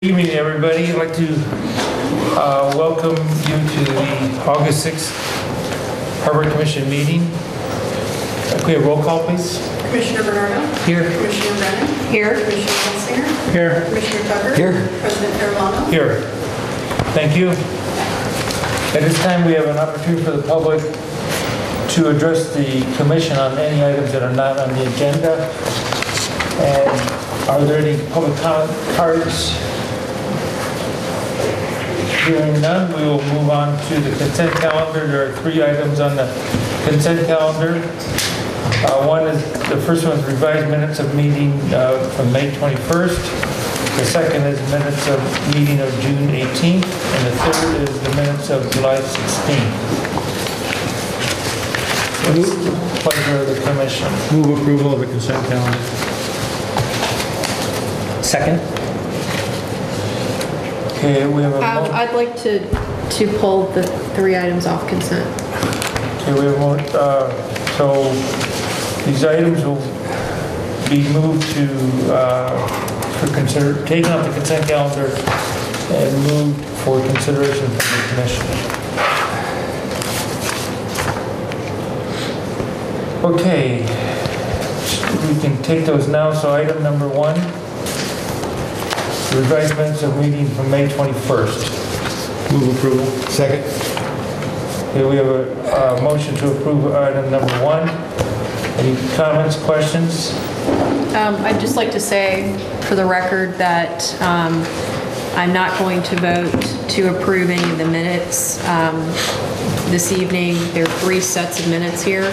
Good evening, everybody. I'd like to welcome you to the August 6th Harbor Commission meeting. Can we have roll call, please? Commissioner Bernardo? Here. Commissioner Brennan? Here. Commissioner Holsinger? Here. Commissioner Tucker? Here. President Caruana? Here. Thank you. At this time, we have an opportunity for the public to address the commission on any items that are not on the agenda. And are there any public comment cards? Hearing none, we will move on to the consent calendar. There are 3 items on the consent calendar. The first one is revised minutes of meeting from May 21st. The second is minutes of meeting of June 18th. And the third is the minutes of July 16th. What's the pleasure of the commission? Move approval of the consent calendar. Second. Okay, we have a I'd like to pull the 3 items off consent. Okay, we have so these items will be moved to taken off the consent calendar and moved for consideration from the commission. Okay, we can take those now. So item number 1. Revised minutes of meeting from May 21st. Move approval. Second. Okay, we have a motion to approve item number 1. Any comments, questions? I'd just like to say for the record that I'm not going to vote to approve any of the minutes this evening. There are 3 sets of minutes here,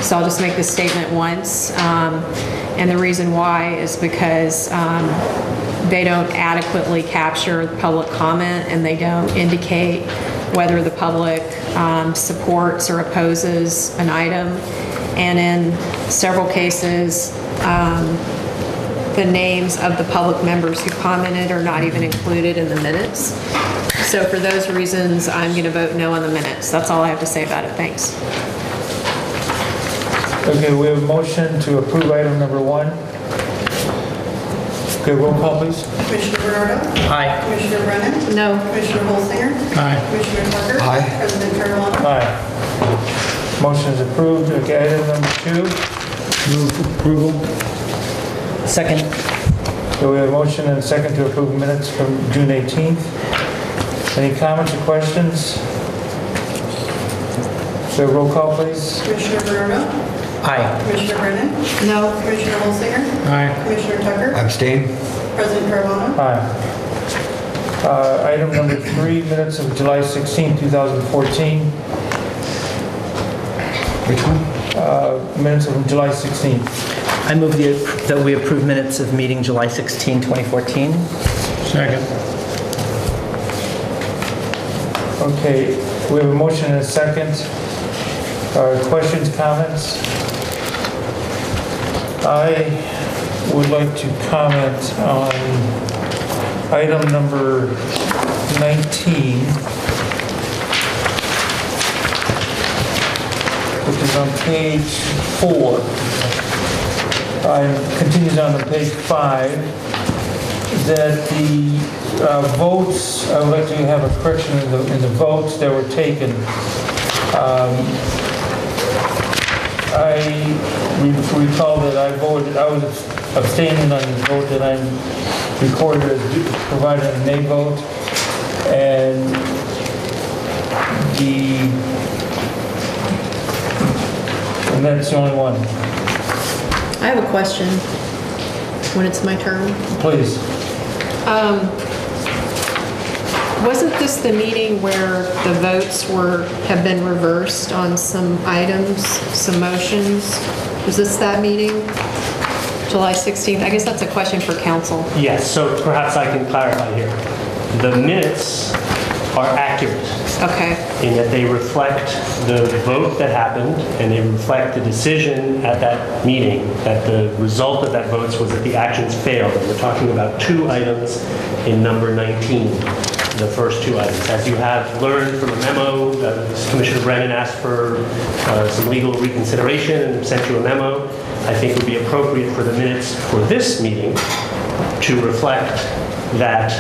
so I'll just make this statement once. And the reason why is because they don't adequately capture public comment, and they don't indicate whether the public supports or opposes an item. And in several cases, the names of the public members who commented are not even included in the minutes. So for those reasons, I'm going to vote no on the minutes. That's all I have to say about it. Thanks. Okay, we have a motion to approve item number 1. Okay, roll call, please. Commissioner Bernardo? Aye. Commissioner Brennan? No. Commissioner Holsinger? Aye. Commissioner Tucker? Aye. President Caruana? Aye. Motion is approved. Okay, item number 2. Move approval. Second. So we have a motion and a second to approve minutes from June 18th. Any comments or questions? So roll call, please. Commissioner Bernardo? Aye. Commissioner Brennan? No. Commissioner Holsinger? Aye. Commissioner Tucker? Abstain. President Caruana? Aye. Item number 3, minutes of July 16, 2014. Which one? Minutes of July 16th. I move that we approve minutes of meeting July 16, 2014. Second. Okay, we have a motion and a second. Questions, comments? I would like to comment on item number 19, which is on page 4. Continues on to page 5, that the votes, I would like to have a correction in the votes that were taken. I recall that I was abstaining on the vote that I recorded as provided a nay vote, and that's the only one. I have a question when it's my turn. Please. Wasn't this the meeting where the votes have been reversed on some items, some motions? Was this that meeting? July 16th? I guess that's a question for council. Yes, so perhaps I can clarify here. The minutes are accurate. Okay. In that they reflect the vote that happened, and they reflect the decision at that meeting that the result of that vote was that the actions failed. And we're talking about 2 items in number 19, the first 2 items. As you have learned from a memo, Commissioner Brennan asked for some legal reconsideration and sent you a memo. I think it would be appropriate for the minutes for this meeting to reflect that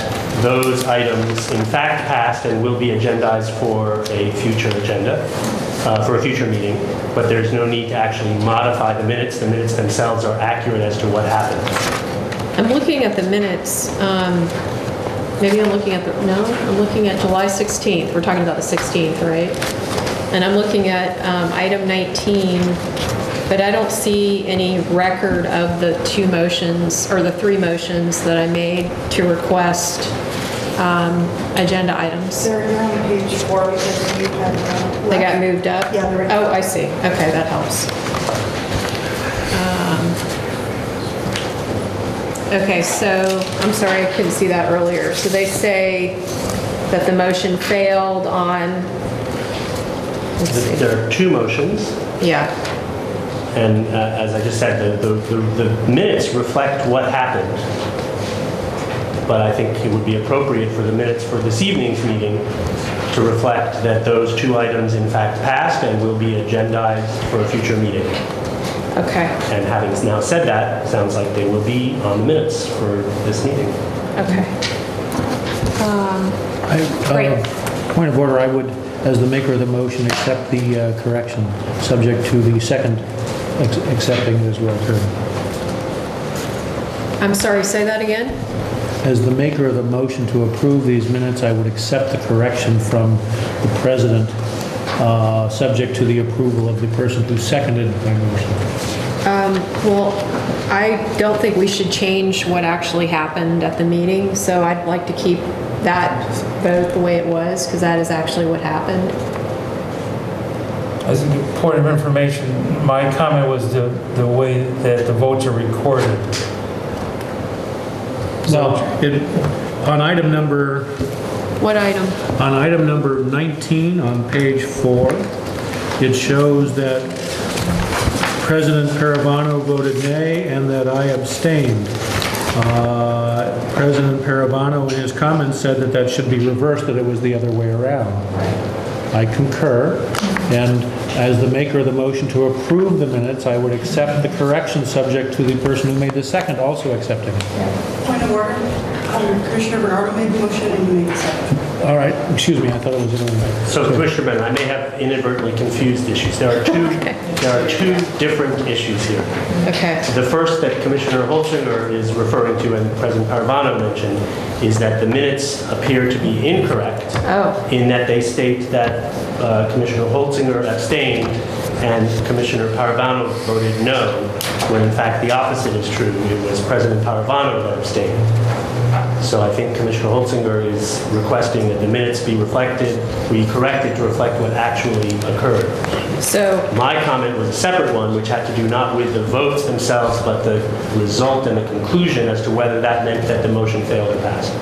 those items in fact passed and will be agendized for a future agenda, for a future meeting, but there's no need to actually modify the minutes. The minutes themselves are accurate as to what happened. I'm looking at the minutes. Maybe I'm looking at I'm looking at July 16th. We're talking about the 16th, right? And I'm looking at item 19, but I don't see any record of the 2 motions or the 3 motions that I made to request agenda items. They're on page 4 because you had... They got moved up? Yeah, they're... Oh, I see. Okay, that helps. Okay, so, I'm sorry, I couldn't see that earlier. So they say that the motion failed on, let's see. There are 2 motions. Yeah, And as I just said, the minutes reflect what happened. But I think it would be appropriate for the minutes for this evening's meeting to reflect that those 2 items in fact passed and will be agendized for a future meeting. okay, And having now said that, it sounds like they will be on the minutes for this meeting. okay. Great. Point of order, I would, as the maker of the motion, accept the correction, subject to the second accepting it as well, too. I'm sorry, say that again? As the maker of the motion to approve these minutes, I would accept the correction from the president, subject to the approval of the person who seconded my motion. Well, I don't think we should change what actually happened at the meeting, so I'd like to keep that vote the way it was, because that is actually what happened. As a point of information, my comment was the way that the votes are recorded. Well, on item number... What item? On item number 19 on page 4, it shows that President Paravano voted nay and that I abstained. President Paravano in his comments said that that should be reversed, that it was the other way around. I concur, and as the maker of the motion to approve the minutes, I would accept the correction subject to the person who made the second also accepting it. Point of order. Commissioner Bernardo made the motion and you made the second. All right, excuse me, I thought it was in order. So, Commissioner Bennett, I may have inadvertently confused issues. There are two different issues here. Okay. The first that Commissioner Holzinger is referring to and President Paravano mentioned is that the minutes appear to be incorrect in that they state that Commissioner Holzinger abstained and Commissioner Paravano voted no, when in fact the opposite is true. It was President Paravano that abstained. So I think Commissioner Holzinger is requesting that the minutes be corrected to reflect what actually occurred. So My comment was a separate one, which had to do not with the votes themselves, but the result and the conclusion as to whether that meant that the motion failed or passed.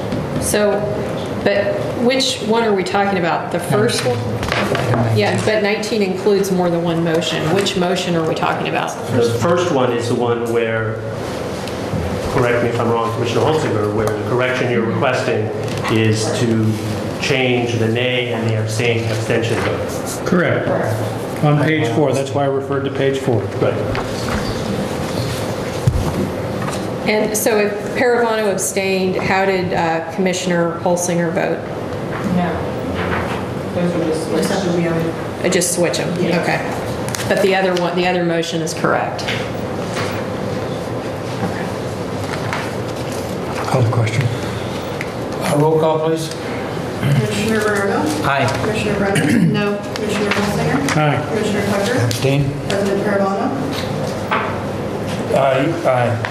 but which one are we talking about? The first one? Yeah, but 19 includes more than one motion. Which motion are we talking about? The first one is the one where, correct me if I'm wrong, Commissioner Holzinger, where the correction you're requesting is to change the nay and the abstention vote. Correct. On page 4, that's why I referred to page 4. Right. And so if Paravano abstained, how did Commissioner Holzinger vote? No. Those were just Just switch them? Yes. Okay. But the other motion is correct. Call the question. Roll call, please. Commissioner Bernardo? Aye. Commissioner Brennan? No. Commissioner Holzinger? Aye. Commissioner Tucker? Abstain? President Paravano? Aye.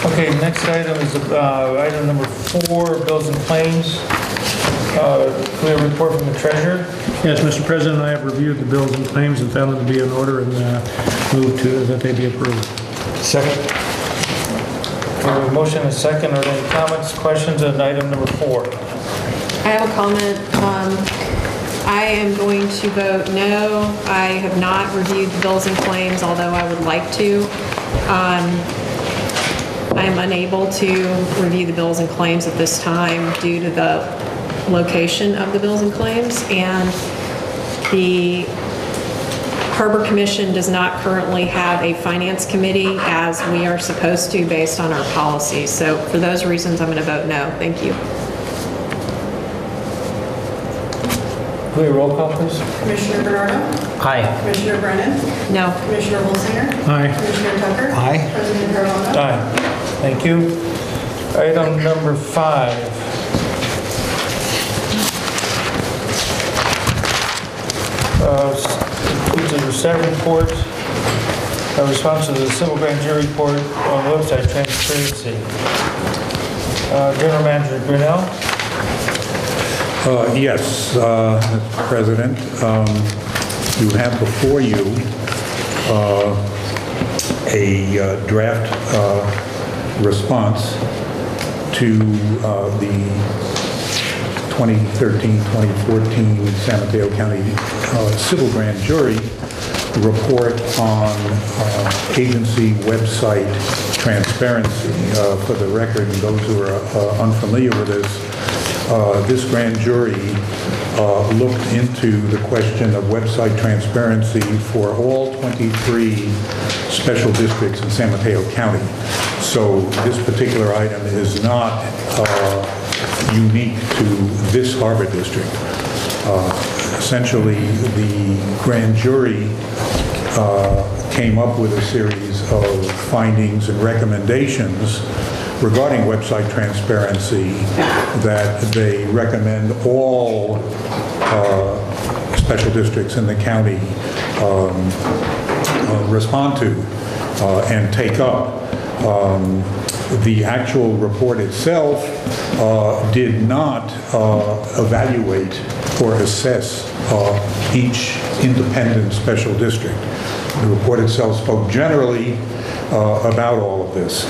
Okay, next item is item number 4, bills and claims. Can we have a report from the treasurer? Yes, Mr. President, I have reviewed the bills and claims and found them to be in order and move to that they be approved. Second. We have a motion and a second. Are there any comments, questions on item number 4? I have a comment. I am going to vote no. I have not reviewed the bills and claims, although I would like to. I am unable to review the bills and claims at this time due to the location of the bills and claims and the Harbor Commission does not currently have a finance committee as we are supposed to based on our policy. So for those reasons, I'm going to vote no. Thank you. Can we roll call, please? Commissioner Bernardo? Aye. Commissioner Brennan? No. Commissioner Wolsinger? Aye. Commissioner Tucker? Aye. President Carolina? Aye. Thank you. Item number 5. Includes a staff report, a response to the civil grand jury report on website transparency. General Manager Grinnell. Yes, Mr. President. You have before you a draft response to the 2013-2014 San Mateo County Civil Grand Jury report on agency website transparency. For the record, and those who are unfamiliar with this grand jury looked into the question of website transparency for all 23 special districts in San Mateo County. So this particular item is not unique to this harbor district. Essentially, the grand jury came up with a series of findings and recommendations regarding website transparency that they recommend all special districts in the county respond to and take up. The actual report itself did not evaluate or assess each independent special district. The report itself spoke generally about all of this.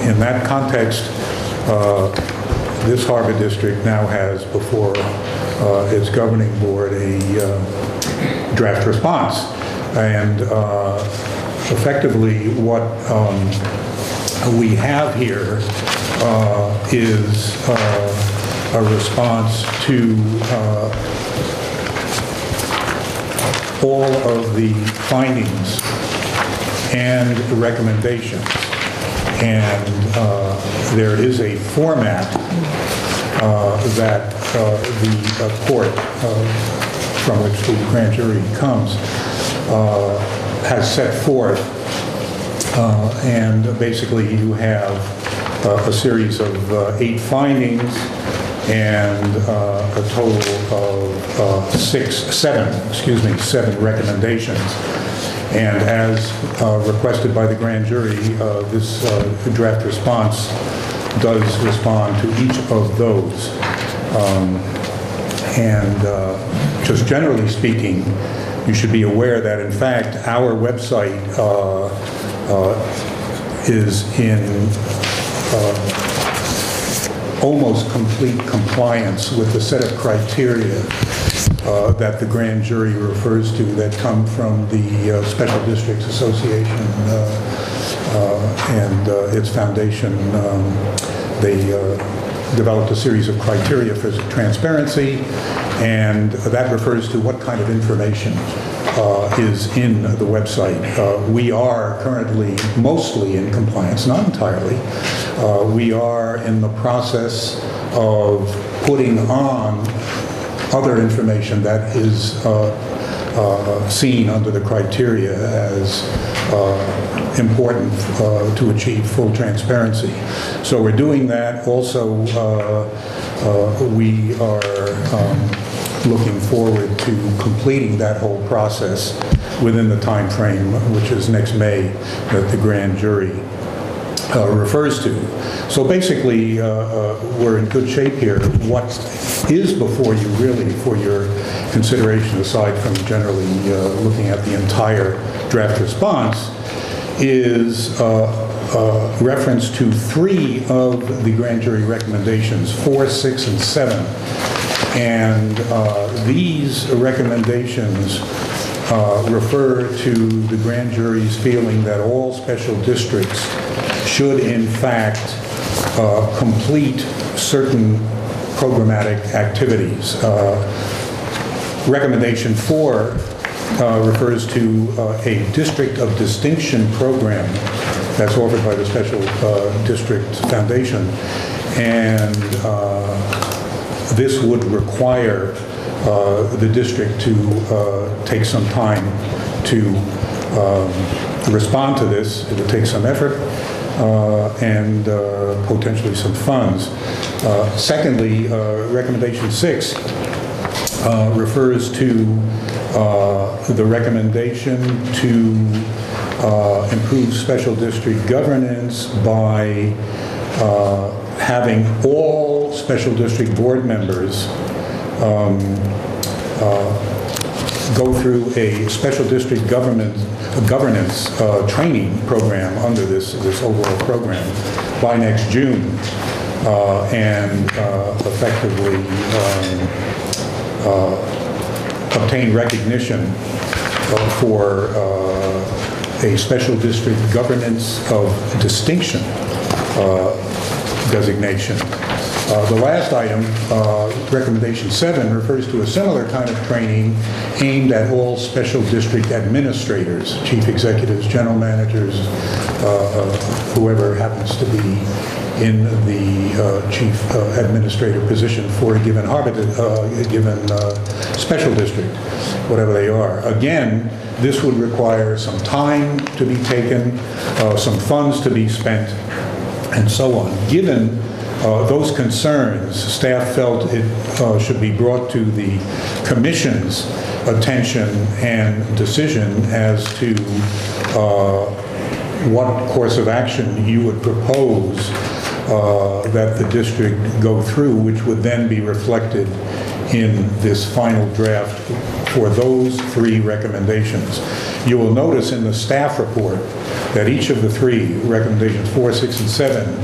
In that context, this harbor district now has before its governing board a draft response. And effectively what we have here is a response to all of the findings and recommendations. And there is a format that the court from which the grand jury comes has set forth. And basically you have a series of 8 findings and a total of 7 recommendations. And as requested by the grand jury, this draft response does respond to each of those. Just generally speaking, you should be aware that in fact our website is in almost complete compliance with the set of criteria that the grand jury refers to that come from the Special Districts Association and its foundation. They developed a series of criteria for transparency, and that refers to what kind of information is in the website. We are currently mostly in compliance, not entirely. We are in the process of putting on other information that is seen under the criteria as important to achieve full transparency. So we're doing that. Also, we are looking forward to completing that whole process within the time frame, which is next May, that the grand jury refers to. So basically, we're in good shape here. What is before you really for your consideration, aside from generally looking at the entire draft response, is reference to 3 of the grand jury recommendations, 4, 6, and 7. And these recommendations refer to the grand jury's feeling that all special districts should in fact complete certain programmatic activities. Recommendation 4 refers to a District of Distinction program that's offered by the Special District Foundation. And this would require the district to take some time to respond to this. It would take some effort and potentially some funds. Secondly, recommendation 6 refers to the recommendation to improve special district governance by having all special district board members go through a special district governance training program under this overall program by next June, and effectively obtain recognition for a special district governance of distinction designation. The last item, recommendation 7, refers to a similar kind of training aimed at all special district administrators, chief executives, general managers, whoever happens to be in the chief administrator position for a given special district, whatever they are. Again, this would require some time to be taken, some funds to be spent, and so on. Given those concerns, staff felt it should be brought to the Commission's attention and decision as to what course of action you would propose that the district go through, which would then be reflected in this final draft for those 3 recommendations. You will notice in the staff report that each of the 3, recommendations 4, 6, and 7,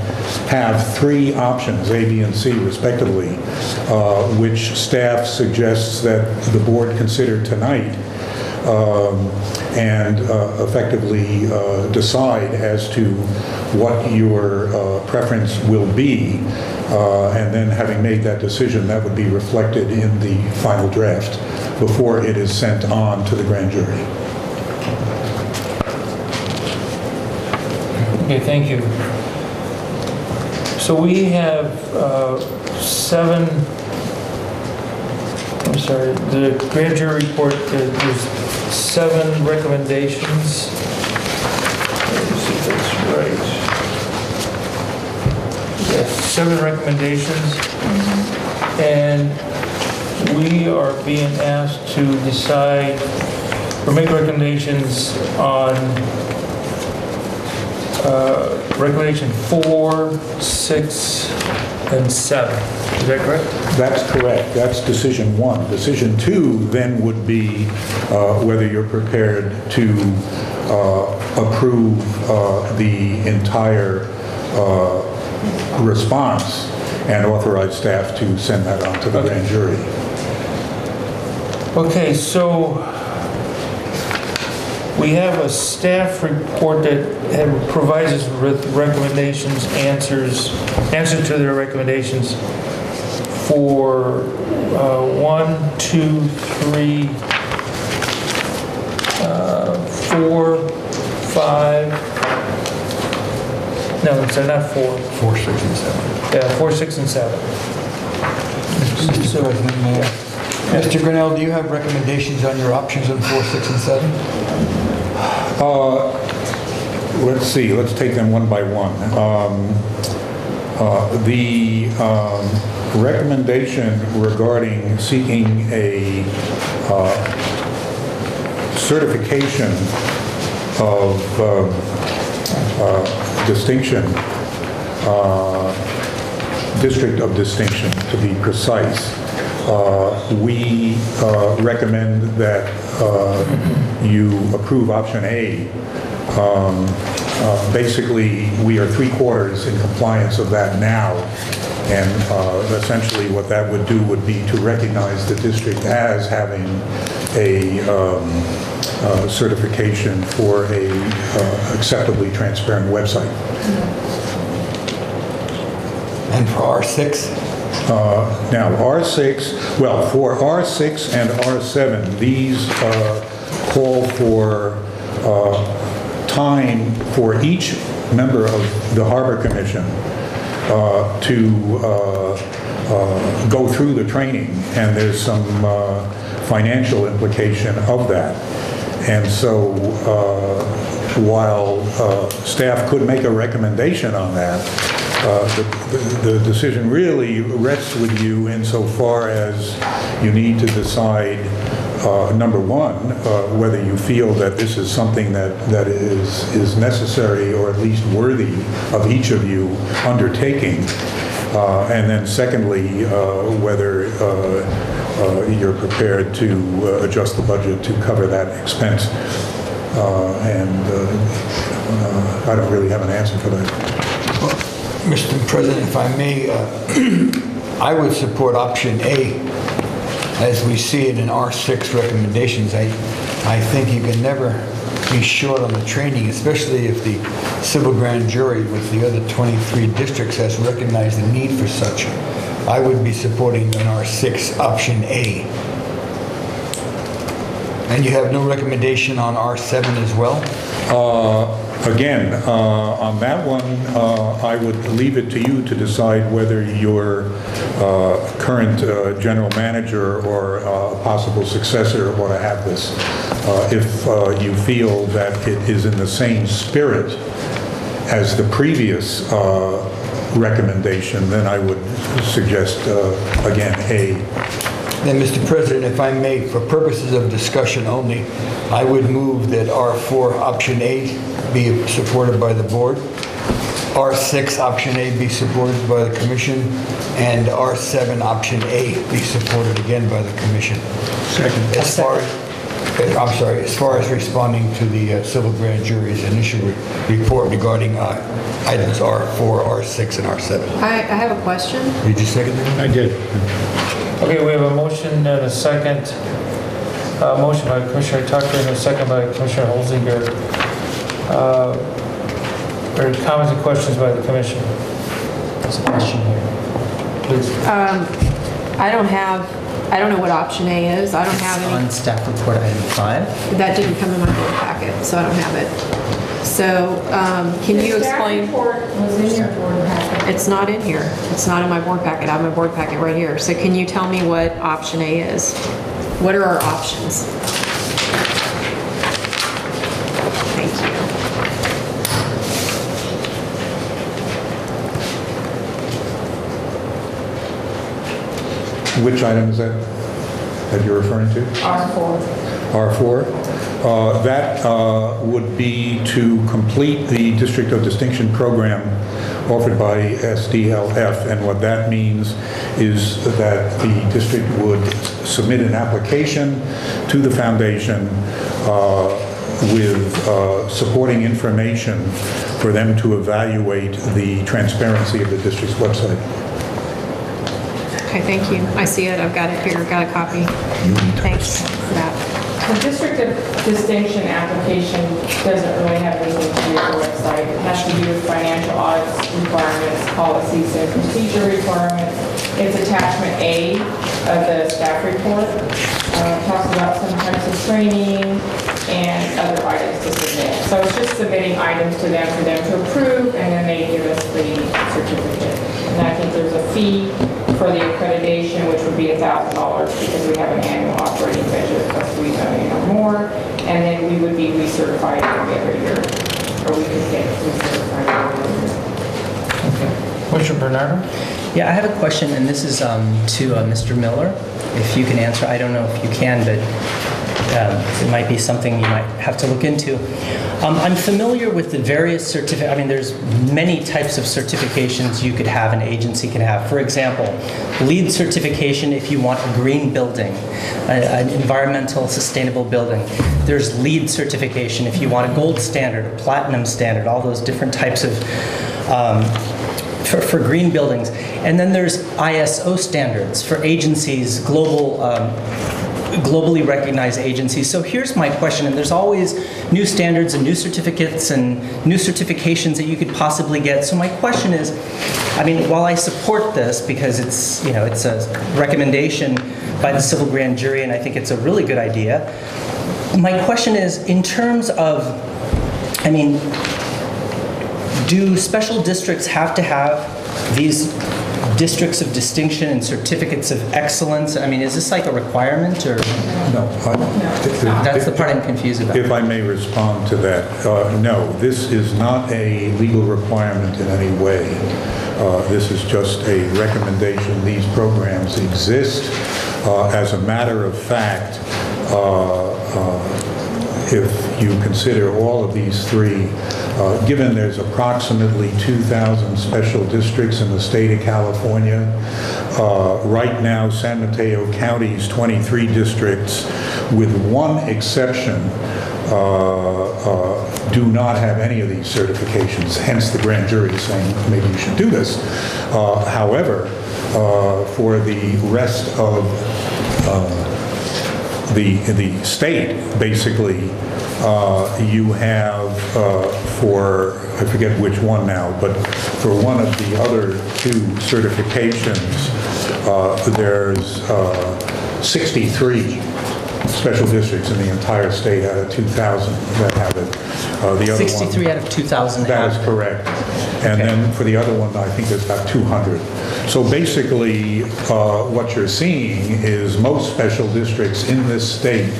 have 3 options, A, B, and C, respectively, which staff suggests that the board consider tonight and effectively decide as to what your preference will be, and then having made that decision, that would be reflected in the final draft before it is sent on to the grand jury. Okay, thank you. So we have 7, I'm sorry, the grand jury report, there's 7 recommendations. Let me see if that's right. Yes, 7 recommendations. And we are being asked to decide or make recommendations on recommendation 4, 6, and 7. Is that correct? That's correct. That's decision 1. Decision 2 then would be whether you're prepared to approve the entire response and authorize staff to send that on to the grand jury. Okay, so we have a staff report that provides us with recommendations, answers to their recommendations for 1, 2, 3, 4, 5. No, sorry, not 4. 4, 6, and 7. Yeah, 4, 6, and 7. Mr. President, Mayor. Mr. Grinnell, do you have recommendations on your options on 4, 6, and 7? Let's see. Let's take them one by one. The recommendation regarding seeking a certification of distinction, District of Distinction, to be precise. We recommend that you approve option A. Basically, we are 3/4 in compliance of that now, and essentially what that would do would be to recognize the district as having a certification for a acceptably transparent website. And for R6? Now, R6, well, for R6 and R7, these call for time for each member of the Harbor Commission to go through the training, and there's some financial implication of that. And so while staff could make a recommendation on that, the decision really rests with you insofar as you need to decide, number one, whether you feel that this is something that is necessary or at least worthy of each of you undertaking. And then secondly, whether you're prepared to adjust the budget to cover that expense. I don't really have an answer for that. Well, Mr. President, if I may, I would support option A as we see it in R6 recommendations. I think you can never be short on the training, especially if the civil grand jury with the other 23 districts has recognized the need for such. I would be supporting an R6 option A. And you have no recommendation on R7 as well? Again, on that one, I would leave it to you to decide whether your current general manager or a possible successor ought to have this. If you feel that it is in the same spirit as the previous recommendation, then I would suggest, again, A. Then, Mr. President, if I may, for purposes of discussion only, I would move that R4 option A be supported by the board, R6 option A be supported by the commission, and R7 option A be supported again by the commission. Second. As far as responding to the civil grand jury's initial report regarding items R4, R6, and R7. I have a question. Did you second that? I did. Okay, we have a motion and a second. Motion by Commissioner Tucker and a second by Commissioner Holzinger. Are there comments and questions by the commission? There's a question here. Please. I don't know what option A is. I don't have any. On staff report item 5. That didn't come in my board packet, so I don't have it. So, can you explain? The staff report was in your board packet. It's not in here. It's not in my board packet. I have my board packet right here. So can you tell me what option A is? What are our options? Thank you. Which item is that you're referring to? R4. R4. That would be to complete the District of Distinction program offered by SDLF, and what that means is that the district would submit an application to the foundation with supporting information for them to evaluate the transparency of the district's website. Okay, thank you. I see it. I've got it here. Got a copy. Thanks for that. The District of Distinction application doesn't really have anything to do with the website. It has to do with financial audits requirements, policies, and procedure requirements. It's attachment A of the staff report. It talks about some types of training and other items to submit. So it's just submitting items to them for them to approve, and then they give us the certificate. And I think there's a fee for the accreditation, which would be $1,000 because we have an annual operating budget of $3 million or more, and then we would be recertified every year, or we could get recertified every year. Okay. Commissioner Bernardo? Yeah, I have a question, and this is to Mr. Miller. If you can answer, I don't know if you can, but it might be something you might have to look into. I'm familiar with the various certificates. I mean, there's many types of certifications you could have, an agency can have. For example, LEED certification if you want a green building, an environmental sustainable building. There's LEED certification if you want a gold standard, a platinum standard, all those different types of for green buildings. And then there's ISO standards for agencies, globally recognized agencies. So here's my question, and there's always new standards and new certificates and new certifications that you could possibly get. So my question is, I mean, while I support this because it's, you know, it's a recommendation by the civil grand jury and I think it's a really good idea, My question is, in terms of, I mean, do special districts have to have these districts of distinction and certificates of excellence? I mean, is this like a requirement, or? No. That's the part I'm confused about. If I may respond to that, no, this is not a legal requirement in any way. This is just a recommendation. These programs exist. As a matter of fact, if you consider all of these three, given there's approximately 2,000 special districts in the state of California, right now San Mateo County's 23 districts, with one exception, do not have any of these certifications, hence the grand jury saying maybe you should do this. However, for the rest of the state, basically, you have for, I forget which one now, but for one of the other two certifications, there's 63 special districts in the entire state out of 2,000 that have it. The other 63 out of 2,000. That is correct. And then for the other one, I think there's about 200. So basically, what you're seeing is most special districts in this state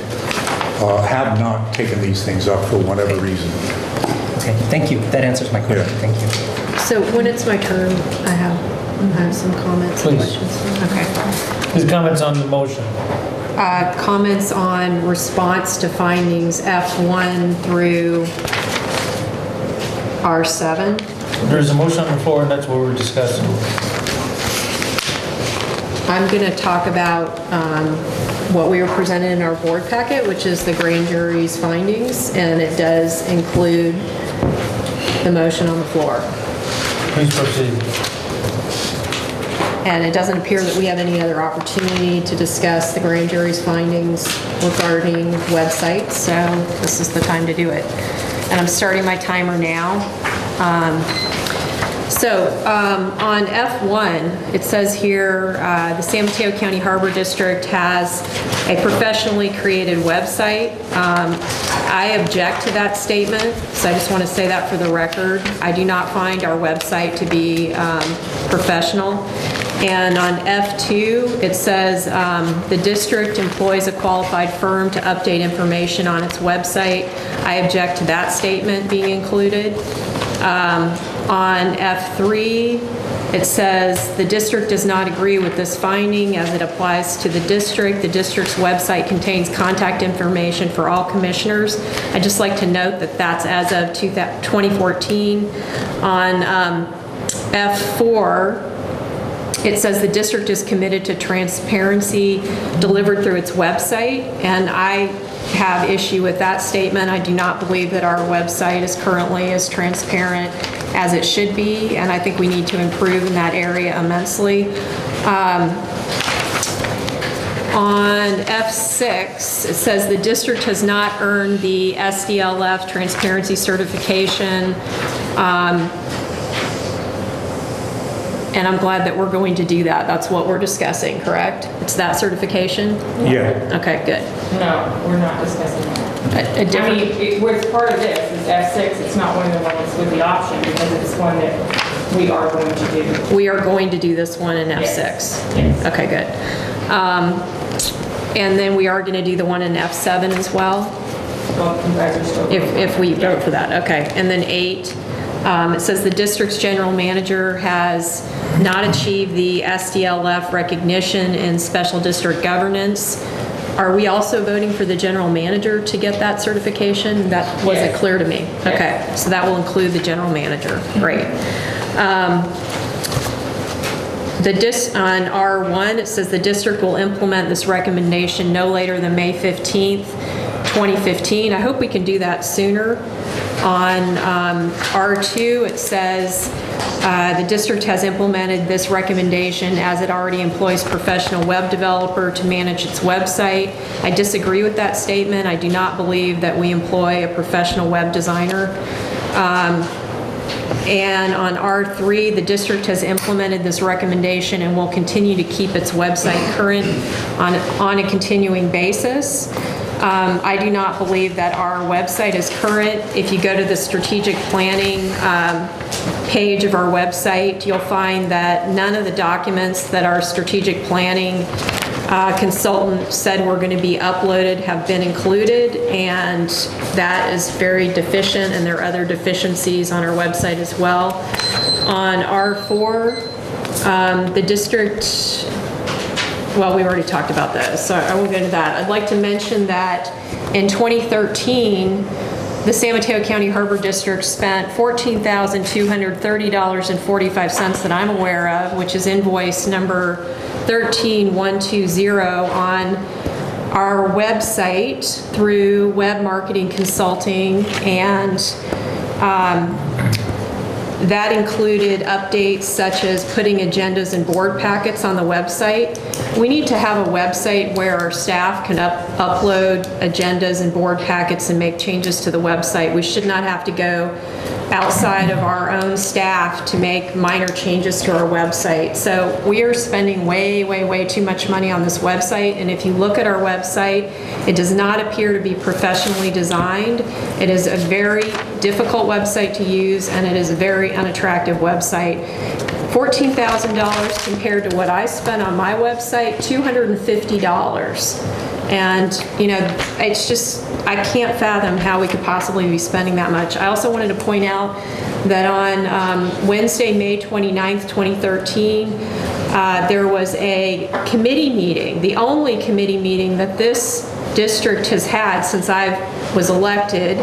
have not taken these things up for whatever reason. Okay, thank you. That answers my question. Yeah. Thank you. So when it's my turn, I have some comments and Please. questions. Okay. His comments on the motion. Comments on response to findings F1 through R7. There's a motion on the floor, and that's what we're discussing. I'm going to talk about what we were presented in our board packet, which is the grand jury's findings, and it does include the motion on the floor. Please proceed. And it doesn't appear that we have any other opportunity to discuss the grand jury's findings regarding websites, so this is the time to do it. And I'm starting my timer now. On F1, it says here, the San Mateo County Harbor District has a professionally created website. I object to that statement, so I just want to say that for the record. I do not find our website to be professional. And on F2, it says the district employs a qualified firm to update information on its website. I object to that statement being included. On F3, it says the district does not agree with this finding as it applies to the district. The district's website contains contact information for all commissioners. I'd just like to note that that's as of 2014. On F4, it says the district is committed to transparency delivered through its website, and I have issue with that statement. I do not believe that our website is currently as transparent as it should be, and I think we need to improve in that area immensely. On F6, it says the district has not earned the SDLF transparency certification. And I'm glad that we're going to do that. That's what we're discussing, correct? It's that certification? Yeah. Okay, good. No, we're not discussing that. A different, I mean, what's part of this is F6, it's not one of the ones with the option because it's one that we are going to do. we are going to do this one in F6. Yes. Okay, good. And then we are going to do the one in F7 as well, Well, you guys are still. if we vote for that. Okay, and then 8. It says the district's general manager has not achieved the SDLF recognition in special district governance. Are we also voting for the general manager to get that certification? That wasn't Yes. clear to me. Okay, so that will include the general manager. Great. On R1, it says the district will implement this recommendation no later than May 15th, 2015. I hope we can do that sooner. On R2, it says the district has implemented this recommendation as it already employs professional web developer to manage its website. I disagree with that statement. I do not believe that we employ a professional web designer. And on R3, the district has implemented this recommendation and will continue to keep its website current on a continuing basis. I do not believe that our website is current. If you go to the strategic planning page of our website, you'll find that none of the documents that our strategic planning consultant said were going to be uploaded have been included, and that is very deficient, and there are other deficiencies on our website as well. On R4, the district, well, we already talked about those, so I won't go into that. I'd like to mention that in 2013, the San Mateo County Harbor District spent $14,230.45 that I'm aware of, which is invoice number 13120 on our website through Web Marketing Consulting, and that included updates such as putting agendas and board packets on the website. We need to have a website where our staff can upload agendas and board packets and make changes to the website. We should not have to go outside of our own staff to make minor changes to our website. So we are spending way, way, way too much money on this website, and if you look at our website, it does not appear to be professionally designed. It is a very difficult website to use, and it is a very unattractive website. $14,000 compared to what I spent on my website, $250. And, you know, it's just, I can't fathom how we could possibly be spending that much. I also wanted to point out that on Wednesday, May 29th, 2013, there was a committee meeting, the only committee meeting that this district has had since I was elected,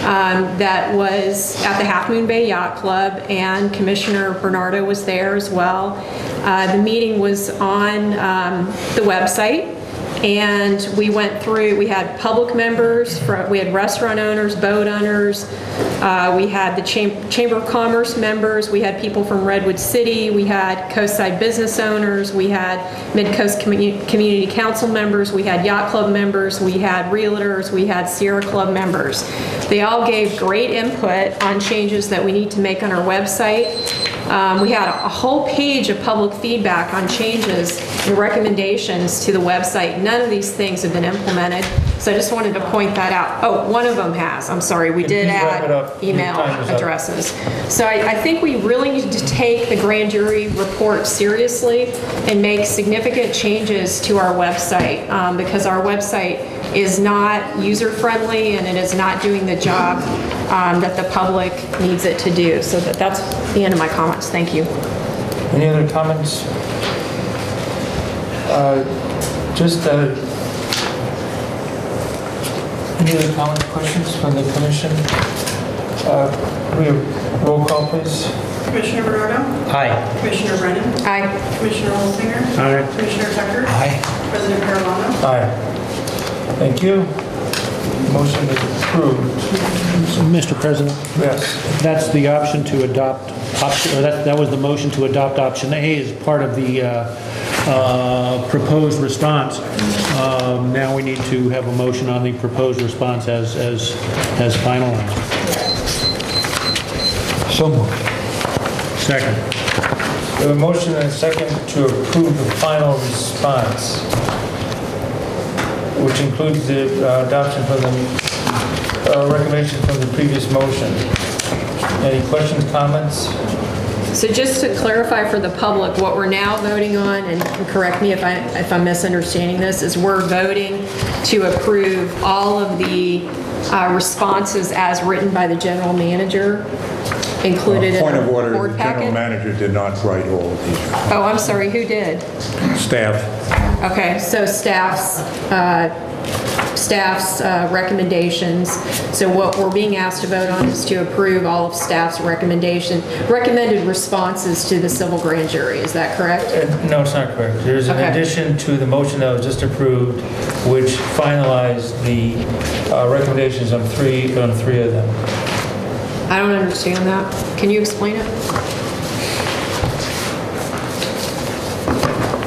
that was at the Half Moon Bay Yacht Club, and Commissioner Bernardo was there as well. The meeting was on the website, and we went through, we had public members, we had restaurant owners, boat owners, we had the Chamber of Commerce members, we had people from Redwood City, we had Coastside business owners, we had Mid-Coast Community Council members, we had Yacht Club members, we had realtors, we had Sierra Club members. They all gave great input on changes that we need to make on our website. We had a whole page of public feedback on changes and recommendations to the website. None of these things have been implemented, so I just wanted to point that out. Oh, one of them has. I'm sorry, we did add email addresses. So I think we really need to take the grand jury report seriously and make significant changes to our website, because our website is not user-friendly and it is not doing the job that the public needs it to do. So that's the end of my comments. Thank you. Any other comments? Any other comments, questions from the commission? We have roll call, please. Commissioner Bernardo? Aye. Commissioner Brennan? Aye. Commissioner Olsinger? Aye. Commissioner Tucker? Aye. President Caravano? Aye. Thank you. Motion is approved. Mr. President, Yes. that's the option to adopt, or that was the motion to adopt option A as part of the proposed response. Now we need to have a motion on the proposed response as finalized. So moved. Second. We have a motion and a second to approve the final response, which includes the adoption from the recommendation from the previous motion. Any questions, comments? So just to clarify for the public, what we're now voting on, and correct me if I'm misunderstanding this, is we're voting to approve all of the responses as written by the general manager, included in Point of the order, board the general packet. manager did not write all of these. Oh, I'm sorry, who did? Staff. Okay, so staff's recommendations. So what we're being asked to vote on is to approve all of staff's recommended responses to the civil grand jury. Is that correct? No, it's not correct. There's an Okay. addition to the motion that was just approved, which finalized the recommendations on three of them. I don't understand that. Can you explain it?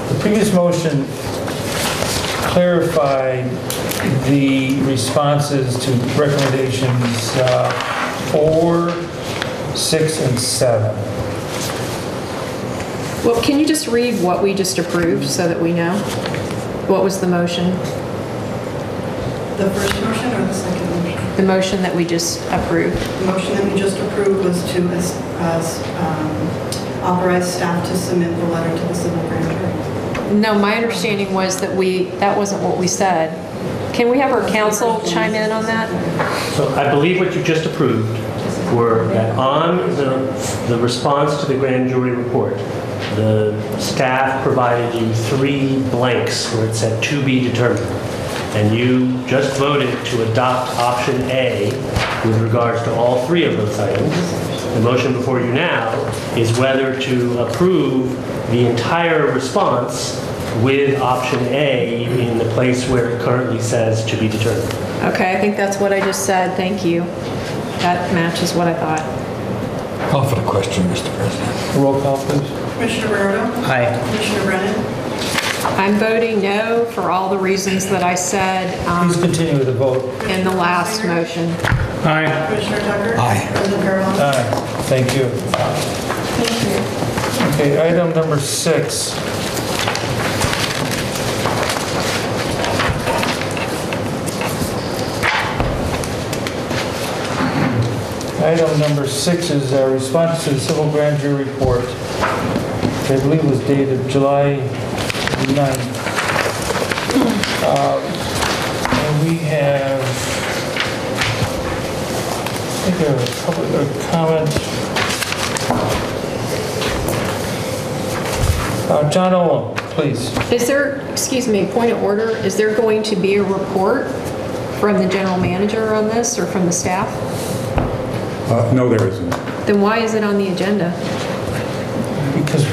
The previous motion clarified the responses to recommendations 4, 6, and 7. Well, can you just read what we just approved so that we know? What was the motion? The first motion or the second motion? The motion that we just approved. The motion that we just approved was to authorize staff to submit the letter to the civil grand jury. No, my understanding was that that wasn't what we said. Can we have our counsel chime in on that? So I believe what you just approved were that on the response to the grand jury report, the staff provided you 3 blanks where it said to be determined. And you just voted to adopt option A with regards to all 3 of those items. The motion before you now is whether to approve the entire response with option A in the place where it currently says to be determined. Okay, I think that's what I just said. Thank you. That matches what I thought. Call for the question, Mr. President. Roll call, please. Commissioner Bernardo? Aye. Commissioner Brennan? I'm voting no for all the reasons that I said Please continue with the vote. in the last motion. Aye. Commissioner Tucker? Aye. President Fairwell? Aye. Thank you. Thank you. Okay, item number 6. Item number 6 is a response to the civil grand jury report, which I believe was dated July 9th. And we have, I think, a comment. John Olam, please. Is there, excuse me, point of order, is there going to be a report from the general manager on this or from the staff? No, there isn't. Then why is it on the agenda? Because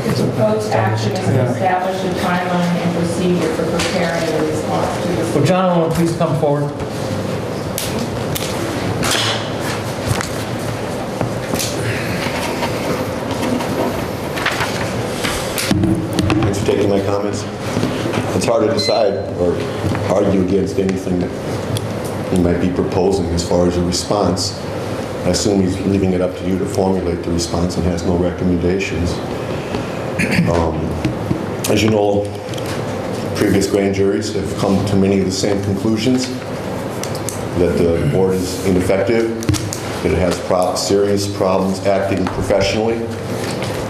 The proposed action is to establish a timeline and procedure for preparing a response to this. well, John Olam, please come forward. Thanks for taking my comments. It's hard to decide or argue against anything that he might be proposing as far as a response. I assume he's leaving it up to you to formulate the response and has no recommendations. As you know, previous grand juries have come to many of the same conclusions, that the board is ineffective, that it has serious problems acting professionally.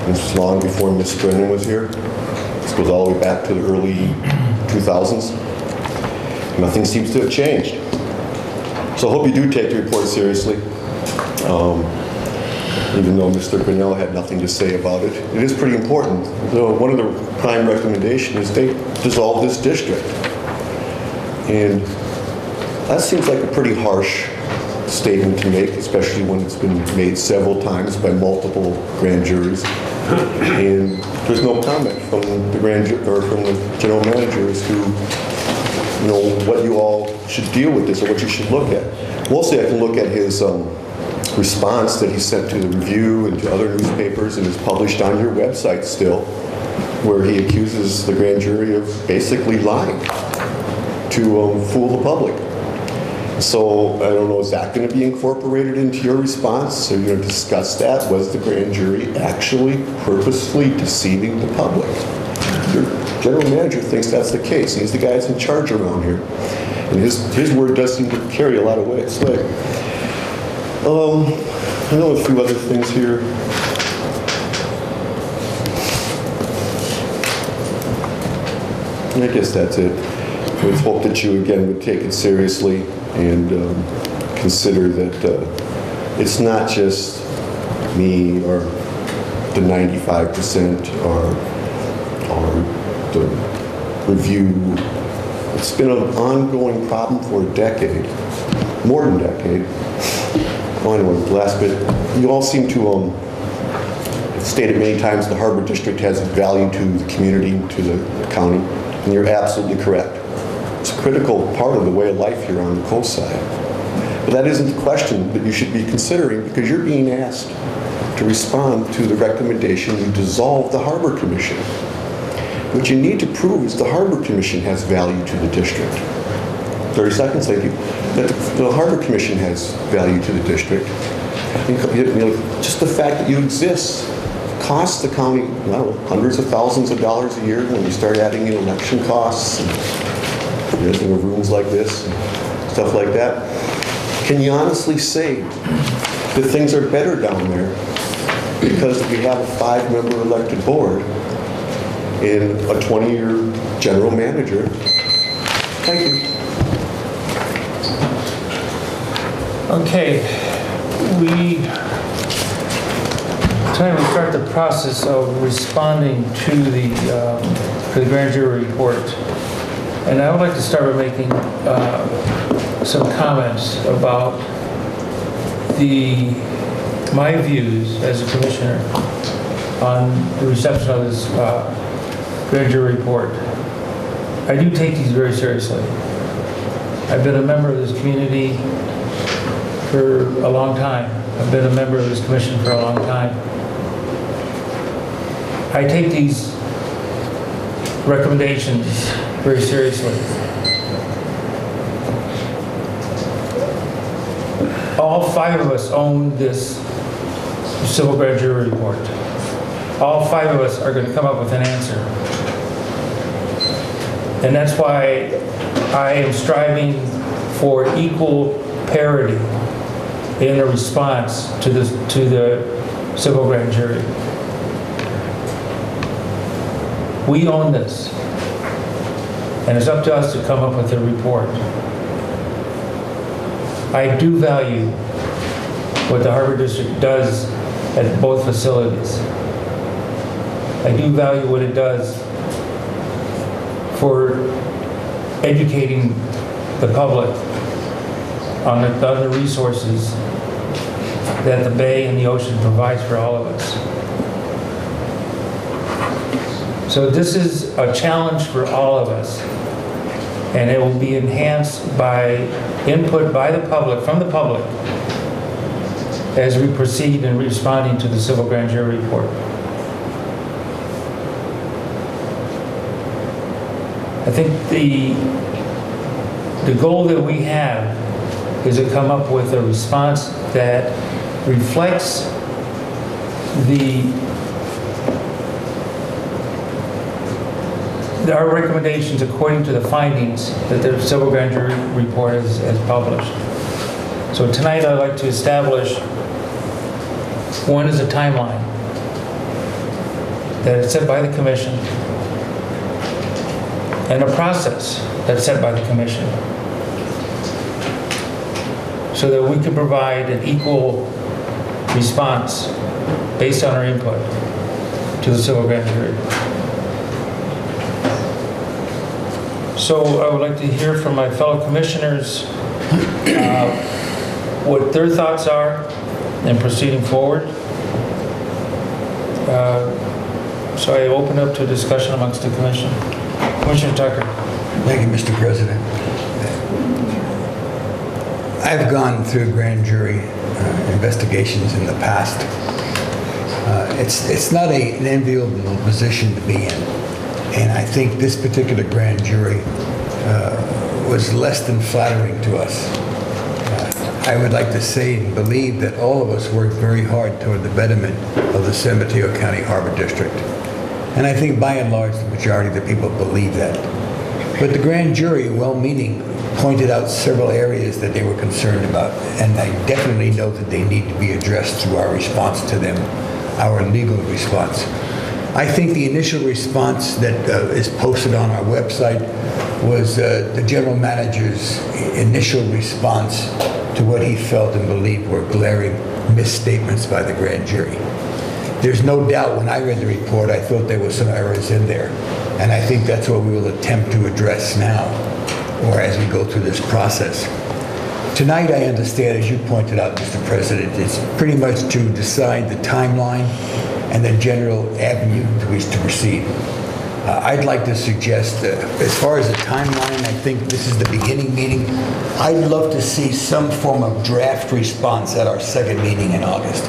This was long before Ms. Brennan was here. This goes all the way back to the early 2000s. Nothing seems to have changed. So I hope you do take the report seriously, even though Mr. Grinnell had nothing to say about it. It is pretty important. One of the prime recommendations is they dissolve this district. And that seems like a pretty harsh statement to make, especially when it's been made several times by multiple grand juries. And there's no comment from the from the general manager as to what you all should deal with this or what you should look at. Mostly I can look at his response that he sent to the Review and to other newspapers and is published on your website still, where he accuses the grand jury of basically lying to fool the public. So I don't know, is that going to be incorporated into your response? Are you going to discuss that? Was the grand jury actually purposefully deceiving the public? Your general manager thinks that's the case. He's the guy that's in charge around here. And his word does seem to carry a lot of weight. I know a few other things here. And I guess that's it. Let's hope that you again would take it seriously and consider that it's not just me or the 95% or the Review. It's been an ongoing problem for a decade, more than a decade. Oh, anyway, the last bit. You all seem to stated many times the Harbor District has value to the community, to the county, and you're absolutely correct. It's a critical part of the way of life here on the coast side. But that isn't the question that you should be considering, because you're being asked to respond to the recommendation to dissolve the Harbor Commission. What you need to prove is the Harbor Commission has value to the district. 30 seconds, thank you. That the Harbor Commission has value to the district. Just the fact that you exist costs the county, I don't know, hundreds of thousands of dollars a year when you start adding in election costs. renting of rooms like this, stuff like that. Can you honestly say that things are better down there because we have a 5-member elected board and a 20-year general manager? Thank you. Okay, tonight we start the process of responding to the grand jury report. And I would like to start by making some comments about my views as a commissioner on the reception of this grand jury report. I do take these very seriously. I've been a member of this community for a long time. I've been a member of this commission for a long time. I take these recommendations very seriously. All 5 of us own this civil grand jury report. All 5 of us are going to come up with an answer. And that's why I am striving for equal parity in a response to the civil grand jury. We own this, and it's up to us to come up with a report. I do value what the Harbor District does at both facilities. I do value what it does for educating the public on the resources that the bay and the ocean provides for all of us. So this is a challenge for all of us, and it will be enhanced by input by the public, from the public, as we proceed in responding to the civil grand jury report. I think the goal that we have is to come up with a response that reflects our recommendations according to the findings that the civil grand jury report has published. So tonight I'd like to establish, one is a timeline that is set by the commission, and a process that's set by the commission, so that we can provide an equal response based on our input to the civil grand jury. So I would like to hear from my fellow commissioners what their thoughts are in proceeding forward. So I open up to discussion amongst the commission. Commissioner Tucker. Thank you, Mr. President. I've gone through grand jury investigations in the past. It's not an enviable position to be in. And I think this particular grand jury was less than flattering to us. I would like to say and believe that all of us worked very hard toward the betterment of the San Mateo County Harbor District. And I think by and large, the majority of the people believe that. But the grand jury, well-meaning, pointed out several areas that they were concerned about. And I definitely know that they need to be addressed through our response to them, our legal response. I think the initial response that is posted on our website was the general manager's initial response to what he felt and believed were glaring misstatements by the grand jury. There's no doubt when I read the report, I thought there were some errors in there. And I think that's what we will attempt to address now, or as we go through this process. Tonight, I understand, as you pointed out, Mr. President, it's pretty much to decide the timeline and the general avenue to which to proceed. I'd like to suggest, as far as the timeline, I think this is the beginning meeting. I'd love to see some form of draft response at our second meeting in August.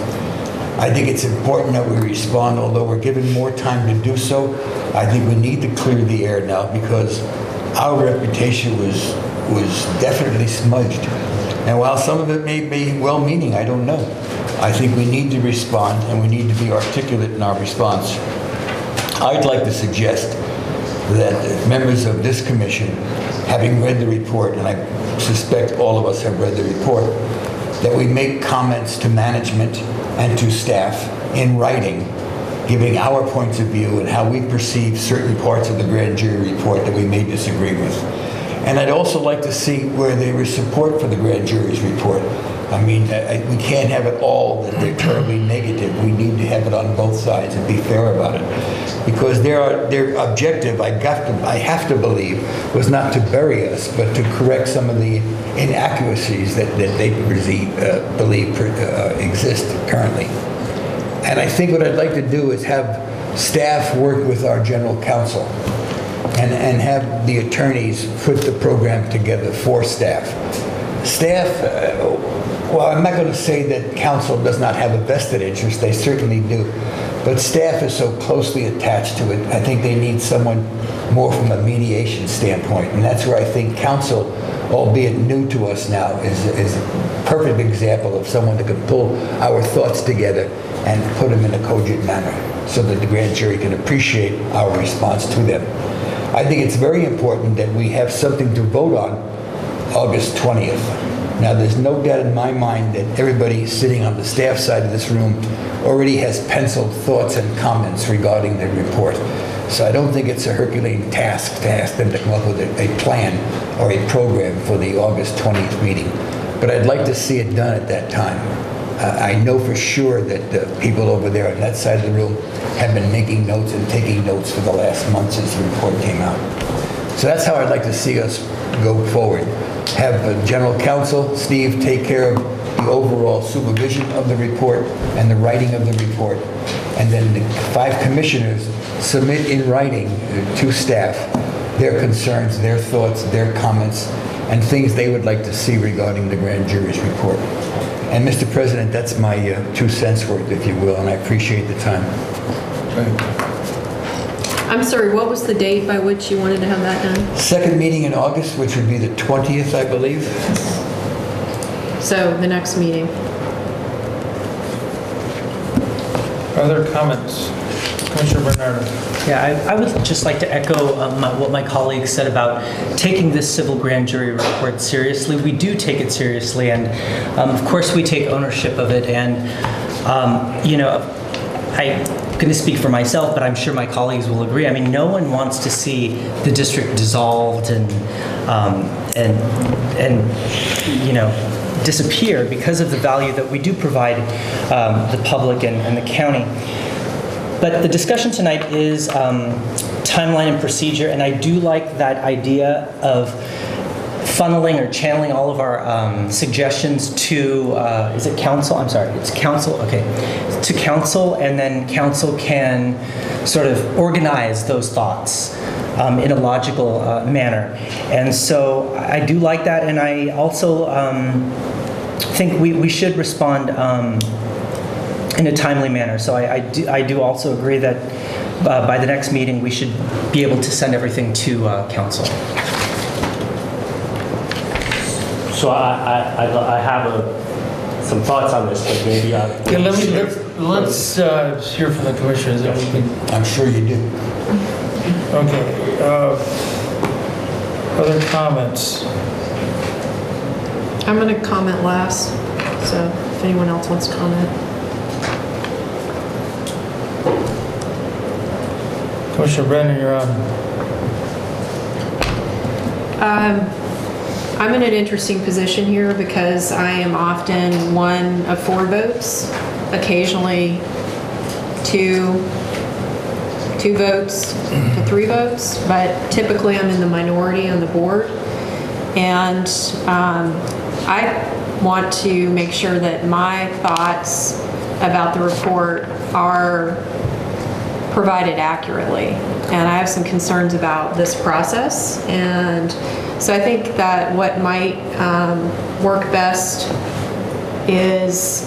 I think it's important that we respond, although we're given more time to do so. I think we need to clear the air now because our reputation was definitely smudged. And while some of it may be well-meaning, I don't know. I think we need to respond and we need to be articulate in our response. I'd like to suggest that members of this commission, having read the report, and I suspect all of us have read the report, that we make comments to management and to staff in writing, giving our points of view and how we perceive certain parts of the grand jury report that we may disagree with. And I'd also like to see where there is support for the grand jury's report. I mean, we can't have it all that they're terribly negative. We need to have it on both sides and be fair about it. Because their objective, I have to believe, was not to bury us, but to correct some of the inaccuracies that they believe exist currently. And I think what I'd like to do is have staff work with our general counsel and have the attorneys put the program together for staff. Staff, well, I'm not going to say that counsel does not have a vested interest. They certainly do. But staff is so closely attached to it, I think they need someone more from a mediation standpoint. And that's where I think counsel, albeit new to us now, is a perfect example of someone that can pull our thoughts together and put them in a cogent manner so that the grand jury can appreciate our response to them. I think it's very important that we have something to vote on August 20th. Now, there's no doubt in my mind that everybody sitting on the staff side of this room already has penciled thoughts and comments regarding the report. So I don't think it's a Herculean task to ask them to come up with a plan or a program for the August 20th meeting. But I'd like to see it done at that time. I know for sure that the people over there on that side of the room have been making notes and taking notes for the last month since the report came out. So that's how I'd like to see us go forward. Have the general counsel, Steve, take care of the overall supervision of the report and the writing of the report. And then the 5 commissioners submit in writing to staff their concerns, their thoughts, their comments, and things they would like to see regarding the grand jury's report. And Mr. President, that's my 2 cents worth, if you will, and I appreciate the time. I'm sorry, what was the date by which you wanted to have that done? Second meeting in August, which would be the 20th, I believe. So the next meeting. Other comments? Commissioner Bernardo. Yeah, I would just like to echo what my colleagues said about taking this civil grand jury report seriously. We do take it seriously, and of course we take ownership of it. And you know, I'm going to speak for myself, but I'm sure my colleagues will agree. I mean, no one wants to see the district dissolved and you know, disappear because of the value that we do provide the public and the county. But the discussion tonight is timeline and procedure, and I do like that idea of funneling or channeling all of our suggestions to, is it council? I'm sorry, it's council, okay. To council, and then council can sort of organize those thoughts in a logical manner. And so I do like that, and I also think we should respond in a timely manner. So I do also agree that by the next meeting, we should be able to send everything to council. So I have some thoughts on this, but maybe let's hear from the commissioners. And we can, I'm sure you do. okay. Other comments? I'm going to comment last, so if anyone else wants to comment. Commissioner Brennan, you're on. I'm in an interesting position here because I am often one of 4 votes, occasionally two votes to 3 votes, but typically I'm in the minority on the board. And I want to make sure that my thoughts about the report are provided accurately. And I have some concerns about this process. And so I think that what might work best is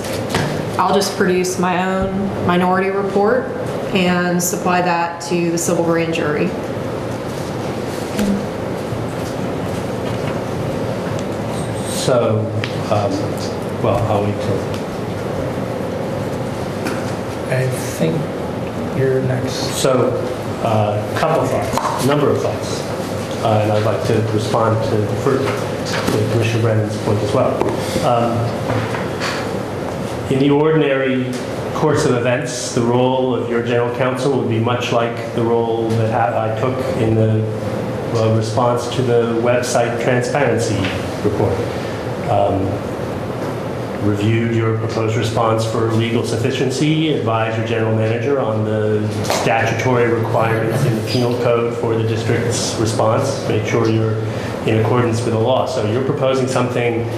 I'll just produce my own minority report and supply that to the civil grand jury. so, well, I'll wait till. I think you're next. So couple thoughts, a number of thoughts. And I'd like to respond to Commissioner Brennan's point as well. In the ordinary course of events, the role of your general counsel would be much like the role that I took in the response to the website transparency report. Reviewed your proposed response for legal sufficiency, advised your general manager on the statutory requirements in the penal code for the district's response, make sure you're in accordance with the law. So you're proposing something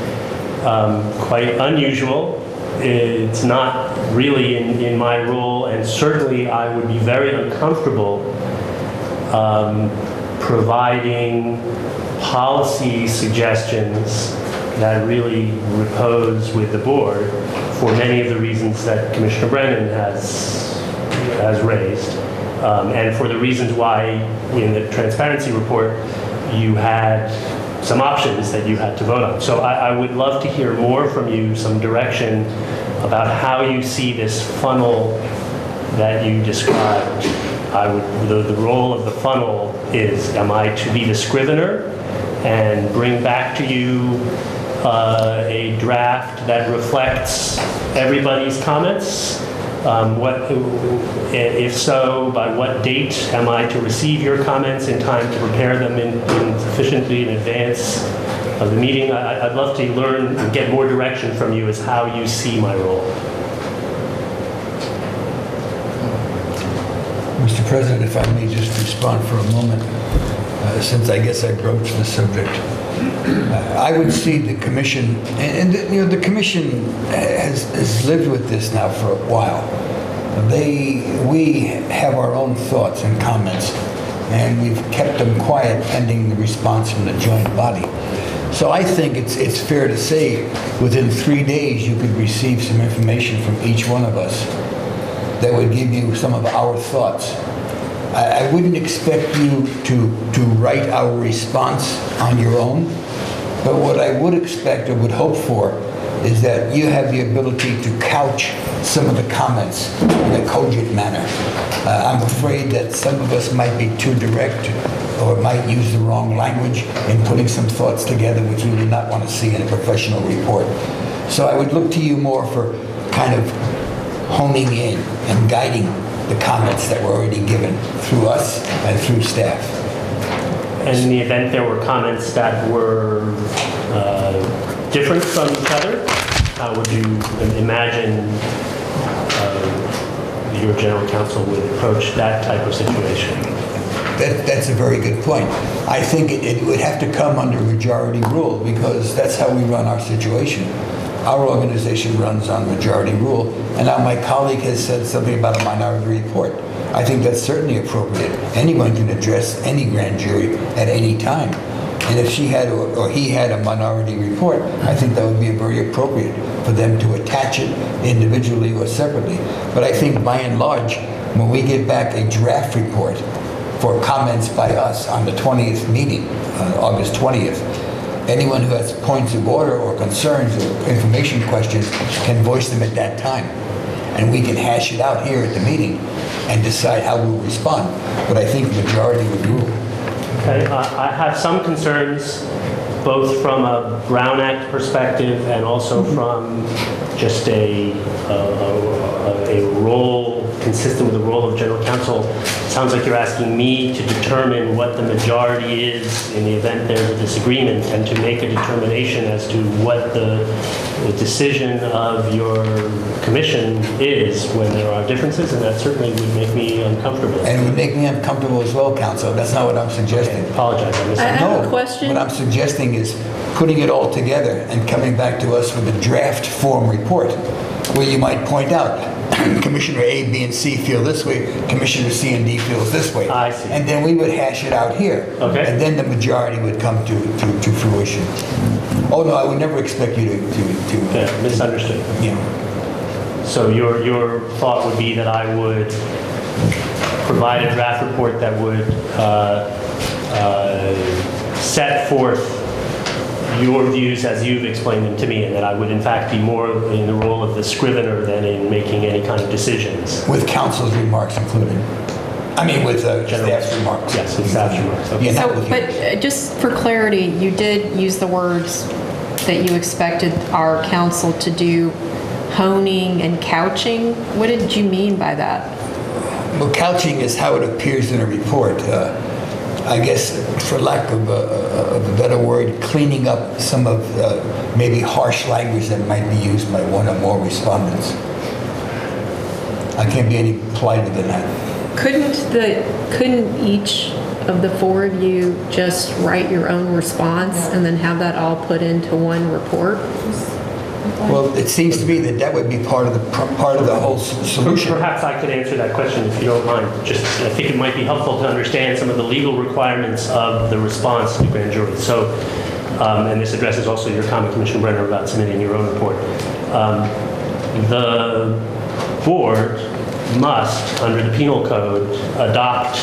quite unusual. It's not really in my role, and certainly I would be very uncomfortable providing policy suggestions that really repose with the board for many of the reasons that Commissioner Brennan has raised, and for the reasons why in the transparency report you had some options that you had to vote on. So I would love to hear more from you, some direction about how you see this funnel that you described. The role of the funnel is, am I to be the scrivener and bring back to you a draft that reflects everybody's comments? If so, by what date am I to receive your comments in time to prepare them sufficiently in advance of the meeting? I'd love to learn and get more direction from you as how you see my role. Mr. President, if I may just respond for a moment, since I guess I broached the subject. I would see the commission, and the commission has lived with this now for a while. We have our own thoughts and comments, and we've kept them quiet pending the response from the joint body. So I think it's fair to say within 3 days you could receive some information from each one of us that would give you some of our thoughts. I wouldn't expect you to write our response on your own, but what I would expect or would hope for is that you have the ability to couch some of the comments in a cogent manner. I'm afraid that some of us might be too direct or might use the wrong language in putting some thoughts together which we would not want to see in a professional report. So I would look to you more for kind of honing in and guiding the comments that were already given through us and through staff. And in the event there were comments that were different from each other, how would you imagine your general counsel would approach that type of situation? That's a very good point. I think it would have to come under majority rule because that's how we run our situation. Our organization runs on majority rule, and now my colleague has said something about a minority report. I think that's certainly appropriate. Anyone can address any grand jury at any time. And if she had or he had a minority report, I think that would be very appropriate for them to attach it individually or separately. But I think by and large, when we get back a draft report for comments by us on the 20th meeting, August 20th, anyone who has points of order or concerns or information questions can voice them at that time. And we can hash it out here at the meeting and decide how we'll respond. But I think the majority would rule. Okay, I have some concerns, both from a Brown Act perspective and also from just a role consistent with the role of general counsel. It sounds like you're asking me to determine what the majority is in the event there's a disagreement and to make a determination as to what the decision of your commission is when there are differences, and that certainly would make me uncomfortable. And it would make me uncomfortable as well, counsel. That's not what I'm suggesting. I apologize. I have a question. What I'm suggesting is putting it all together and coming back to us with a draft form report where you might point out Commissioner A, B, and C feel this way, Commissioner C and D feels this way. I see. And then we would hash it out here. Okay. And then the majority would come to fruition. Oh, no, I would never expect you to Okay, misunderstood. Yeah. So your thought would be that I would provide a draft report that would set forth your views as you've explained them to me, and that I would in fact be more in the role of the scrivener than in making any kind of decisions. With counsel's remarks included. I mean, with staff's remarks. Yes, with staff's remarks. Okay. Yeah, not So, with but yours. just for clarity, you did use the words that you expected our council to do honing and couching. What did you mean by that? Well, couching is how it appears in a report. I guess, for lack of a better word, cleaning up some of maybe harsh language that might be used by one or more respondents. I can't be any politer than that. Couldn't each of the four of you just write your own response and then have that all put into one report? Well, it seems to me that that would be part of the whole solution. Perhaps I could answer that question if you don't mind. Just, I think it might be helpful to understand some of the legal requirements of the response to the grand jury. So, and this addresses also your comment, Commissioner Brenner, about submitting your own report. The board must, under the penal code, adopt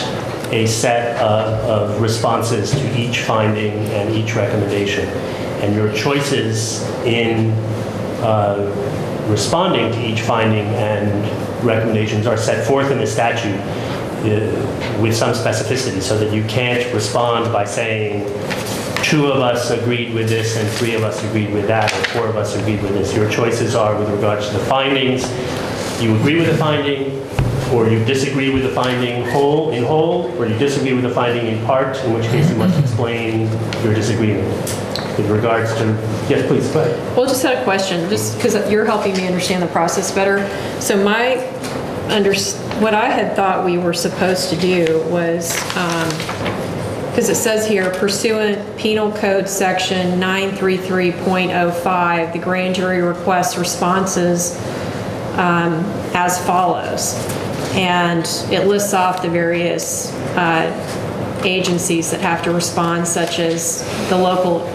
a set of responses to each finding and each recommendation. And your choices in responding to each finding and recommendations are set forth in the statute with some specificity, so that you can't respond by saying 2 of us agreed with this and 3 of us agreed with that, or 4 of us agreed with this. Your choices are with regards to the findings. You agree with the finding, or you disagree with the finding in whole, or you disagree with the finding in part, in which case you must explain your disagreement. With regards to, yes, please, go ahead. Well, just had a question, just because you're helping me understand the process better. So what I had thought we were supposed to do was, because it says here, pursuant Penal Code Section 933.05, the grand jury requests responses as follows. And it lists off the various agencies that have to respond, such as the local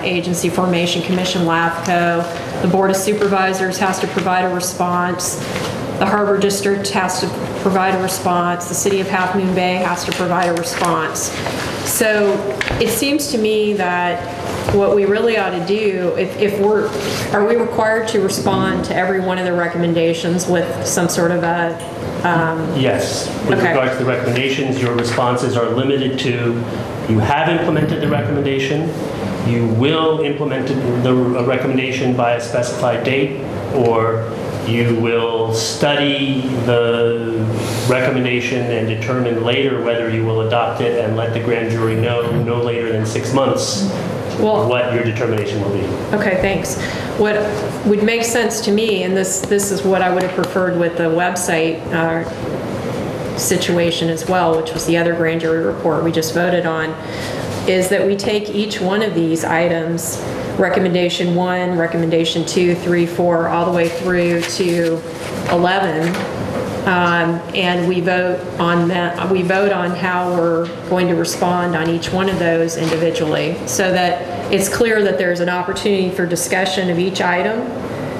agency formation commission, LAFCO, the Board of Supervisors has to provide a response, the Harbor District has to provide a response, the City of Half Moon Bay has to provide a response. So it seems to me that what we really ought to do, are we required to respond to every one of the recommendations with some sort of a Yes. With regards to the recommendations, your responses are limited to, you have implemented the recommendation, you will implement the recommendation by a specified date, or you will study the recommendation and determine later whether you will adopt it and let the grand jury know no later than 6 months what your determination will be. Okay, thanks. What would make sense to me, and this is what I would have preferred with the website situation as well, which was the other grand jury report we just voted on, is that we take each one of these items, recommendation 1, recommendation 2, 3, 4, all the way through to 11, and we vote on that. We vote on how we're going to respond on each one of those individually, so that it's clear that there's an opportunity for discussion of each item.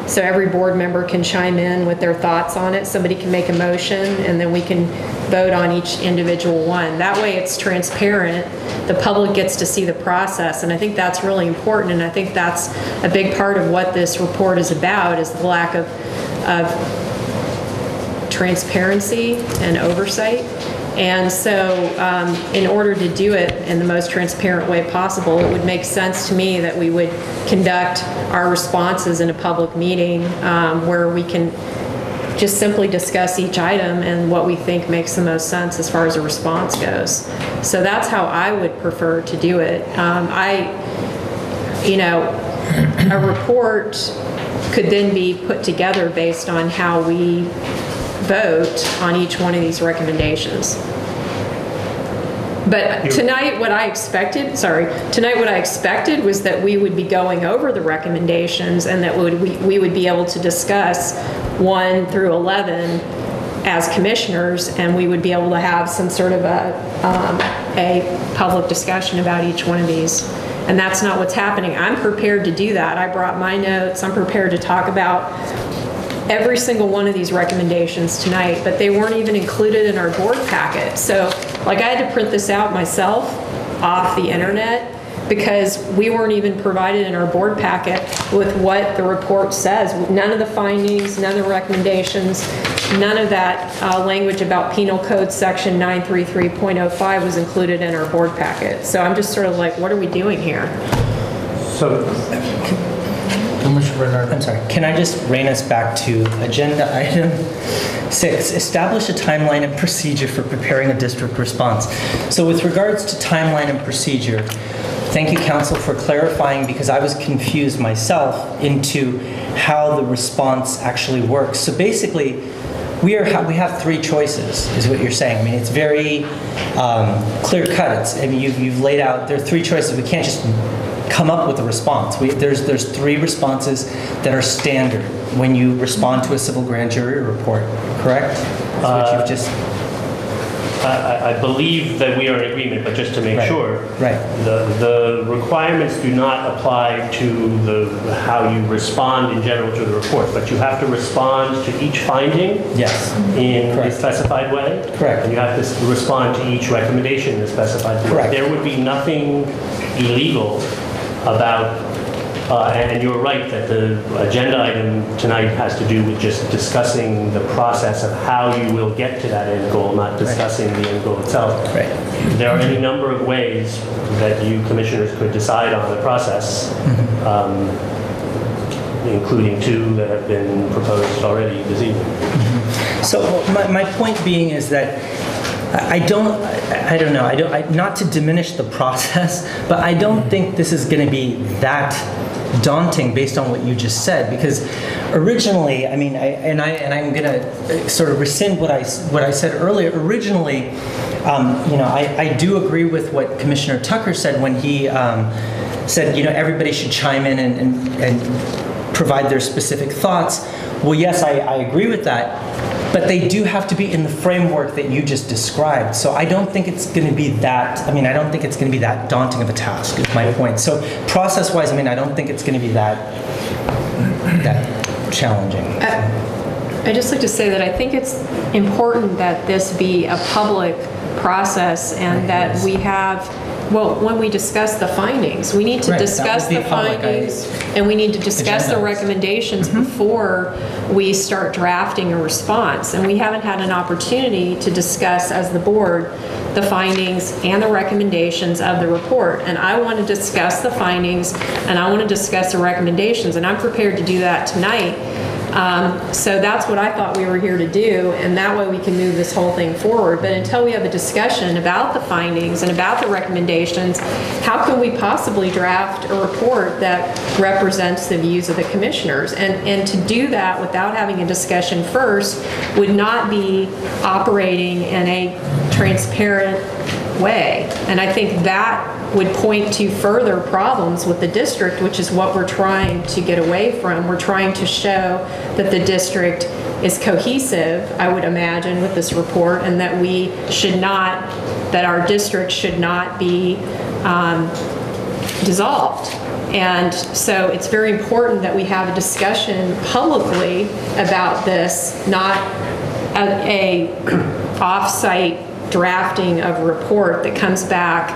So every board member can chime in with their thoughts on it. Somebody can make a motion, and then we can vote on each individual one. That way it's transparent. The public gets to see the process, and I think that's really important, and I think that's a big part of what this report is about, is the lack of transparency and oversight. And so in order to do it in the most transparent way possible, it would make sense to me that we would conduct our responses in a public meeting where we can just simply discuss each item and what we think makes the most sense as far as a response goes. So that's how I would prefer to do it. A report could then be put together based on how we vote on each one of these recommendations. But tonight what I expected was that we would be going over the recommendations, and that we would be able to discuss 1 through 11 as commissioners, and we would be able to have some sort of a public discussion about each one of these. And that's not what's happening. I'm prepared to do that. I brought my notes. I'm prepared to talk about every single one of these recommendations tonight, but they weren't even included in our board packet. So, I had to print this out myself off the internet, because we weren't even provided in our board packet with what the report says. None of the findings, none of the recommendations. none of that language about Penal Code Section 933.05 was included in our board packet. So I'm just sort of like, what are we doing here? So, Commissioner Bernard. I'm sorry, can I just rein us back to agenda item 6, establish a timeline and procedure for preparing a district response. So with regards to timeline and procedure, thank you, council, for clarifying, because I was confused myself into how the response actually works. So basically, we have 3 choices, is what you're saying. I mean, it's very clear cut. I mean, you've laid out, there are 3 choices. We can't just come up with a response. There's 3 responses that are standard when you respond to a civil grand jury report, correct? That's what you've just... I believe that we are in agreement, but just to make sure, Right. the requirements do not apply to how you respond in general to the report, but you have to respond to each finding Yes. in Correct. a specified way. Correct. And you have to respond to each recommendation in a specified way. Correct. There would be nothing illegal about, and you're right that the agenda item tonight has to do with just discussing the process of how you will get to that end goal, not discussing the end goal itself. Right. There are any number of ways that you commissioners could decide on the process, including 2 that have been proposed already this evening. So my point being is that I don't know, not to diminish the process, but I don't think this is going to be that daunting based on what you just said, because originally, I mean, I'm going to sort of rescind what I said earlier. Originally, I do agree with what Commissioner Tucker said when he said, everybody should chime in and provide their specific thoughts. Well, yes, I agree with that. But they do have to be in the framework that you just described. So I don't think it's going to be that, I don't think it's going to be that daunting of a task, is my point. So process-wise, I don't think it's going to be that challenging. I'd just like to say that I think it's important that this be a public process and that we have, when we discuss the findings, we need to discuss the findings and we need to discuss the recommendations before we start drafting a response. And we haven't had an opportunity to discuss as the board the findings and the recommendations of the report. And I want to discuss the findings and I want to discuss the recommendations, and I'm prepared to do that tonight. So that's what I thought we were here to do, and that way we can move this whole thing forward. But until we have a discussion about the findings and about the recommendations, how can we possibly draft a report that represents the views of the commissioners? And to do that without having a discussion first would not be operating in a transparent way. And I think that would point to further problems with the district, which is what we're trying to get away from. We're trying to show that the district is cohesive, I would imagine, with this report, and that we should not, that our district should not be dissolved. And so it's very important that we have a discussion publicly about this, not a off-site drafting of a report that comes back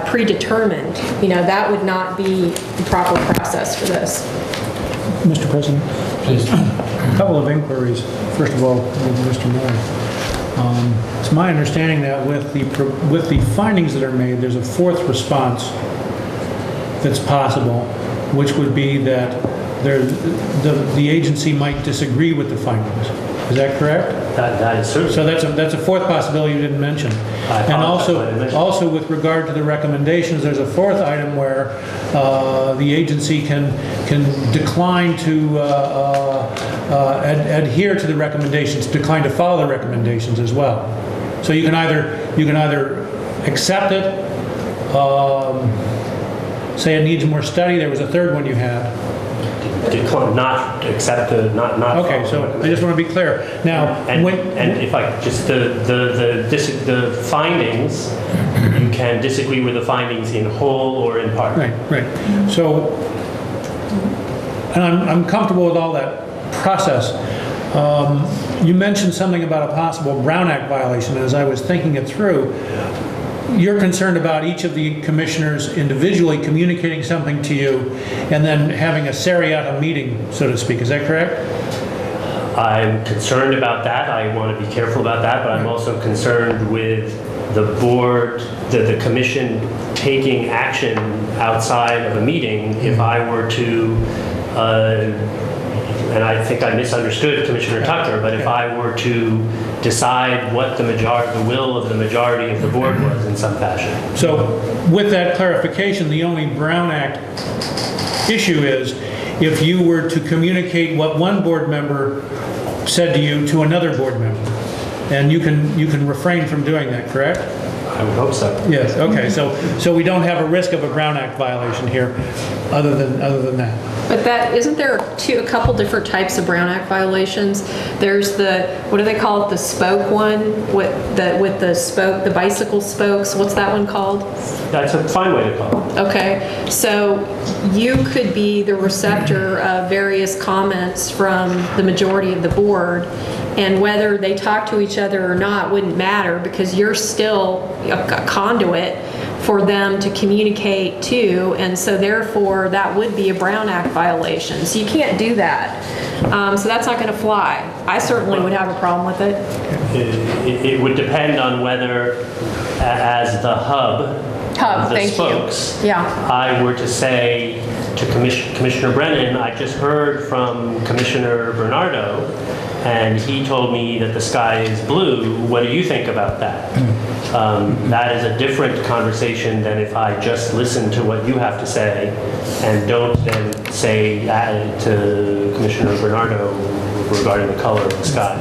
predetermined. That would not be the proper process for this. Mr. President? Please. A couple of inquiries. First of all, with Mr. Miller. It's my understanding that with the findings that are made, there's a 4th response that's possible, which would be that the agency might disagree with the findings. Is that correct? That is true. So that's a 4th possibility you didn't mention. And also with regard to the recommendations, there's a 4th item where the agency can decline to adhere to the recommendations, decline to follow the recommendations as well. So you can either accept it, say it needs more study. There was a 3rd one you had. Not accept the, not. Okay, so I just want to be clear. Now, and if I just the findings, you can disagree with the findings in whole or in part. Right. So, and I'm comfortable with all that process. You mentioned something about a possible Brown Act violation. As I was thinking it through, you're concerned about each of the commissioners individually communicating something to you and then having a seriata meeting, so to speak. Is that correct? I'm concerned about that. I want to be careful about that, but I'm also concerned with the board, the commission taking action outside of a meeting if I were to, and I think I misunderstood Commissioner Tucker, but if I were to decide what the will of the majority of the board was in some fashion. So with that clarification, the only Brown Act issue is if you were to communicate what one board member said to you to another board member. And you can refrain from doing that, correct? I would hope so. Yes, okay, so we don't have a risk of a Brown Act violation here other than that. But isn't there a couple different types of Brown Act violations? There's what do they call it, the spoke one with the bicycle spokes, what's that one called? That's a fine way to call it. Okay, so you could be the receptor of various comments from the majority of the board, and whether they talk to each other or not wouldn't matter because you're still a conduit for them to communicate to, and so therefore that would be a Brown Act violation. So you can't do that. So that's not going to fly. I certainly would have a problem with it. It would depend on whether, as the hub of the spokes, I were to say to Commissioner Brennan, I just heard from Commissioner Bernardo, and he told me that the sky is blue. What do you think about that? That is a different conversation than if I just listen to what you have to say and don't then say to Commissioner Bernardo regarding the color of the sky.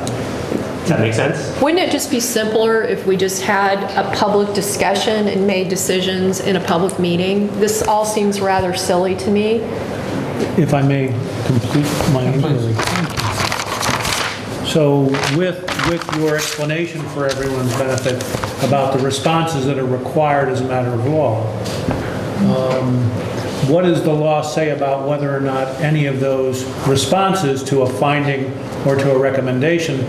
Does that make sense? Wouldn't it just be simpler if we just had a public discussion and made decisions in a public meeting? This all seems rather silly to me. If I may complete my inquiry. So with your explanation for everyone's benefit about the responses that are required as a matter of law, what does the law say about whether or not any of those responses to a finding or to a recommendation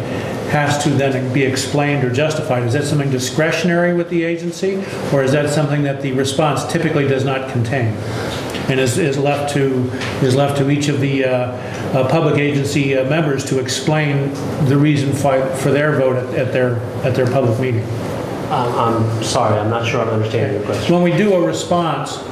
has to then be explained or justified? Is that something discretionary with the agency, or is that something that the response typically does not contain and is left to each of the public agency members to explain the reason for their vote at their public meeting? I'm sorry, I'm not sure I'm understanding your question. When we do a response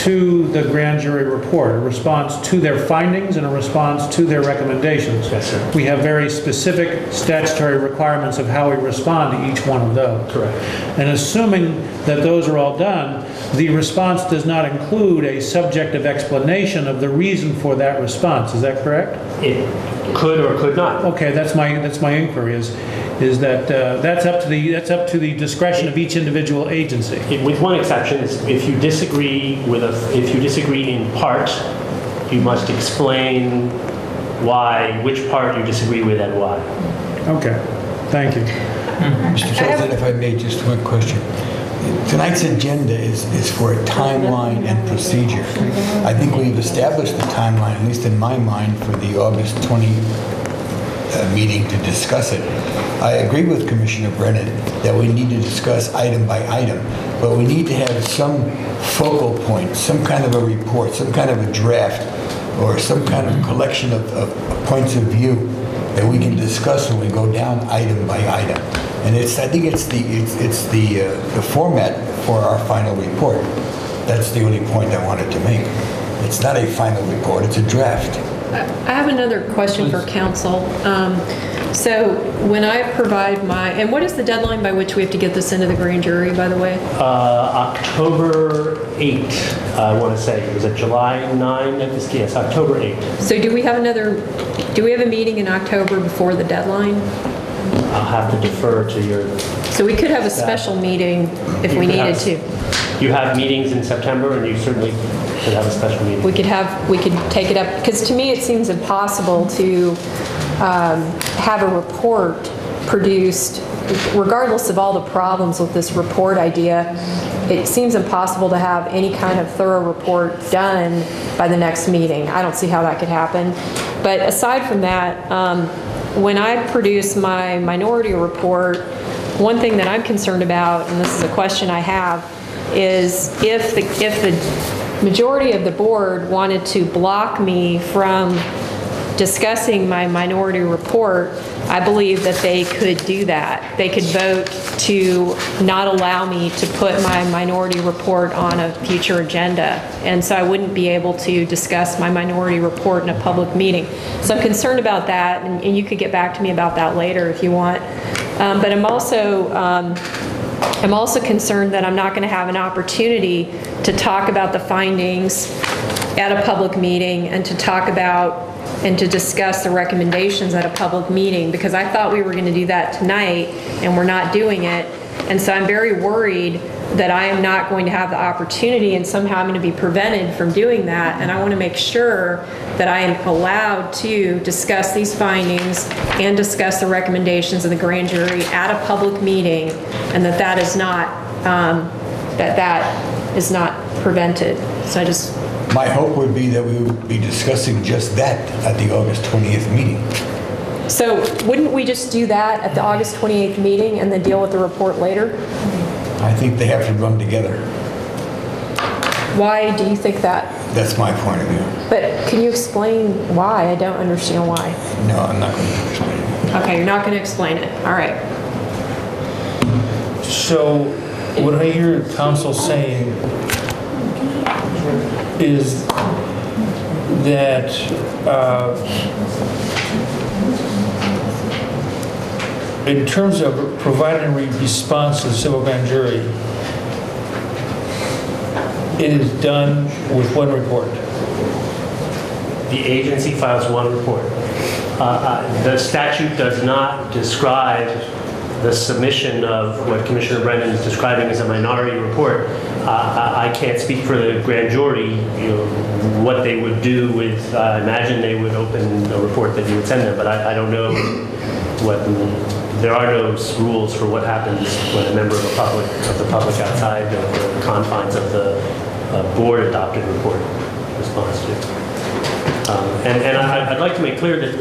to the grand jury report, a response to their findings and a response to their recommendations. Yes, sir. We have very specific statutory requirements of how we respond to each one of those. Correct. And assuming that those are all done, the response does not include a subjective explanation of the reason for that response. Is that correct? It could or could not. Okay, that's my inquiry. Is that that's up to the discretion of each individual agency. With one exception, is if you disagree in part, you must explain which part you disagree with and why. Okay, thank you. Mr. President, if I may, just one question. Tonight's agenda is for a timeline and procedure. I think we've established the timeline, at least in my mind, for the August 20 meeting to discuss it. I agree with Commissioner Brennan that we need to discuss item by item, but we need to have some focal point, some kind of a report, some kind of a draft, or some kind of collection of points of view that we can discuss when we go down item by item. And I think it's the format for our final report. That's the only point I wanted to make. It's not a final report, it's a draft. I have another question for council. So when I provide and what is the deadline by which we have to get this into the grand jury, by the way? October 8th, I want to say. Was it July 9? Yes, October 8th. So do we have a meeting in October before the deadline? I'll have to defer to your... So we could have a special meeting if we needed to. You have meetings in September, and you certainly could have a special meeting. We could take it up, because to me it seems impossible to have a report produced, regardless of all the problems with this report idea. It seems impossible to have any kind of thorough report done by the next meeting. I don't see how that could happen. But aside from that, when I produce my minority report, one thing that I'm concerned about, and this is a question I have, is if the majority of the board wanted to block me from discussing my minority report, I believe that they could do that. They could vote to not allow me to put my minority report on a future agenda. And so I wouldn't be able to discuss my minority report in a public meeting. So I'm concerned about that, and you could get back to me about that later if you want. But I'm also concerned that I'm not going to have an opportunity to talk about the findings at a public meeting and to talk about and to discuss the recommendations at a public meeting, because I thought we were going to do that tonight and we're not doing it. And so I'm very worried that I am not going to have the opportunity and somehow I'm going to be prevented from doing that. And I want to make sure that I am allowed to discuss these findings and discuss the recommendations of the grand jury at a public meeting, and that is not prevented. So I just... My hope would be that we would be discussing just that at the August 20th meeting. So wouldn't we just do that at the August 28th meeting and then deal with the report later? I think they have to run together. Why do you think that? That's my point of view. But can you explain why? I don't understand why. No, I'm not going to explain it. Okay, you're not going to explain it. All right. So what I hear council saying is that in terms of providing a response to the civil grand jury, it is done with one report. The agency files one report. The statute does not describe the submission of what Commissioner Brennan is describing as a minority report. I can't speak for the grand jury, what they would do with, I imagine they would open a report that you would send them, but I don't know what, there are no rules for what happens when a member of the public outside of the confines of the board adopted report responds to. And I'd like to make clear that,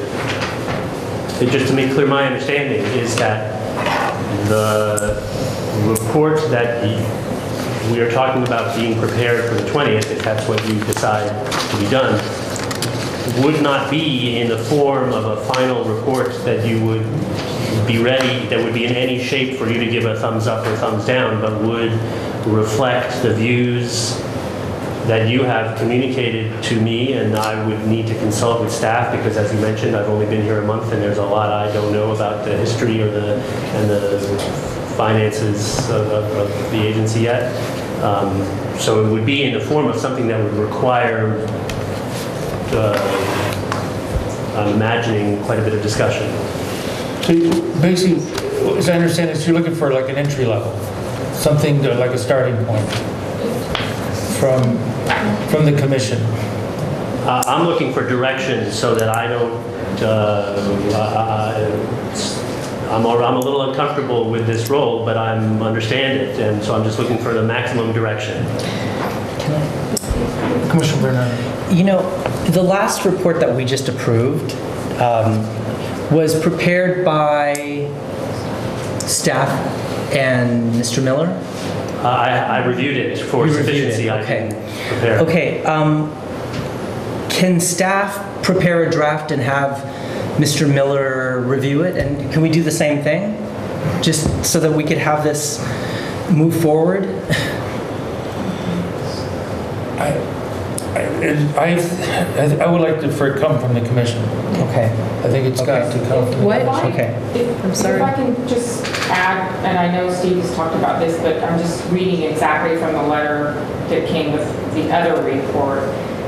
just to make clear my understanding, is that the report that we are talking about being prepared for the 20th, if that's what you decide to be done, would not be in the form of a final report that you would be ready, that would be in any shape for you to give a thumbs up or thumbs down, but would reflect the views that you have communicated to me, and I would need to consult with staff because, as you mentioned, I've only been here a month and there's a lot I don't know about the history or the finances of the agency yet. So it would be in the form of something that would require, I'm imagining, quite a bit of discussion. So basically, as I understand it, you're looking for like an entry level, something like a starting point from the commission. I'm looking for direction so that I don't, I'm a little uncomfortable with this role, but I understand it, and so I'm just looking for the maximum direction. Commissioner Bernard. The last report that we just approved was prepared by staff and Mr. Miller. I reviewed it for sufficiency. Okay. I can prepare. Okay. Can staff prepare a draft and have Mr. Miller review it? And can we do the same thing? Just so that we could have this move forward? I would like for it to come from the commission. Okay. I think it's got to come from What? the commission. Okay. I'm sorry. If I can just add, and I know Steve has talked about this, but I'm just reading exactly from the letter that came with the other report.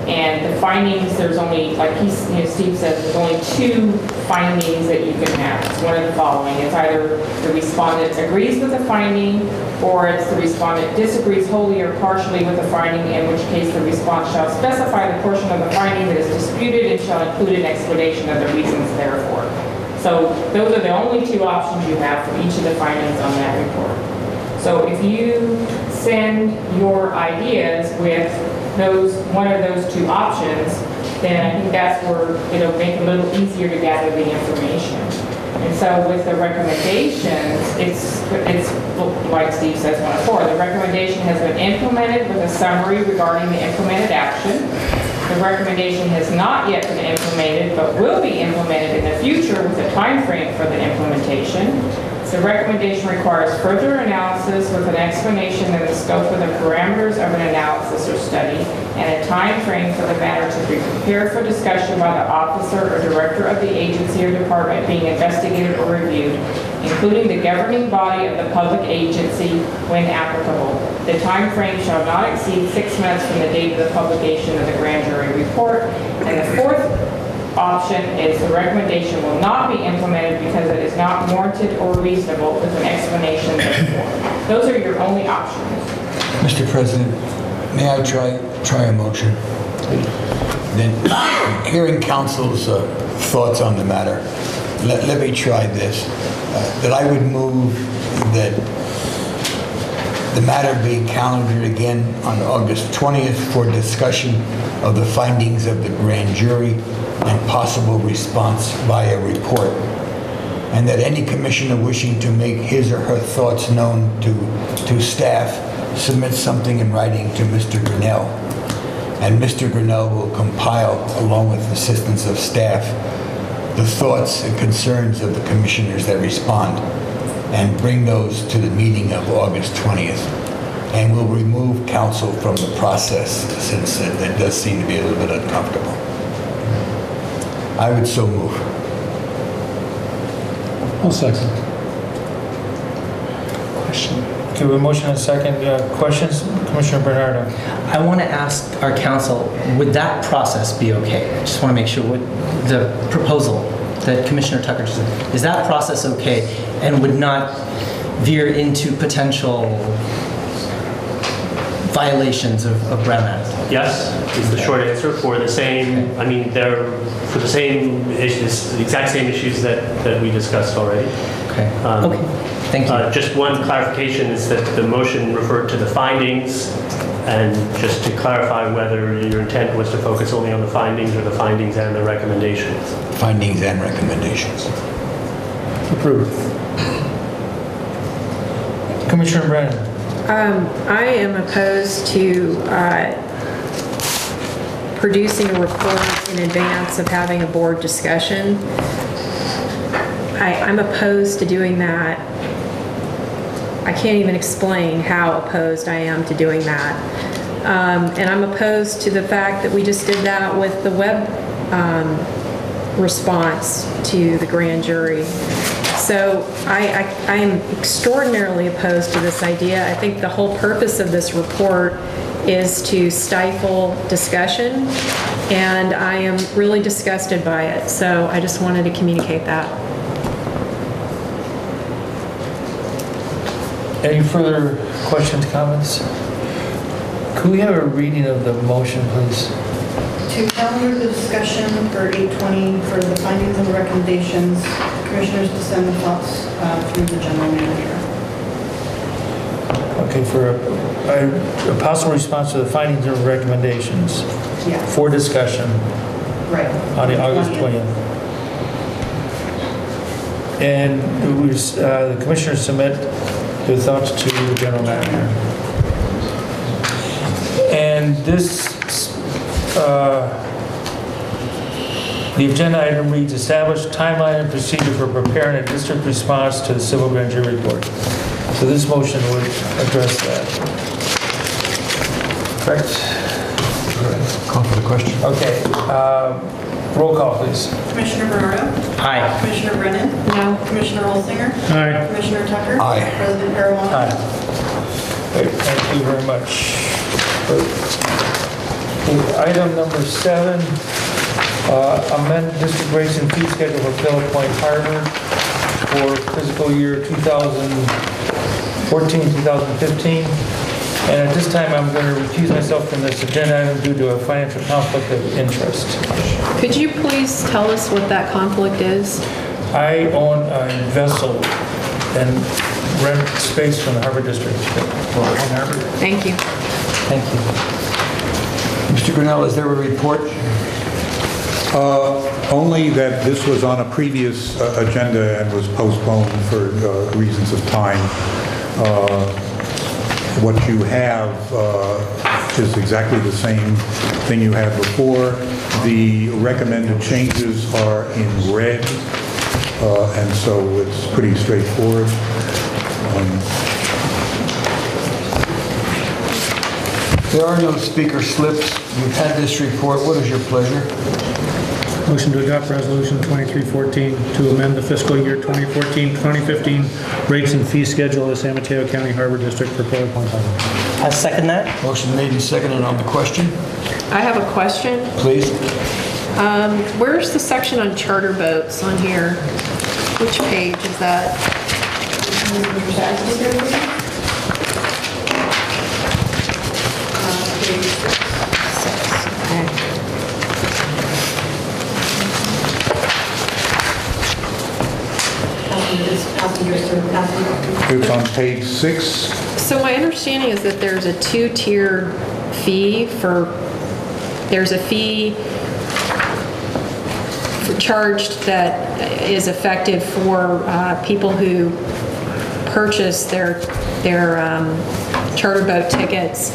And the findings, there's only, like Steve says, there's only two findings that you can have. It's one of the following. It's either the respondent agrees with the finding, or it's the respondent disagrees wholly or partially with the finding, in which case the response shall specify the portion of the finding that is disputed and shall include an explanation of the reasons therefore. So those are the only two options you have for each of the findings on that report. So if you send your ideas with one of those two options, then I think that's where it'll make it a little easier to gather the information. And so with the recommendations, it's like Steve says, 1 of 4. The recommendation has been implemented with a summary regarding the implemented action. The recommendation has not yet been implemented, but will be implemented in the future with a time frame for the implementation. The recommendation requires further analysis with an explanation of the scope of the parameters of an analysis or study and a time frame for the matter to be prepared for discussion by the officer or director of the agency or department being investigated or reviewed, including the governing body of the public agency when applicable. The time frame shall not exceed 6 months from the date of the publication of the grand jury report. And the fourth option is the recommendation will not be implemented because it is not warranted or reasonable with an explanation therefore. Those are your only options. Mr. President, may I try a motion? Then, hearing council's thoughts on the matter, let me try this. That I would move that the matter be calendared again on August 20th for discussion of the findings of the grand jury and possible response via report. And that any commissioner wishing to make his or her thoughts known to staff submit something in writing to Mr. Grinnell. And Mr. Grinnell will compile, along with assistance of staff, the thoughts and concerns of the commissioners that respond and bring those to the meeting of August 20th. And will remove council from the process since it does seem to be a little bit uncomfortable. I would so move. I'll second. Question. Okay, we have a motion and a second. Questions? Commissioner Bernardo. I want to ask our council, would that process be okay? I just want to make sure, would the proposal that Commissioner Tucker just said, is that process okay and would not veer into potential violations of Brown Act? Yes, is the short answer for the same, I mean, they're for the same issues, the exact same issues that we discussed already. Okay. Okay. Thank you. Just one clarification is that the motion referred to the findings, and just to clarify whether your intent was to focus only on the findings or the findings and the recommendations. Findings and recommendations. Approved. Commissioner Brennan. I am opposed to producing a report in advance of having a board discussion. I'm opposed to doing that. I can't even explain how opposed I am to doing that. And I'm opposed to the fact that we just did that with the web response to the grand jury. So I am extraordinarily opposed to this idea. I think the whole purpose of this report is to stifle discussion, and I am really disgusted by it. So I just wanted to communicate that. Any further questions, comments? Could we have a reading of the motion, please? To calendar the discussion for 8:20 for the findings and recommendations, commissioners to send the thoughts through the general manager. Okay, for a possible response to the findings and recommendations Yeah, for discussion right. on the August 20th. And the commissioners submit their thoughts to the general manager. And this, the agenda item reads, establish timeline and procedure for preparing a district response to the civil grand jury report. So this motion would address that. Correct? Call for the question. Okay. Roll call, please. Commissioner Bernardo? Aye. Commissioner Brennan? No. Commissioner Olsinger? Aye. Commissioner Tucker? Aye. President Caruana? Aye. Great, thank you very much. Okay, item number 7, amend district rates and fee schedule for Pillow Point Harbor for fiscal year 2014, 2015. And at this time, I'm going to recuse myself from this agenda item due to a financial conflict of interest. Could you please tell us what that conflict is? I own a vessel and rent space from the Harbor District. Thank you. Thank you. Mr. Grinnell, is there a report? Only that this was on a previous agenda and was postponed for reasons of time. What you have is exactly the same thing you had before. The recommended changes are in red, and so it's pretty straightforward. There are no speaker slips. You've had this report. What is your pleasure? Motion to adopt Resolution 2314 to amend the fiscal year 2014-2015 rates and fee schedule of the San Mateo County Harbor District for Pillar Point Harbor. I second that. Motion made and seconded on the question. I have a question. Please. Where's the section on charter boats on here? Which page is that? It's on page 6. So my understanding is that there's a 2-tiered fee there's a fee charged that is effective for people who purchase their charter boat tickets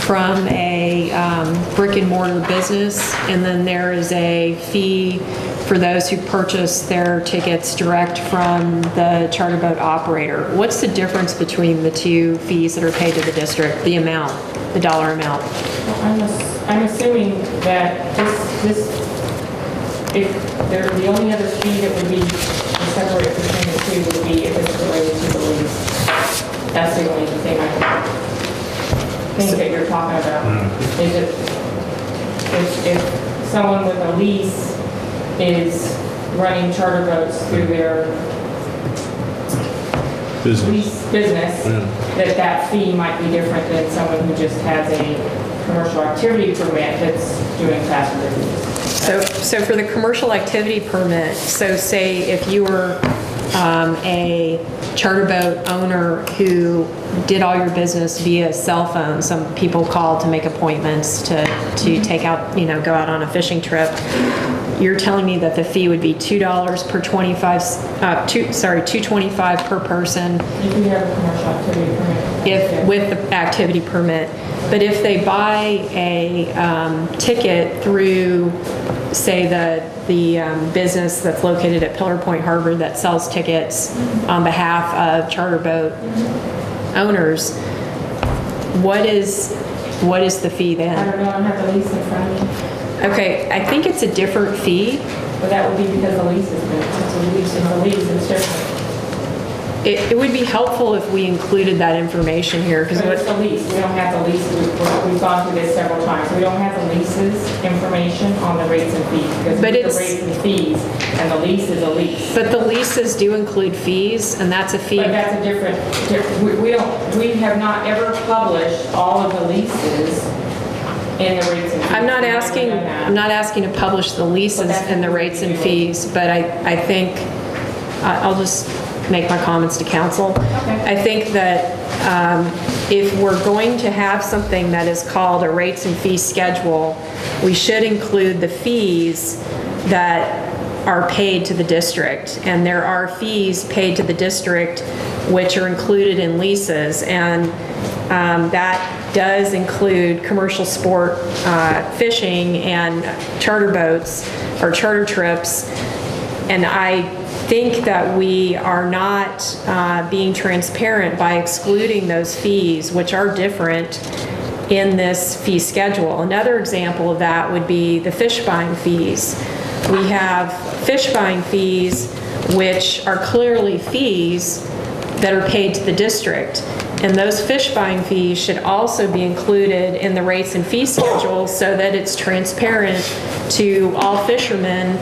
from a brick and mortar business, and then there is a fee for those who purchase their tickets direct from the charter boat operator. What's the difference between the two fees that are paid to the district, the amount, the dollar amount? I'm assuming that the only other fee that would be separate between the two would be if it's related to the lease. That's the only thing I think that you're talking about. Is it if someone with a lease is running charter boats through their lease business, that fee might be different than someone who just has a commercial activity permit that's doing passenger lease. So for the commercial activity permit, so say if you were a charter boat owner who did all your business via cell phone, some people call to make appointments to take out, go out on a fishing trip, you're telling me that the fee would be $2 per $2.25 per person. If you have a commercial activity permit. With the activity permit. But if they buy a ticket through, say, the business that's located at Pillar Point Harbor that sells tickets on behalf of charter boat owners, what is the fee then? I don't know, I don't have the lease in front of me. Okay, I think it's a different fee. But that would be because the lease is good. It's a lease, it's different. It would be helpful if we included that information here, because But it's the lease, we don't have the lease, we've gone through this several times. We don't have the leases information on the rates and fees, because we get the rates and fees, and the lease is a lease. But the leases do include fees, and that's a fee. But that's a different we have not ever published all of the leases in the rates and fees. I'm not asking to publish the leases and the rates and fees, but I think, I'll just make my comments to council. Okay. I think that if we're going to have something that is called a rates and fee schedule, we should include the fees that are paid to the district. And there are fees paid to the district which are included in leases, and that does include commercial sport fishing and charter boats or charter trips. And I think that we are not being transparent by excluding those fees, which are different in this fee schedule. Another example of that would be the fish buying fees. We have fish buying fees, which are clearly fees that are paid to the district. And those fish buying fees should also be included in the rates and fee schedule so that it's transparent to all fishermen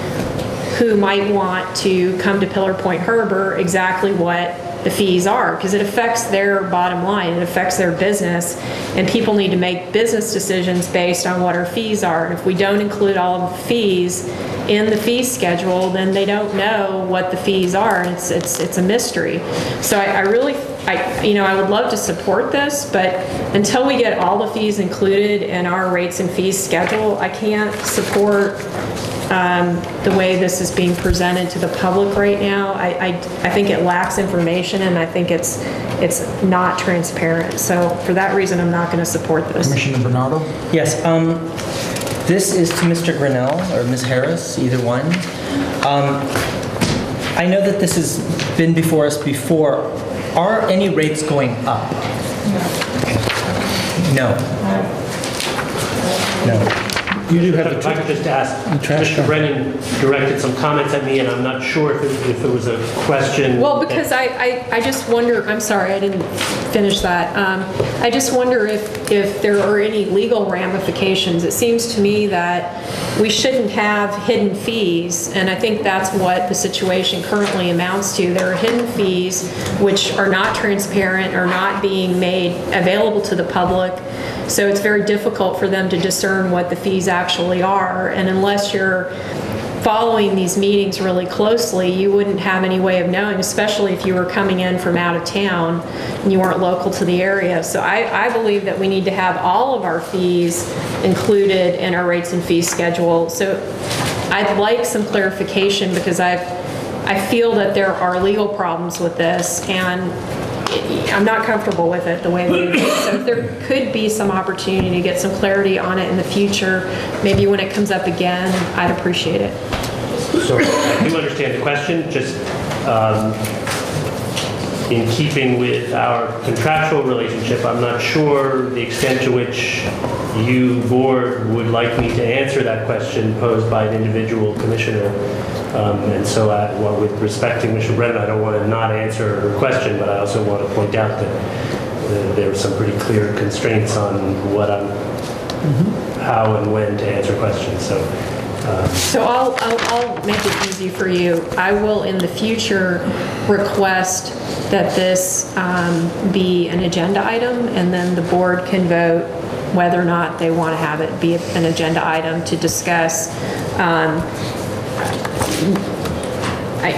who might want to come to Pillar Point Harbor exactly what the fees are, because it affects their bottom line, it affects their business, and people need to make business decisions based on what our fees are. And if we don't include all of the fees in the fee schedule, then they don't know what the fees are, and it's a mystery. So I really I would love to support this, but until we get all the fees included in our rates and fees schedule, I can't support the way this is being presented to the public right now. I think it lacks information, and I think it's not transparent. So for that reason, I'm not going to support this. Commissioner Bernardo? Yes, this is to Mr. Grinnell or Ms. Harris, either one. I know that this has been before us before. Are any rates going up? No. No. You do have If I could just ask, trash Mr. truck. Brennan directed some comments at me, and I'm not sure if it was a question. Well, because I just wonder, I'm sorry, I didn't finish that. I just wonder if there are any legal ramifications. It seems to me that we shouldn't have hidden fees, and I think that's what the situation currently amounts to. There are hidden fees which are not transparent or not being made available to the public, so it's very difficult for them to discern what the fees actually are, and unless you're following these meetings really closely, you wouldn't have any way of knowing, especially if you were coming in from out of town and you weren't local to the area. So I believe that we need to have all of our fees included in our rates and fees schedule. So I'd like some clarification, because I feel that there are legal problems with this, and I'm not comfortable with it the way that it is. So if there could be some opportunity to get some clarity on it in the future, maybe when it comes up again, I'd appreciate it. So I do understand the question, just in keeping with our contractual relationship, I'm not sure the extent to which you, board, would like me to answer that question posed by an individual commissioner. And so well, with respect to Mr. Brennan, I don't want to not answer her question, but I also want to point out that there are some pretty clear constraints on what how and when to answer questions. So I'll make it easy for you. I will in the future request that this be an agenda item, and then the board can vote whether or not they want to have it be an agenda item to discuss.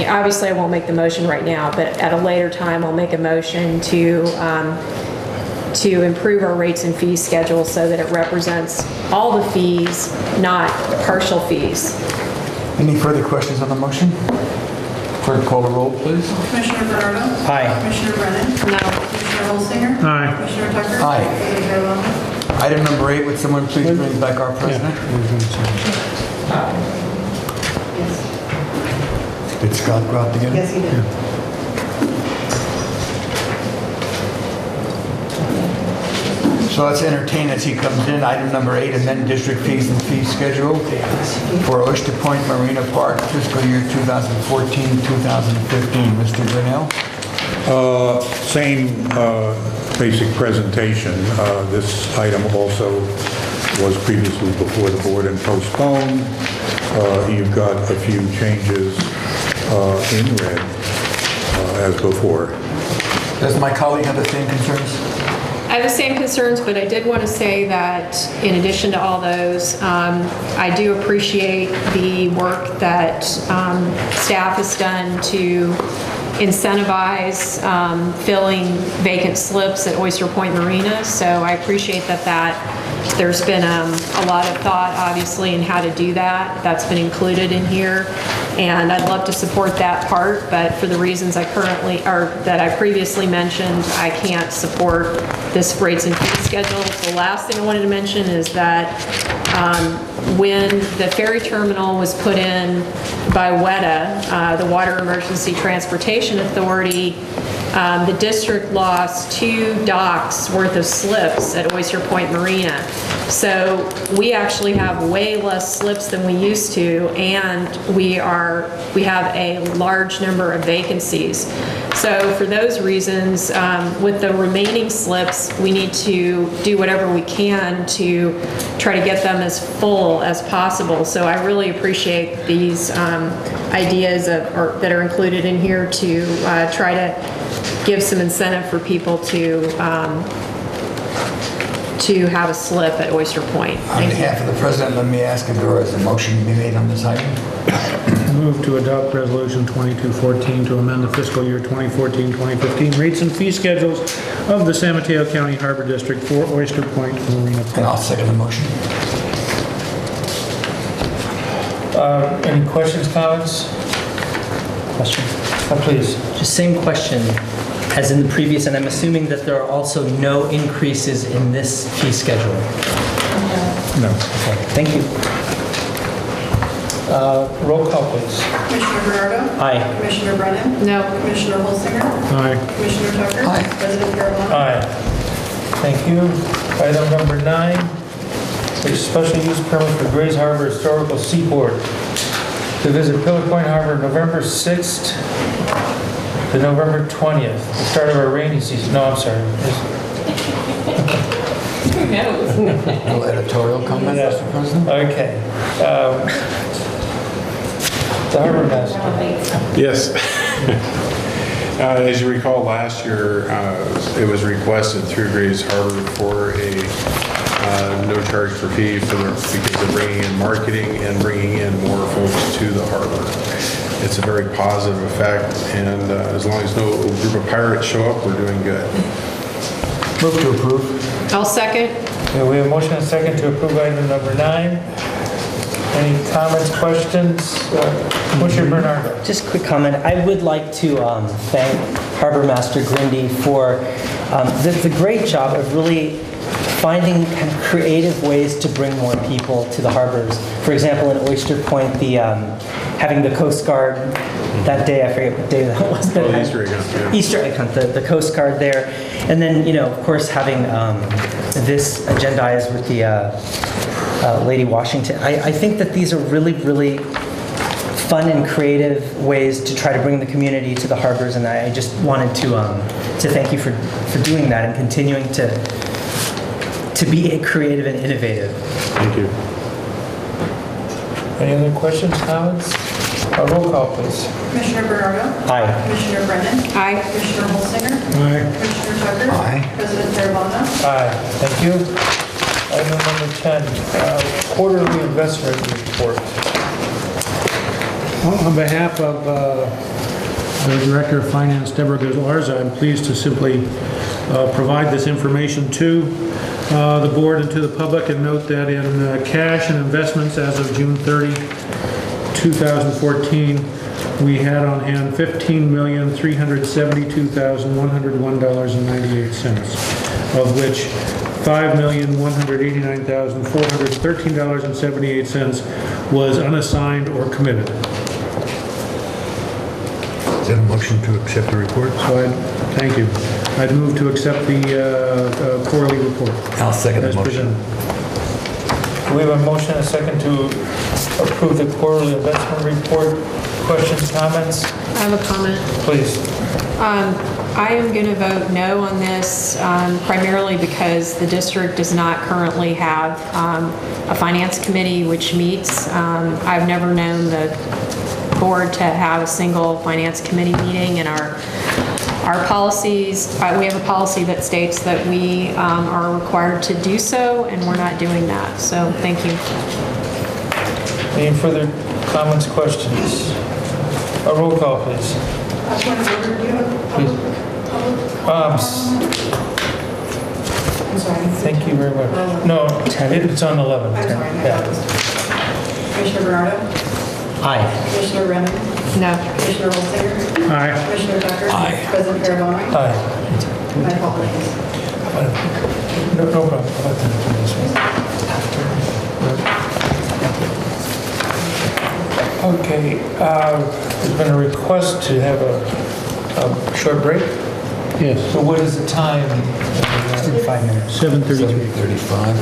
Obviously, I won't make the motion right now, but at a later time, I'll make a motion to improve our rates and fees schedule so that it represents all the fees, not partial fees. Any further questions on the motion? Clerk, call the roll, please. Commissioner Bernardo? Aye. Commissioner Brennan? No. Commissioner Holsinger? Aye. Commissioner Tucker? Aye. Mayor Longman? Item number 8, would someone please bring back our president? Did Scott go out together? Yes, he did. So let's entertain as he comes in. Item number 8, amend district fees and fee schedule for Oyster Point Marina Park fiscal year 2014-2015. Mr. Grinnell? Same basic presentation. This item also was previously before the board and postponed. You've got a few changes in red as before. Does my colleague have the same concerns? I have the same concerns, but I did want to say that in addition to all those, I do appreciate the work that staff has done to incentivize filling vacant slips at Oyster Point Marina. So I appreciate that there's been a lot of thought, obviously, in how to do that. That's been included in here. And I'd love to support that part, but for the reasons that I previously mentioned, I can't support this rates and fee schedule. The last thing I wanted to mention is that when the ferry terminal was put in by WETA, the Water Emergency Transportation Authority, the district lost 2 docks worth of slips at Oyster Point Marina. So we actually have way less slips than we used to, and we have a large number of vacancies. So for those reasons, with the remaining slips, we need to do whatever we can to try to get them as full as possible. So I really appreciate these ideas that are included in here to try to give some incentive for people to have a slip at Oyster Point. On behalf of the president, let me ask if there is a motion to be made on this item. Move to adopt Resolution 2214 to amend the fiscal year 2014-2015 rates and fee schedules of the San Mateo County Harbor District for Oyster Point Marina And I'll Park. second the motion. Any questions, comments? Question? Please. Just same question as in the previous, and I'm assuming that there are also no increases in this fee schedule. No. Okay, thank you. Roll call, please. Commissioner Bernardo? Aye. Commissioner Brennan? No. Commissioner Holsinger? Aye. Commissioner Tucker? Aye. President Caravana? Aye. Thank you. Item number 9, a special use permit for Grays Harbor Historical Seaport to visit Pillar Point Harbor November 6th to November 20th, the start of our rainy season. No, I'm sorry. Who knows? No editorial comment, Mr. President? Okay. The harbor master. Yes. As you recall, last year, it was requested through Grays Harbor for a no charge for fee because of bringing in marketing and bringing in more folks to the harbor. It's a very positive effect, and as long as no group of pirates show up, we're doing good. Move to approve. I'll second. Okay, we have a motion and a second to approve item number 9. Any comments, questions? Commissioner Bernardo. Just a quick comment. I would like to thank Harbor Master Grindy for the great job of really finding kind of creative ways to bring more people to the harbors. For example, in Oyster Point, having the Coast Guard that day, I forget what day that was. But Easter egg hunt, yeah. Easter egg hunt, the Coast Guard there. And then, of course, having this agendized with the Lady Washington. I think that these are really, really fun and creative ways to try to bring the community to the harbors, and I just wanted to thank you for doing that and continuing to be creative and innovative. Thank you. Any other questions, comments? Roll call, please. Commissioner Bernardo? Aye. Commissioner Brennan? Aye. Commissioner Holsinger? Aye. Commissioner Tucker? Aye. President Caravana? Aye, thank you. Item number 10, quarterly investment report. On behalf of the Director of Finance, Deborah Galarza, I'm pleased to simply provide this information to the board and to the public, and note that in cash and investments as of June 30, 2014, we had on hand $15,372,101.98, of which $5,189,413.78 was unassigned or committed. Is that a motion to accept the report? So thank you. I'd move to accept the quarterly report. I'll second the as motion. Do we have a motion and a second to approve the quarterly investment report? Questions, comments? I have a comment. Please. I am going to vote no on this, primarily because the district does not currently have a finance committee which meets. I've never known the board to have a single finance committee meeting, and our policies, we have a policy that states that we are required to do so, and we're not doing that. So thank you. Any further comments, questions? A roll call, please. Point of order, do you have public? I'm I'm sorry. Thank you very much. No, it's on 11. I'm sorry. Yeah. Commissioner Bernardo? Aye. Commissioner Brennan? No. Commissioner Holsinger? Aye. Commissioner Tucker? Aye. President Caravana? Aye. My apologies. No problem. Okay, there's been a request to have a short break. Yes. So what is the time? 5 minutes. 7:33. 35.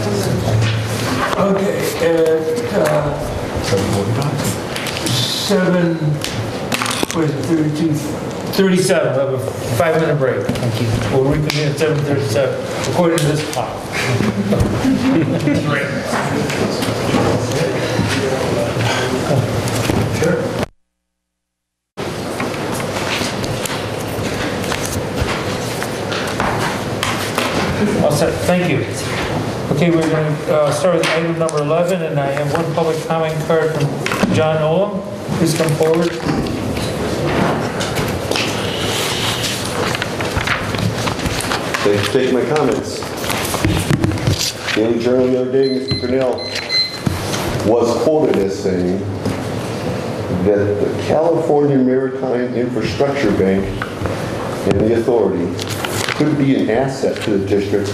Okay, at 7:45. 37, we'll have a 5-minute break. Thank you. We'll reconvene at 7:37, according to this clock. Sure. All set, thank you. Okay, we're going to start with item number 11, and I have one public comment card from John Olam. please come forward. Thanks for taking my comments. Daily Journal the other day, Mr. Grinnell was quoted as saying that the California Maritime Infrastructure Bank and the authority could be an asset to the district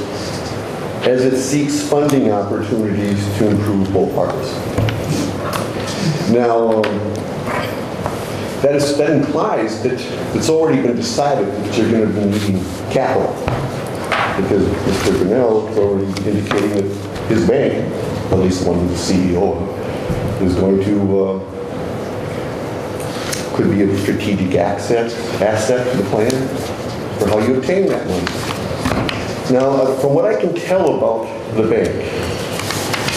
as it seeks funding opportunities to improve both harbors. Now, that implies that it's already been decided that you're going to be needing capital, because Mr. Grinnell is already indicating that his bank, at least the one who's the CEO of, is going to, could be a strategic asset to the plan for how you obtain that money. Now, from what I can tell about the bank,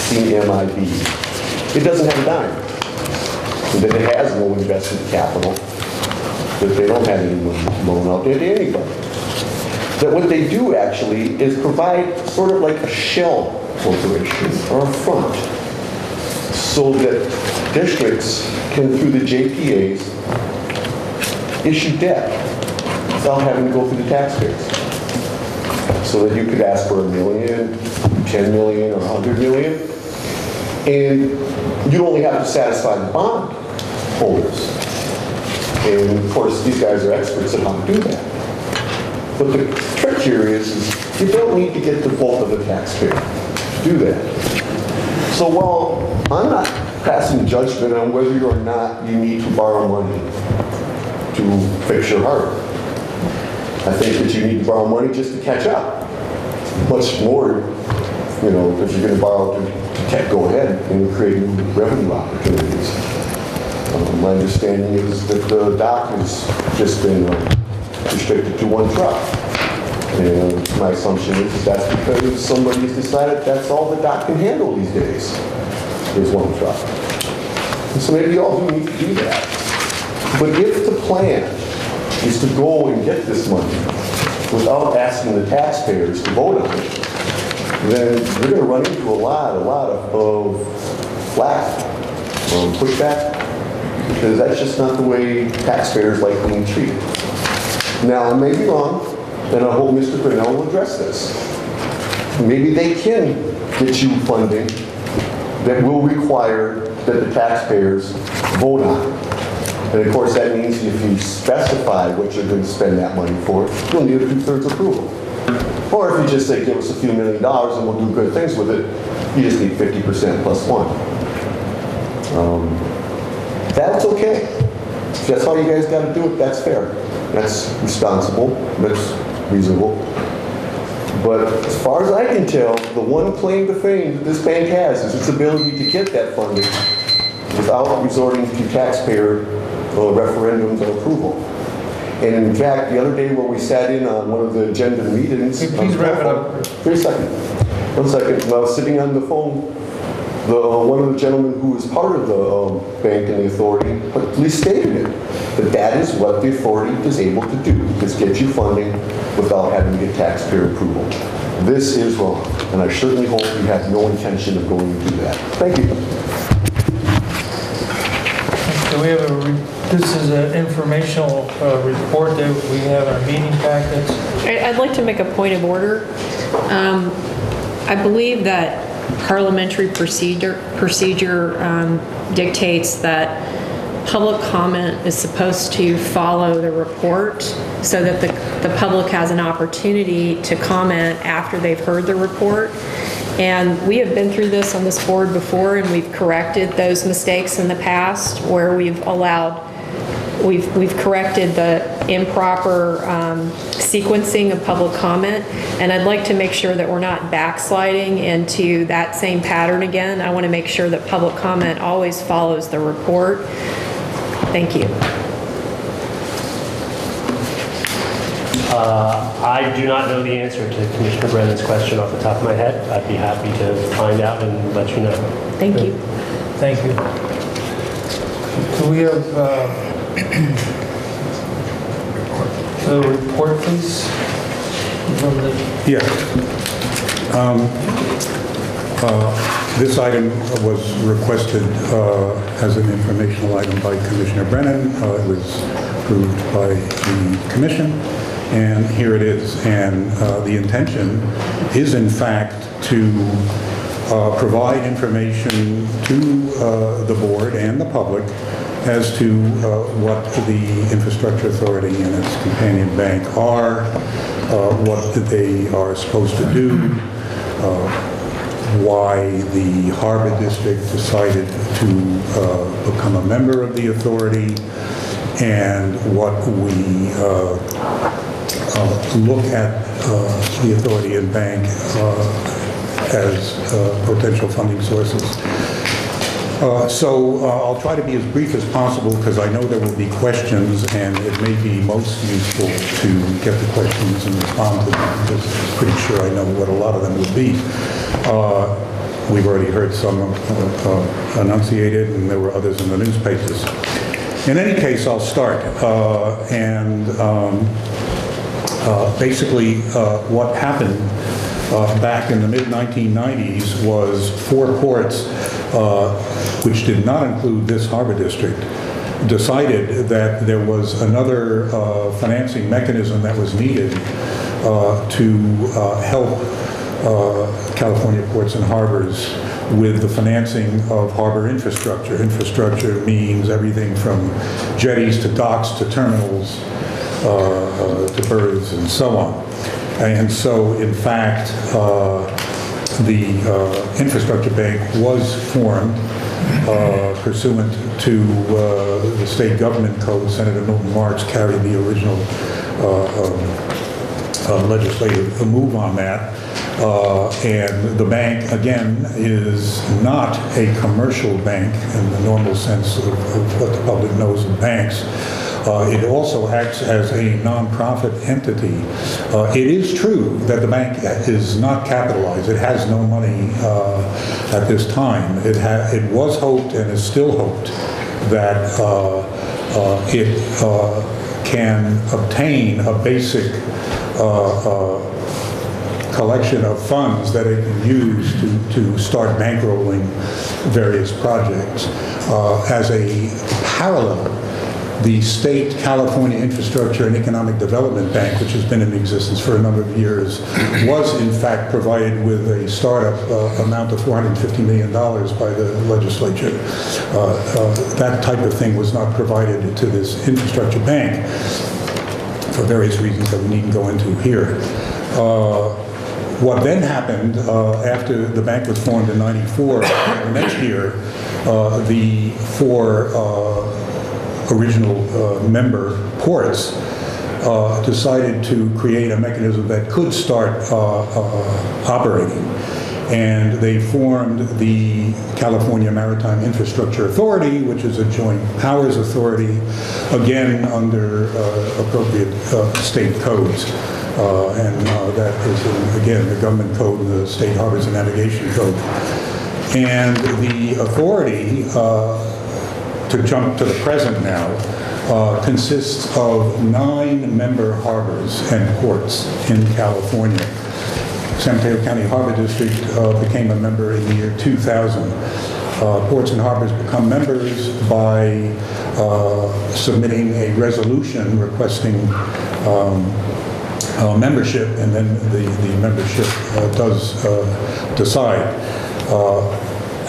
CMIB, it doesn't have a dime. That it has no invested capital, that they don't have any loan out there to anybody. That what they do actually is provide sort of like a shell corporation or a front, so that districts can, through the JPAs, issue debt without having to go through the taxpayers. So that you could ask for $1 million, $10 million, or $100 million, and you only have to satisfy the bond holders. And of course, these guys are experts at how to do that. But the trick here is you don't need to get the vote of the taxpayer to do that. So while I'm not passing judgment on whether or not you need to borrow money to fix your harbor, I think that you need to borrow money just to catch up. Much more, you know, if you're going to borrow to go ahead and create new revenue opportunities. My understanding is that the dock has just been restricted to one truck. And my assumption is that's because somebody has decided that's all the dock can handle these days, is one truck. And so maybe you all do need to do that. But if the plan is to go and get this money without asking the taxpayers to vote on it, then you're going to run into a lot of flack, pushback, because that's just not the way taxpayers like being treated. Now, I may be wrong, and I hope Mr. Grinnell will address this. Maybe they can get you funding that will require that the taxpayers vote on it. And of course, that means if you specify what you're going to spend that money for, you'll need a 2/3 approval. Or if you just say, give us a few $1 million and we'll do good things with it, you just need 50% plus 1. That's okay. If that's how you guys got to do it, that's fair. That's responsible, that's reasonable. But as far as I can tell, the one claim to fame that this bank has is its ability to get that funding without resorting to taxpayer referendums or approval. And in fact, the other day where we sat in on one of the agenda meetings... Please wrap it up. Wait a second. 1 second. When I was sitting on the phone, one of the gentlemen who is part of the bank and the authority clearly stated it, that is what the authority is able to do, is get you funding without having to get taxpayer approval. This is wrong, and I certainly hope you have no intention of going to do that. Thank you. So we have this is an informational report that we have in our meeting packets. I'd like to make a point of order. I believe that parliamentary procedure dictates that public comment is supposed to follow the report so that the public has an opportunity to comment after they've heard the report. And we have been through this on this board before, and we've corrected those mistakes in the past where we've corrected the improper sequencing of public comment, and I'd like to make sure that we're not backsliding into that same pattern again. I want to make sure that public comment always follows the report. Thank you. I do not know the answer to Commissioner Brennan's question off the top of my head. I'd be happy to find out and let you know. Thank you. Thank you. Can we have the report, please? From the Yeah. This item was requested as an informational item by Commissioner Brennan. It was approved by the commission, and here it is. And the intention is, in fact, to provide information to the board and the public as to what the Infrastructure Authority and its companion bank are, what they are supposed to do, why the Harbor District decided to become a member of the authority, and what we look at the authority and bank as potential funding sources. So I'll try to be as brief as possible because I know there will be questions, and it may be most useful to get the questions and respond to them, because I'm pretty sure I know what a lot of them would be. We've already heard some enunciated, and there were others in the newspapers. In any case, I'll start. Basically, what happened back in the mid-1990s was 4 ports, which did not include this harbor district, decided that there was another financing mechanism that was needed to help California ports and harbors with the financing of harbor infrastructure. Infrastructure means everything from jetties to docks to terminals to berths and so on. And so, in fact, the Infrastructure Bank was formed pursuant to the state government code. Senator Milton Marks carried the original legislative move on that. And the bank, again, is not a commercial bank in the normal sense of what the public knows of banks. It also acts as a nonprofit entity. It is true that the bank is not capitalized. It has no money at this time. It was hoped and is still hoped that it can obtain a basic collection of funds that it can use to start bankrolling various projects. As a parallel, the state California Infrastructure and Economic Development Bank, which has been in existence for a number of years, was in fact provided with a startup amount of $450 million by the legislature. That type of thing was not provided to this infrastructure bank for various reasons that we needn't go into here. What then happened after the bank was formed in '94, the next year, the 4 original member ports decided to create a mechanism that could start operating. And they formed the California Maritime Infrastructure Authority, which is a joint powers authority, again under appropriate state codes. And that is, again, the government code, the State Harbors and Navigation Code. And the authority, to jump to the present now, consists of 9 member harbors and ports in California. San Mateo County Harbor District became a member in the year 2000. Ports and harbors become members by submitting a resolution requesting membership, and then the membership does decide.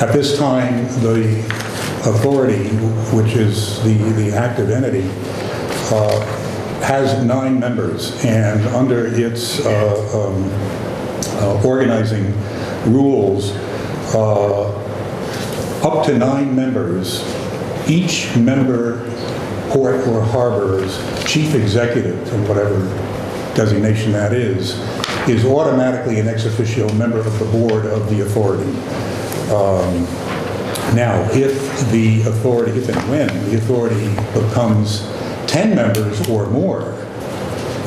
At this time, the authority, which is the active entity, has 9 members, and under its organizing rules, up to 9 members, each member port or harbor's chief executive, and whatever designation that is automatically an ex officio member of the board of the authority. Now, if the authority, if and when the authority becomes 10 members or more,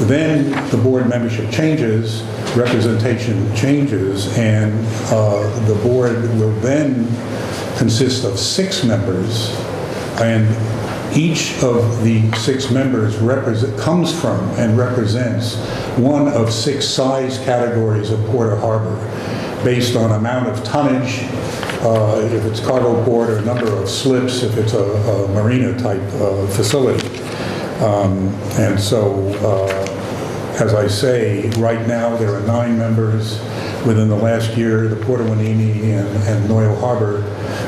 then the board membership changes, representation changes, and the board will then consist of 6 members, and each of the 6 members comes from and represents one of 6 size categories of port or harbor. based on amount of tonnage, if it's cargo port, or number of slips, if it's a marina-type facility. And so, as I say, right now there are 9 members. Within the last year, the Port of Hueneme and Noyo Harbor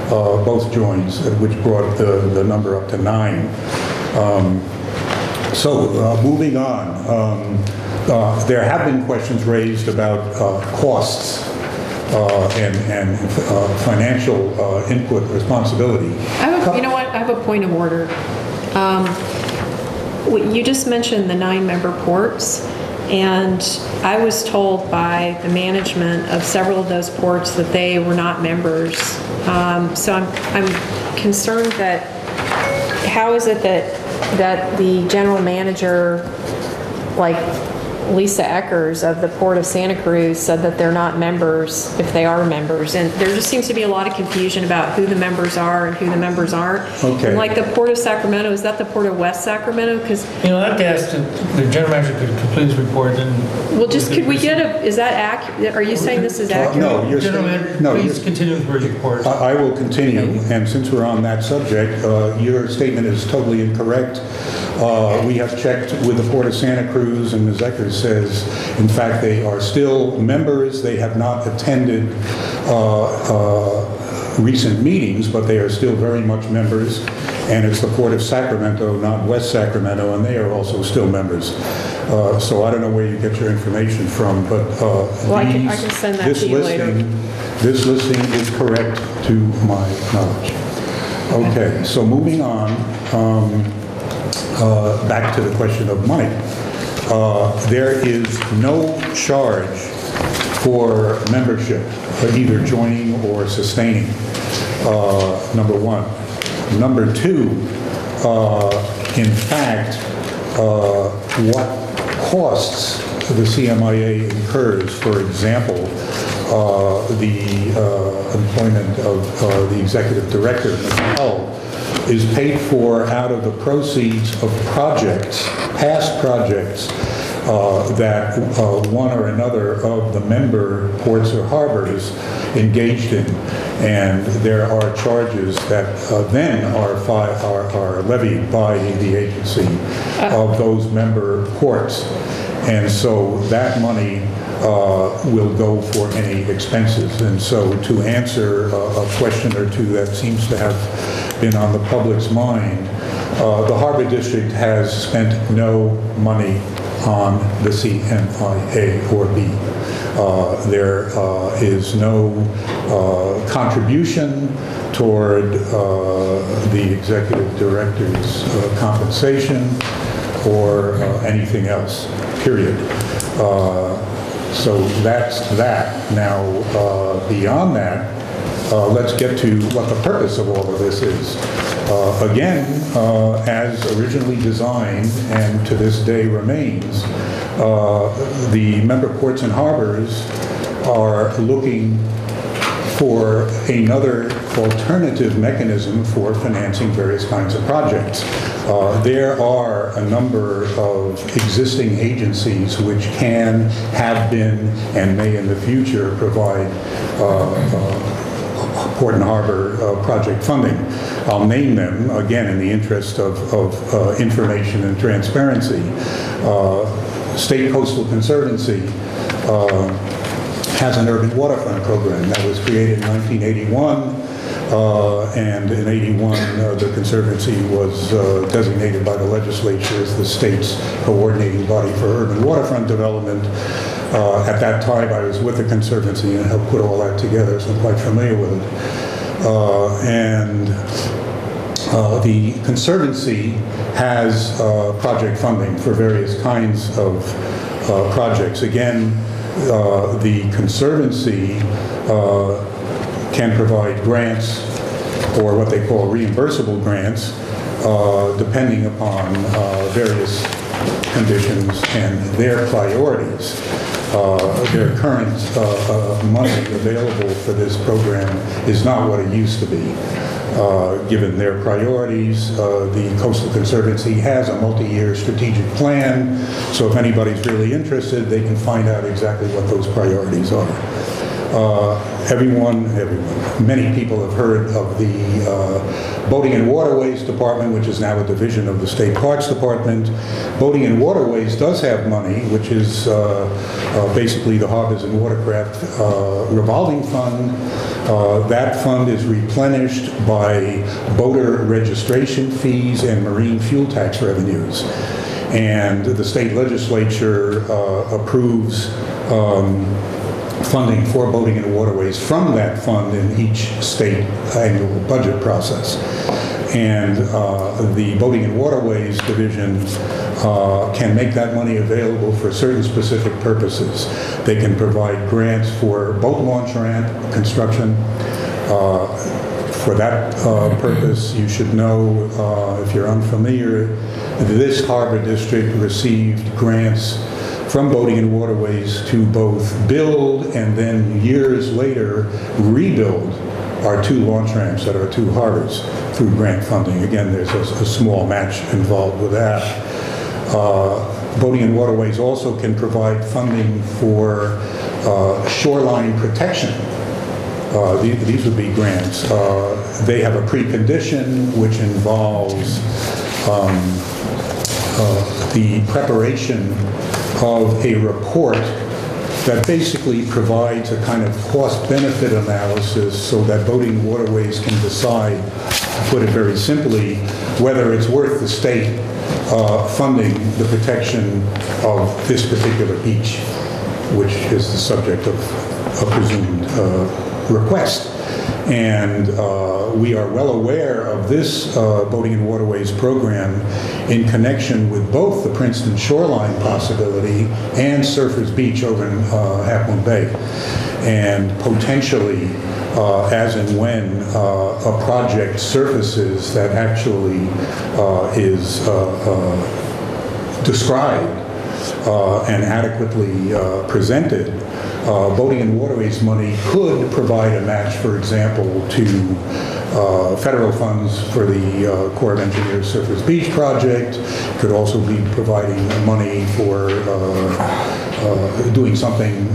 both joined, which brought the number up to 9. Moving on, there have been questions raised about costs and financial input responsibility. You know what? I have a point of order. You just mentioned the 9-member ports, and I was told by the management of several of those ports that they were not members. So I'm concerned that how is it that the general manager, like Lisa Eckers of the Port of Santa Cruz, said that they're not members if they are members, and there just seems to be a lot of confusion about who the members are and who the members aren't. Okay. And like the Port of Sacramento, is that the Port of West Sacramento? Because I'd like to ask the general manager could complete his report, and well, just could we get is that accurate? Are you saying this is accurate? No, you're General saying, manager, no, please continue with your report. I will continue, and since we're on that subject, your statement is totally incorrect. We have checked with the Port of Santa Cruz, and Ms. Eckers says, in fact, they are still members. They have not attended recent meetings, but they are still very much members. And it's the Port of Sacramento, not West Sacramento, and they are also still members. So I don't know where you get your information from, but Well, I can send that to you later. This listing is correct to my knowledge. Okay, so moving on, back to the question of money. There is no charge for membership, either joining or sustaining, number one. Number two, in fact, what costs the CMIA incurs, for example, the employment of the executive director, Mateo, is paid for out of the proceeds of projects, past projects, that one or another of the member ports or harbors engaged in. And there are charges that then are levied by the agency of those member ports. And so that money will go for any expenses. And so to answer a question or two that seems to have been on the public's mind, the Harbor District has spent no money on the CMIA or B. There is no contribution toward the executive director's compensation or anything else, period. So that's that. Now, beyond that, let's get to what the purpose of all of this is. Again, as originally designed and to this day remains, the member ports and harbors are looking for another alternative mechanism for financing various kinds of projects. There are a number of existing agencies which can, have been, and may in the future provide port and harbor project funding. I'll name them, again, in the interest of information and transparency. State Coastal Conservancy has an urban waterfront program that was created in 1981. And in 81, the Conservancy was designated by the legislature as the state's coordinating body for urban waterfront development. At that time, I was with the Conservancy and helped put all that together, so I'm quite familiar with it. The Conservancy has project funding for various kinds of projects. Again, the Conservancy can provide grants, or what they call reimbursable grants, depending upon various conditions and their priorities. Their current money available for this program is not what it used to be. Given their priorities, the Coastal Conservancy has a multi-year strategic plan, so if anybody's really interested, they can find out exactly what those priorities are. Many people have heard of the Boating and Waterways Department, which is now a division of the State Parks Department. Boating and Waterways does have money, which is basically the Harbors and Watercraft Revolving Fund. That fund is replenished by boater registration fees and marine fuel tax revenues. And the state legislature approves funding for boating and waterways from that fund in each state annual budget process. And the Boating and Waterways Division can make that money available for certain specific purposes. They can provide grants for boat launch ramp construction. For that purpose, you should know, if you're unfamiliar, this harbor district received grants from Boating and Waterways to both build and then years later rebuild our 2 launch ramps at our 2 harbors through grant funding. Again, there's a small match involved with that. Boating and Waterways also can provide funding for shoreline protection. These would be grants. They have a precondition which involves the preparation of a report that basically provides a kind of cost-benefit analysis so that Boating and Waterways can decide, to put it very simply, whether it's worth the state funding the protection of this particular beach, which is the subject of a presumed request. And we are well aware of this Boating and Waterways program in connection with both the Princeton shoreline possibility and Surfers Beach over in Half Moon Bay. And potentially, as and when a project surfaces that actually is described and adequately presented, Boating and Waterways money could provide a match, for example, to federal funds for the Corps of Engineers Surfers Beach project. Could also be providing money for doing something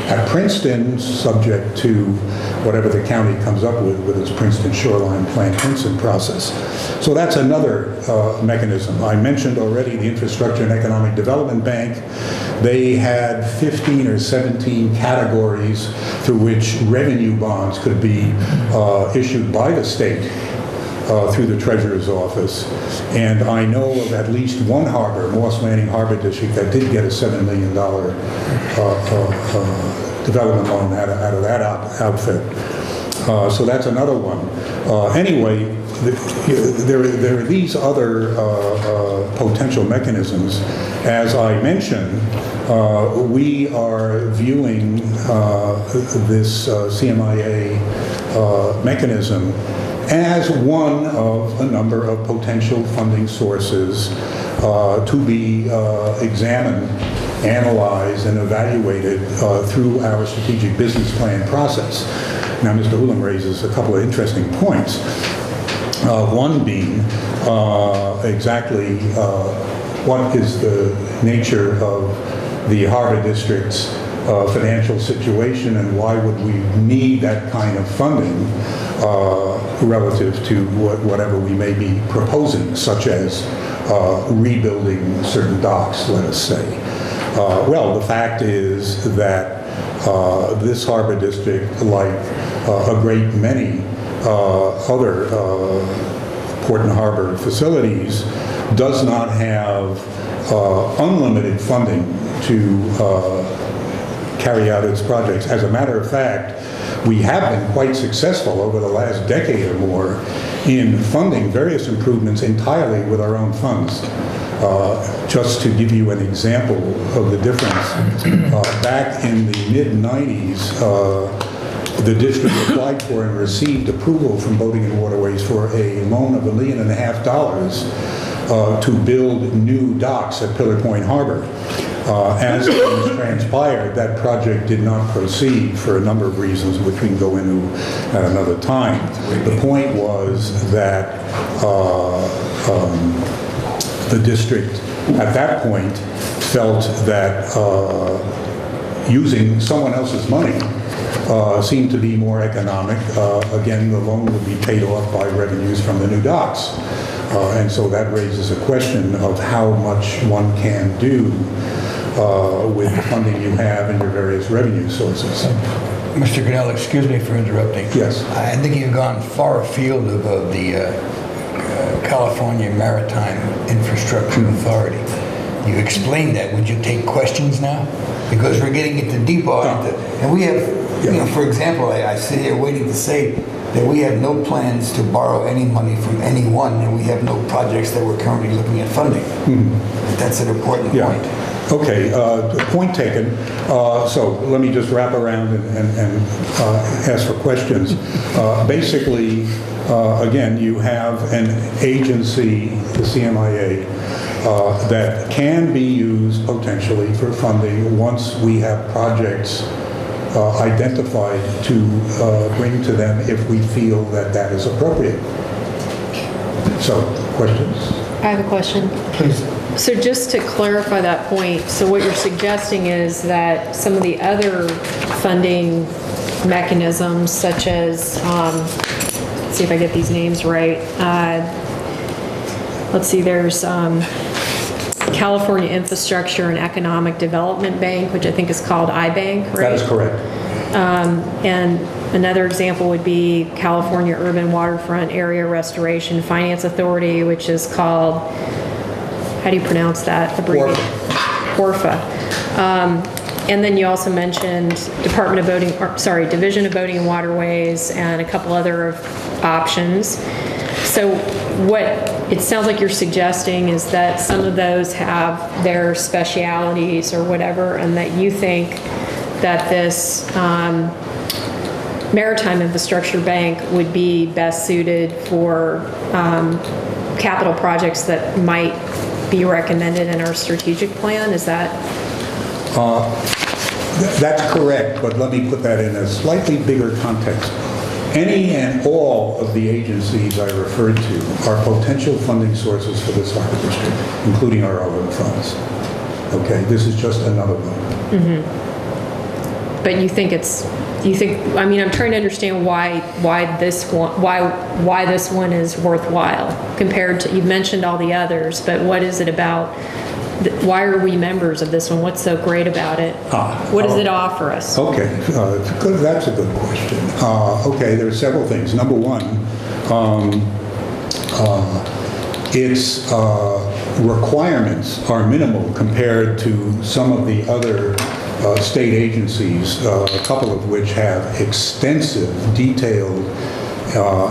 at Princeton, subject to whatever the county comes up with its Princeton Shoreline Plan Princeton process. So that's another mechanism. I mentioned already the Infrastructure and Economic Development Bank. They had 15 or 17 categories through which revenue bonds could be issued by the state through the Treasurer's Office. And I know of at least one harbor, Moss Landing Harbor District, that did get a $7 million development loan out of that outfit. So that's another one. Anyway, there are these other potential mechanisms. As I mentioned, we are viewing this CMIA mechanism as one of a number of potential funding sources to be examined, analyzed, and evaluated through our strategic business plan process. Now, Mr. Ulam raises a couple of interesting points. One being exactly what is the nature of the harbor district's financial situation, and why would we need that kind of funding relative to whatever we may be proposing, such as rebuilding certain docks, let us say. Well, the fact is that this harbor district, like a great many other port and harbor facilities, does not have unlimited funding to carry out its projects. As a matter of fact, we have been quite successful over the last decade or more in funding various improvements entirely with our own funds. Just to give you an example of the difference, back in the mid-90s, the district applied for and received approval from Boating and Waterways for a loan of $1.5 million to build new docks at Pillar Point Harbor. As things transpired, that project did not proceed for a number of reasons, which we can go into at another time. The point was that the district at that point felt that using someone else's money seem to be more economic. Again, the loan would be paid off by revenues from the new docks. And so that raises a question of how much one can do with the funding you have and your various revenue sources. Mr. Grinnell, excuse me for interrupting. Yes. I think you've gone far afield of the California Maritime Infrastructure Authority. You explained that. Would you take questions now? Because we're getting into deep water. And we have, you know, for example, I sit here waiting to say that we have no plans to borrow any money from anyone, and we have no projects that we're currently looking at funding. That's an important point. Okay, point taken. So let me just wrap around and ask for questions. Basically, again, you have an agency, the CMIA, that can be used potentially for funding once we have projects identified to bring to them if we feel that that is appropriate. So, questions? I have a question. Please. So just to clarify that point, so what you're suggesting is that some of the other funding mechanisms, such as, let's see if I get these names right. Let's see, there's California Infrastructure and Economic Development Bank, which I think is called iBank, right? That is correct. And another example would be California Urban Waterfront Area Restoration Finance Authority, which is called, how do you pronounce that? Porfa. And then you also mentioned Division of Boating and Waterways and a couple other options. So what it sounds like you're suggesting is that some of those have their specialities or whatever, and that you think that this Maritime Infrastructure Bank would be best suited for capital projects that might be recommended in our strategic plan. Is that? That's correct, but let me put that in a slightly bigger context. Any and all of the agencies I referred to are potential funding sources for this harbor district, including our own funds. Okay, this is just another one. But I mean, I'm trying to understand why this one is worthwhile compared to, you've mentioned all the others, but what is it about? Why are we members of this one? What's so great about it? What does it offer us? Okay, that's a good question. Okay, there are several things. Number one, its requirements are minimal compared to some of the other state agencies, a couple of which have extensive, detailed,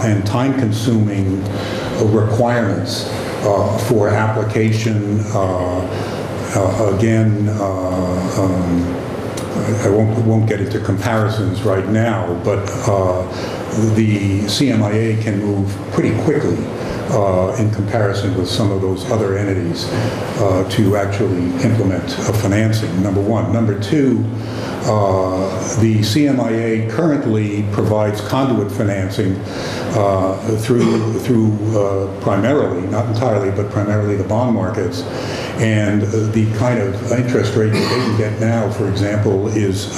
and time-consuming requirements for application. Again, I won't get into comparisons right now, but the CMIA can move pretty quickly in comparison with some of those other entities to actually implement financing, number one. Number two, the CMIA currently provides conduit financing through primarily, not entirely, but primarily the bond markets. And the kind of interest rate that they can get now, for example, is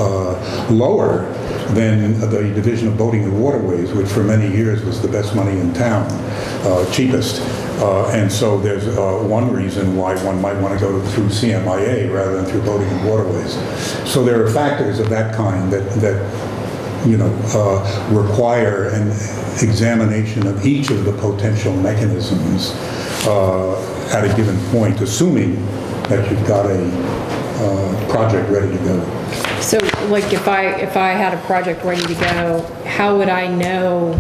lower than the Division of Boating and Waterways, which for many years was the best money in town, cheapest. And so there's one reason why one might want to go through CMIA rather than through Boating and Waterways. So there are factors of that kind that you know, require an examination of each of the potential mechanisms at a given point, assuming that you've got a project ready to go. So, like, if I had a project ready to go, how would I know?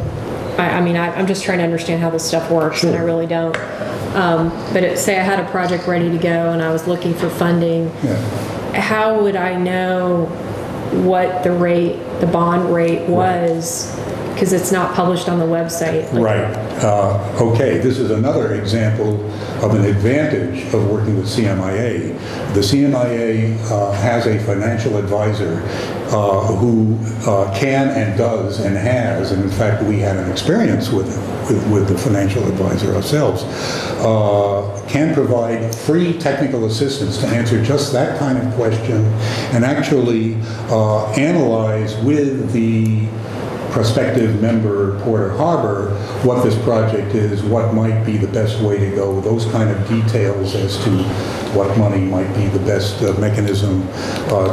I mean, I'm just trying to understand how this stuff works, and I really don't. But say I had a project ready to go, and I was looking for funding. Yeah. How would I know what the bond rate was? Because it's not published on the website. Right. Okay, this is another example of an advantage of working with CMIA. The CMIA has a financial advisor who can and does and has, and in fact we had an experience with the financial advisor ourselves, can provide free technical assistance to answer just that kind of question and actually analyze with the prospective member, Porter Harbor, what this project is, what might be the best way to go, those kind of details as to what money might be the best mechanism,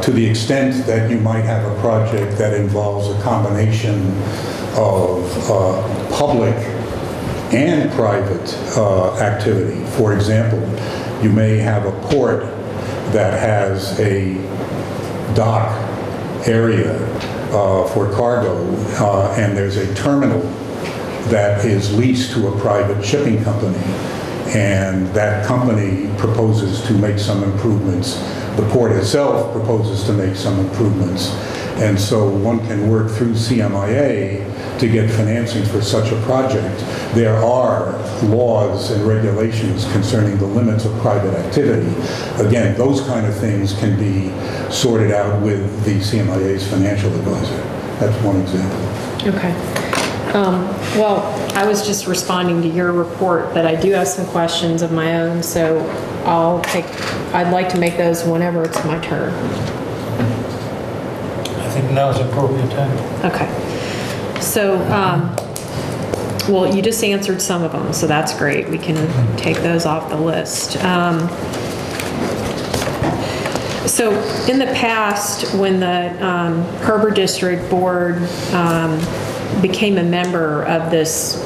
to the extent that you might have a project that involves a combination of public and private activity. For example, you may have a port that has a dock area for cargo, and there's a terminal that is leased to a private shipping company, and that company proposes to make some improvements. The port itself proposes to make some improvements, and so one can work through CMIA to get financing for such a project. There are laws and regulations concerning the limits of private activity. Again, those kind of things can be sorted out with the CMIA's financial advisor. That's one example. Okay. Well, I was just responding to your report, but I do have some questions of my own, so I'd like to make those whenever it's my turn. I think now is appropriate time. Okay. So, well, you just answered some of them, so that's great. We can take those off the list. So in the past, when the Harbor District Board became a member of this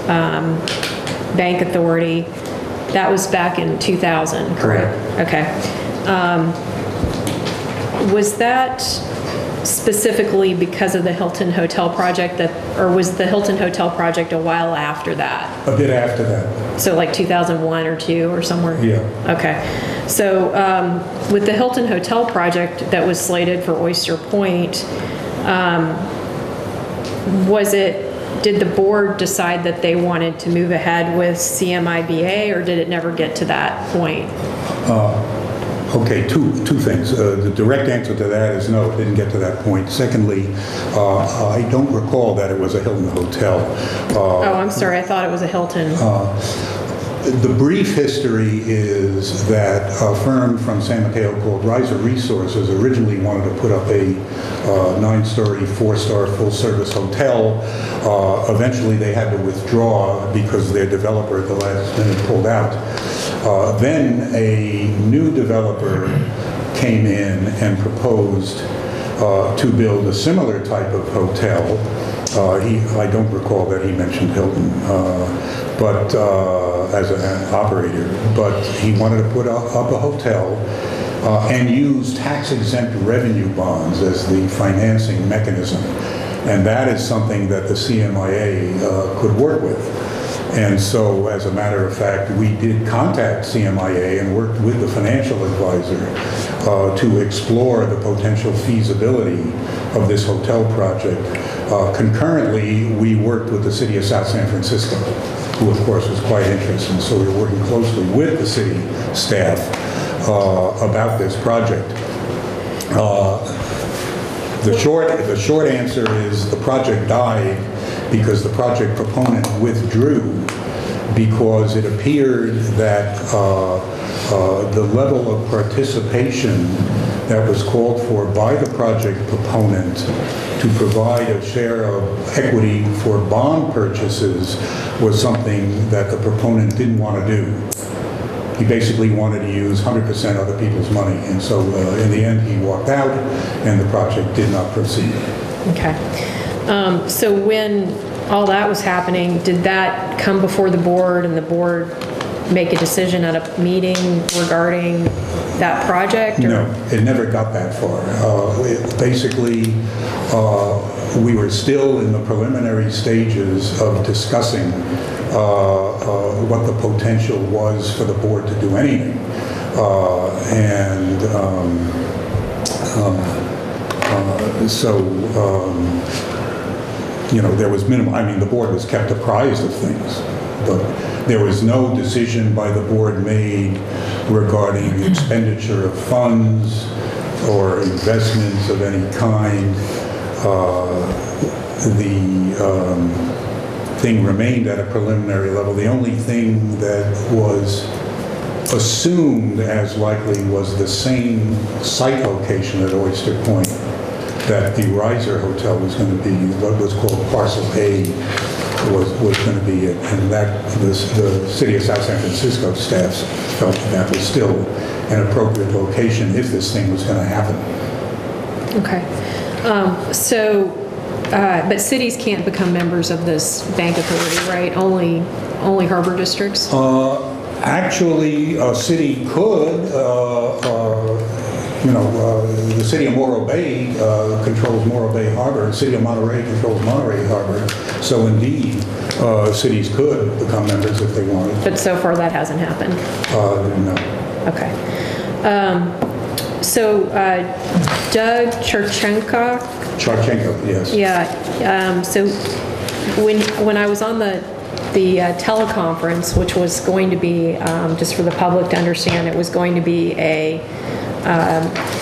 bank authority, that was back in 2000, correct? Okay. Was that specifically because of the Hilton Hotel project, or was the Hilton Hotel project a while after that? A bit after that. So like 2001 or 2 or somewhere? Yeah. Okay. So with the Hilton Hotel project that was slated for Oyster Point, did the board decide that they wanted to move ahead with CMIBA, or did it never get to that point? Okay, two things. The direct answer to that is no, it didn't get to that point. Secondly, I don't recall that it was a Hilton Hotel. Oh, I'm sorry, I thought it was a Hilton. The brief history is that a firm from San Mateo called Riser Resources originally wanted to put up a 9-story, 4-star full-service hotel. Eventually they had to withdraw because their developer at the last minute pulled out. Then a new developer came in and proposed to build a similar type of hotel. I don't recall that he mentioned Hilton, but as an operator, but he wanted to put up a hotel and use tax-exempt revenue bonds as the financing mechanism. And that is something that the CMIA could work with. And so, as a matter of fact, we did contact CMIA and worked with the financial advisor to explore the potential feasibility of this hotel project. Concurrently, we worked with the city of South San Francisco, who of course was quite interested. And so we were working closely with the city staff about this project. The short answer is the project died because the project proponent withdrew because it appeared that the level of participation that was called for by the project proponent to provide a share of equity for bond purchases was something that the proponent didn't want to do. He basically wanted to use 100% other people's money, and so in the end he walked out and the project did not proceed. Okay. So when all that was happening, did that come before the board and the board make a decision at a meeting regarding that project? Or? No, it never got that far. Basically, we were still in the preliminary stages of discussing what the potential was for the board to do anything. There was minimal, the board was kept apprised of things, but there was no decision by the board made regarding expenditure of funds or investments of any kind. the thing remained at a preliminary level. The only thing that was assumed as likely was the same site location at Oyster Point that the Riser Hotel was going to be, what was called Parcel A was going to be it. And that the City of South San Francisco staffs felt that was still an appropriate location if this thing was going to happen. Okay. But cities can't become members of this bank authority, right? Only harbor districts? Actually, a city could, the city of Morro Bay controls Morro Bay Harbor, the city of Monterey controls Monterey Harbor, so indeed, cities could become members if they wanted. But so far that hasn't happened? No. Okay. Doug Charchenko, yes. Yeah. So when I was on the teleconference, which was going to be, just for the public to understand, it was going to be a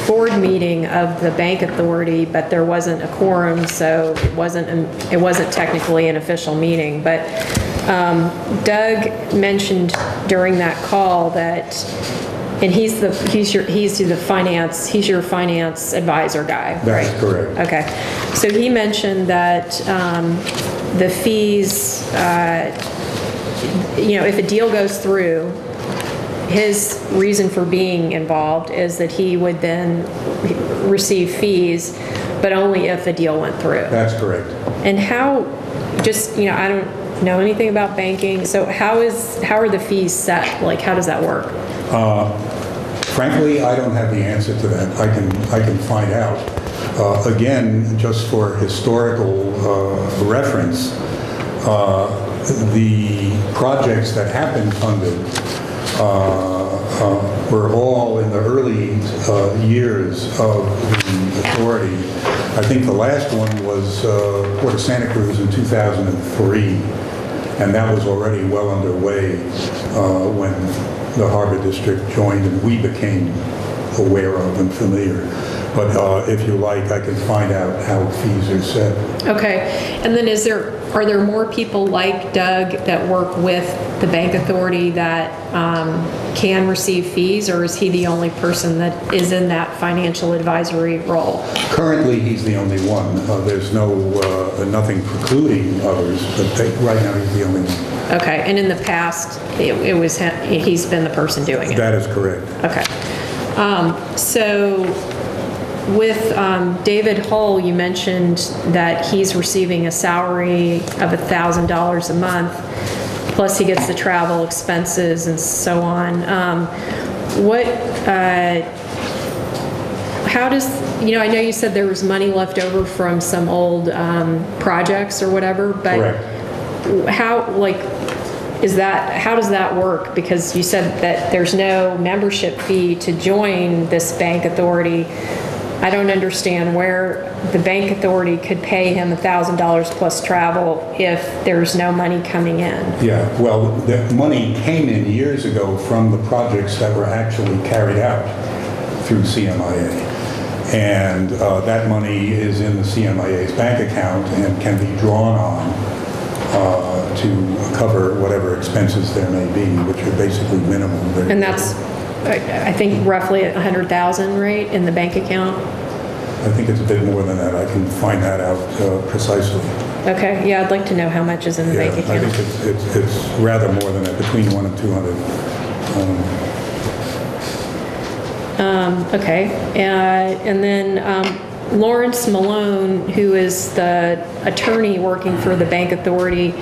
board meeting of the bank authority, but there wasn't a quorum, so it wasn't technically an official meeting. But Doug mentioned during that call that, and he's your finance advisor guy, That's right? correct. Okay. So he mentioned that the fees, if a deal goes through, his reason for being involved is that he would then receive fees, but only if the deal went through. That's correct. And how, I don't know anything about banking, so how are the fees set? Like, how does that work? Frankly, I don't have the answer to that. I can find out. Again, just for historical reference, the projects that have been funded were all in the early years of the authority. I think the last one was Port of Santa Cruz in 2003, and that was already well underway when the Harbor District joined and we became aware of and familiar. But if you like, I can find out how fees are set. Okay, and then are there more people like Doug that work with the bank authority that can receive fees, or is he the only person that is in that financial advisory role? Currently, he's the only one. There's nothing precluding others, but right now he's the only one. Okay, and in the past, he's been the person doing it? That is correct. Okay. So with David Hull, you mentioned that he's receiving a salary of $1,000 a month, plus he gets the travel expenses and so on. How does, I know you said there was money left over from some old projects or whatever, but Correct. how does that work? Because you said that there's no membership fee to join this bank authority. I don't understand where the bank authority could pay him $1,000 plus travel if there's no money coming in. Yeah, well, the money came in years ago from the projects that were actually carried out through CMIA. And that money is in the CMIA's bank account and can be drawn on to cover whatever expenses there may be, which are basically minimal. And that's, I think, roughly $100,000, right, in the bank account? I think it's a bit more than that. I can find that out precisely. Okay, yeah, I'd like to know how much is in the bank account. I think it's rather more than that, between 1 and 200. Okay, and then Lawrence Malone, who is the attorney working for the bank authority,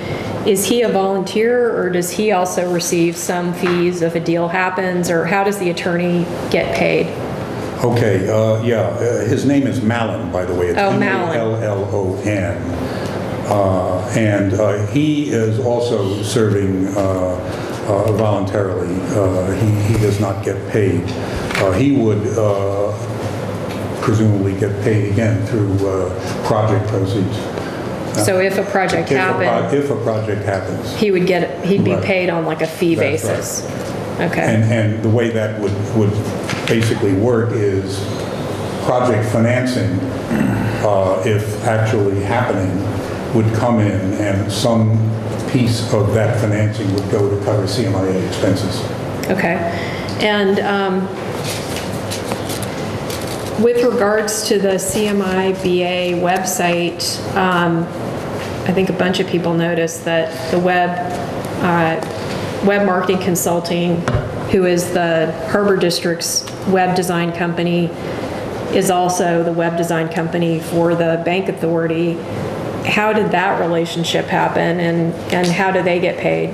is he a volunteer, or does he also receive some fees if a deal happens, or how does the attorney get paid? Okay, his name is Mallon, by the way. It's Mallon. Mallon. And he is also serving voluntarily. He does not get paid. He would presumably get paid again through project proceeds. So if a project happened, if a project happens, he'd be Right. paid on like a fee That's basis. right. Okay. And the way that would basically work is project financing if actually happening, would come in and some piece of that financing would go to cover CMIA expenses. Okay. And with regards to the CMIBA website, I think a bunch of people noticed that the Web Marketing Consulting, who is the Harbor District's web design company, is also the web design company for the Bank Authority. How did that relationship happen, and how do they get paid?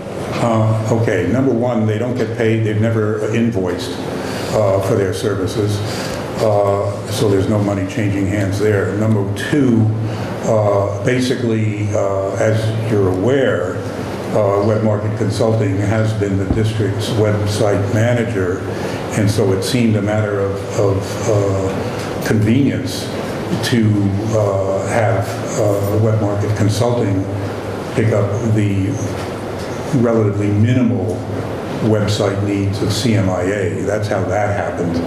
Okay, number one, they don't get paid. They've never invoiced for their services, so there's no money changing hands there. Number two, basically, as you're aware, Web Market Consulting has been the district's website manager, and so it seemed a matter of convenience to have Web Market Consulting pick up the relatively minimal website needs of CMIA. That's how that happened,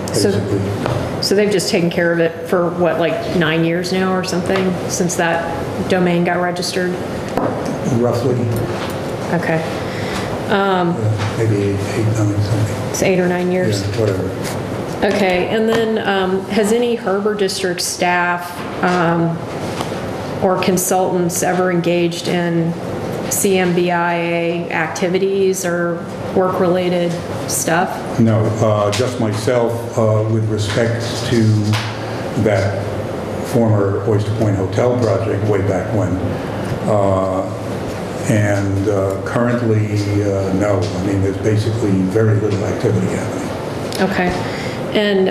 basically. So they've just taken care of it for what, like 9 years now or something, since that domain got registered? Roughly. Okay. Maybe 8, 9, something. It's 8 or 9 years? Yeah, whatever. Okay, and then has any Harbor District staff or consultants ever engaged in CMBIA activities or work-related stuff? No, just myself with respect to that former Oyster Point Hotel project way back when. And currently, no. I mean, there's basically very little activity happening. Okay. And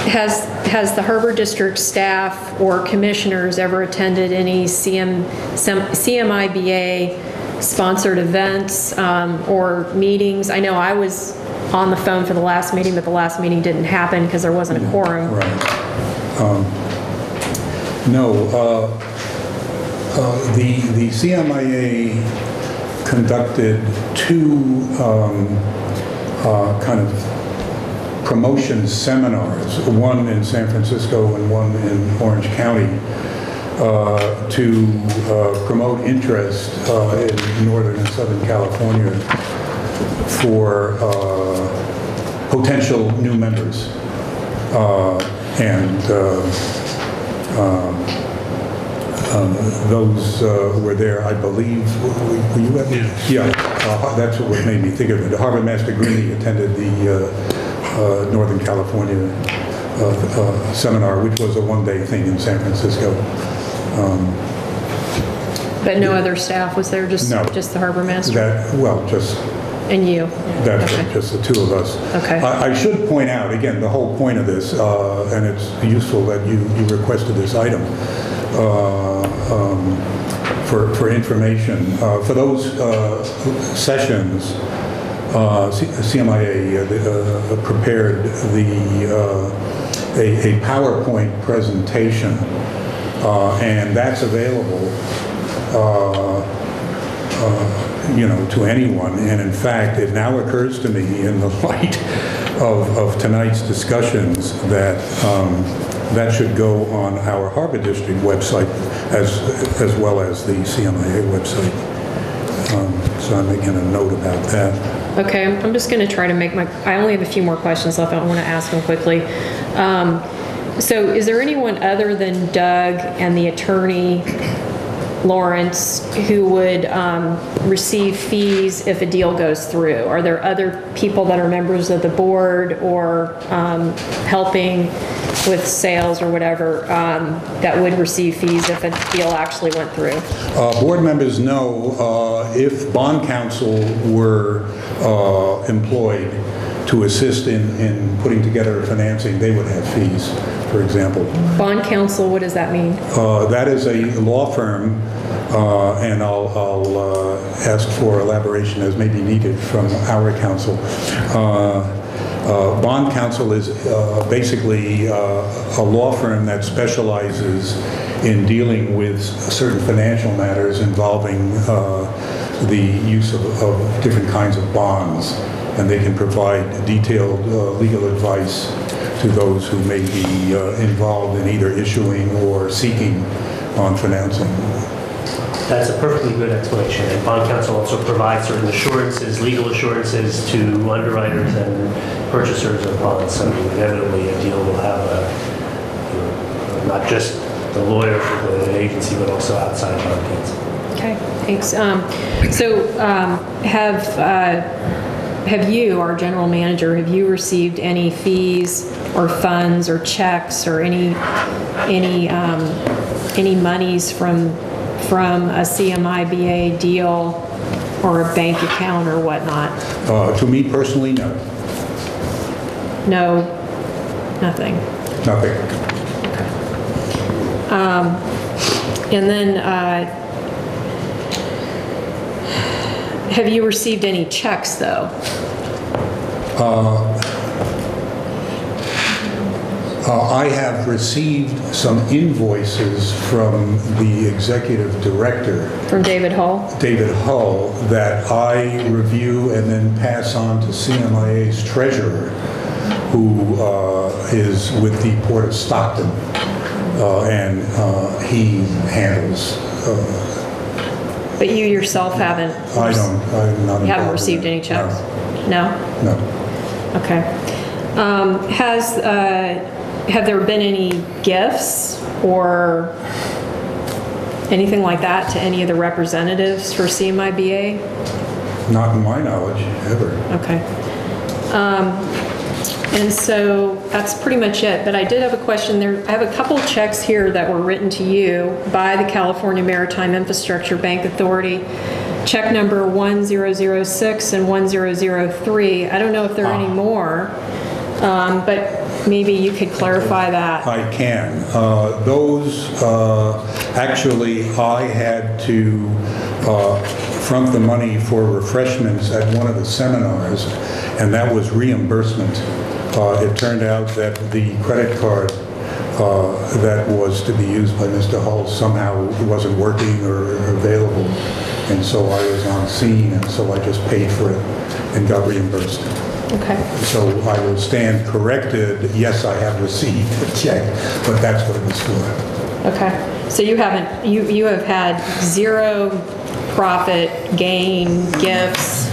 has the Harbor District staff or commissioners ever attended any CMIBA sponsored events or meetings? I know I was on the phone for the last meeting, but the last meeting didn't happen because there wasn't a quorum. Right. No. The CMIA conducted two kind of promotion seminars, one in San Francisco and one in Orange County, to promote interest in Northern and Southern California for potential new members. Those were there, I believe. Were you at the? Yeah, that's what made me think of it. Harbor Master Greene attended the Northern California seminar, which was a one-day thing in San Francisco. But no other staff was there, just the Harbor Master? Just... And you? That's okay. Just the two of us. Okay. I should point out, again, the whole point of this, and it's useful that you requested this item, for information. For those sessions, CMIA prepared a PowerPoint presentation, and that's available to anyone. And in fact, it now occurs to me in the light of tonight's discussions that that should go on our Harbor District website as well as the CMIA website. So I'm making a note about that. Okay, I'm just going to try to make I only have a few more questions left. I want to ask them quickly. So is there anyone other than Doug and the attorney, Lawrence, who would receive fees if a deal goes through? Are there other people that are members of the board or helping with sales or whatever that would receive fees if a deal actually went through? Board members know if bond counsel were employed to assist in putting together financing, they would have fees, for example. Bond counsel, what does that mean? That is a law firm, and I'll ask for elaboration as may be needed from our counsel. Bond counsel is basically a law firm that specializes in dealing with certain financial matters involving the use of different kinds of bonds, and they can provide detailed legal advice to those who may be involved in either issuing or seeking bond financing. That's a perfectly good explanation. And bond counsel also provides certain assurances, legal assurances to underwriters and purchasers of bonds. I mean, inevitably a deal will have not just the lawyer for the agency, but also outside bond counsel. Okay, thanks. Have you, our general manager, have you received any fees or funds or checks or any monies from a CMIBA deal or a bank account or whatnot? To me personally, no. No, nothing. Nothing. And then, have you received any checks, though? I have received some invoices from the executive director, From David Hull? David Hull, that I review and then pass on to CMIA's treasurer, who is with the Port of Stockton, and he handles. But you yourself haven't? I'm not. You haven't received any checks? No? No. Okay. Have there been any gifts or anything like that to any of the representatives for CMIBA? Not in my knowledge, ever. Okay. And so that's pretty much it. But I did have a question there. I have a couple checks here that were written to you by the California Maritime Infrastructure Bank Authority. Check number 1006 and 1003. I don't know if there are any more, but maybe you could clarify that. I can. Those, actually, I had to front the money for refreshments at one of the seminars, and that was reimbursement. It turned out that the credit card that was to be used by Mr. Hull somehow wasn't working or available, and so I was on scene, and so I just paid for it and got reimbursed. Okay. So I will stand corrected. Yes, I have received a check, but that's what it was for. Okay. So you haven't, you have had zero profit, gain, gifts,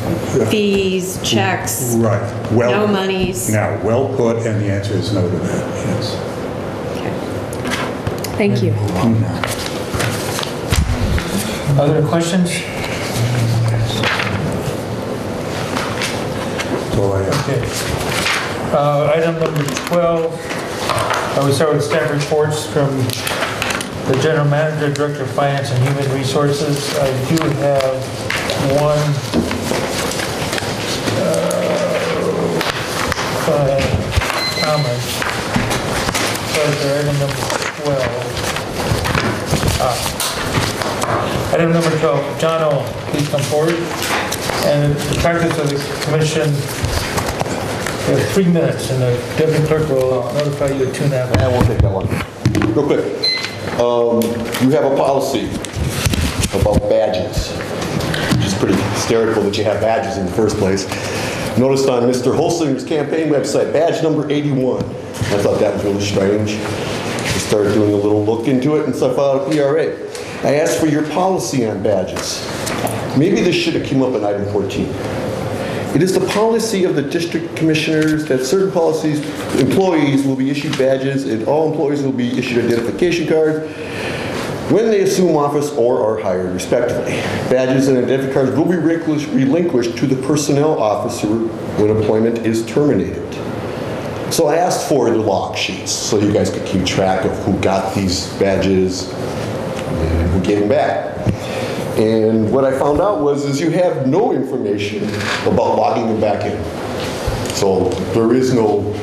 fees, checks? Right. Well, no monies? Now, well put, and the answer is no to that, yes. Okay. Thank you. Other questions? That's all I have. Okay. Item number 12, we start with staff reports from the General Manager, Director of Finance and Human Resources. I do have one comment. Item number 12. Item number 12, John O., please come forward. And the practice of the commission, you have 3 minutes, and the deputy clerk will notify you at 2.5. I won't take that one. Real quick. You have a policy about badges, which is pretty hysterical that you have badges in the first place. Noticed on Mr. Holsinger's campaign website, badge number 81. I thought that was really strange. I started doing a little look into it, and so I filed a PRA. I asked for your policy on badges. Maybe this should have come up in item 14. It is the policy of the district commissioners that certain employees will be issued badges and all employees will be issued identification cards when they assume office or are hired, respectively. Badges and identification cards will be relinquished to the personnel officer when employment is terminated. So I asked for the log sheets so you guys could keep track of who got these badges and who gave them back. And what I found out is you have no information about logging them back in. So there is no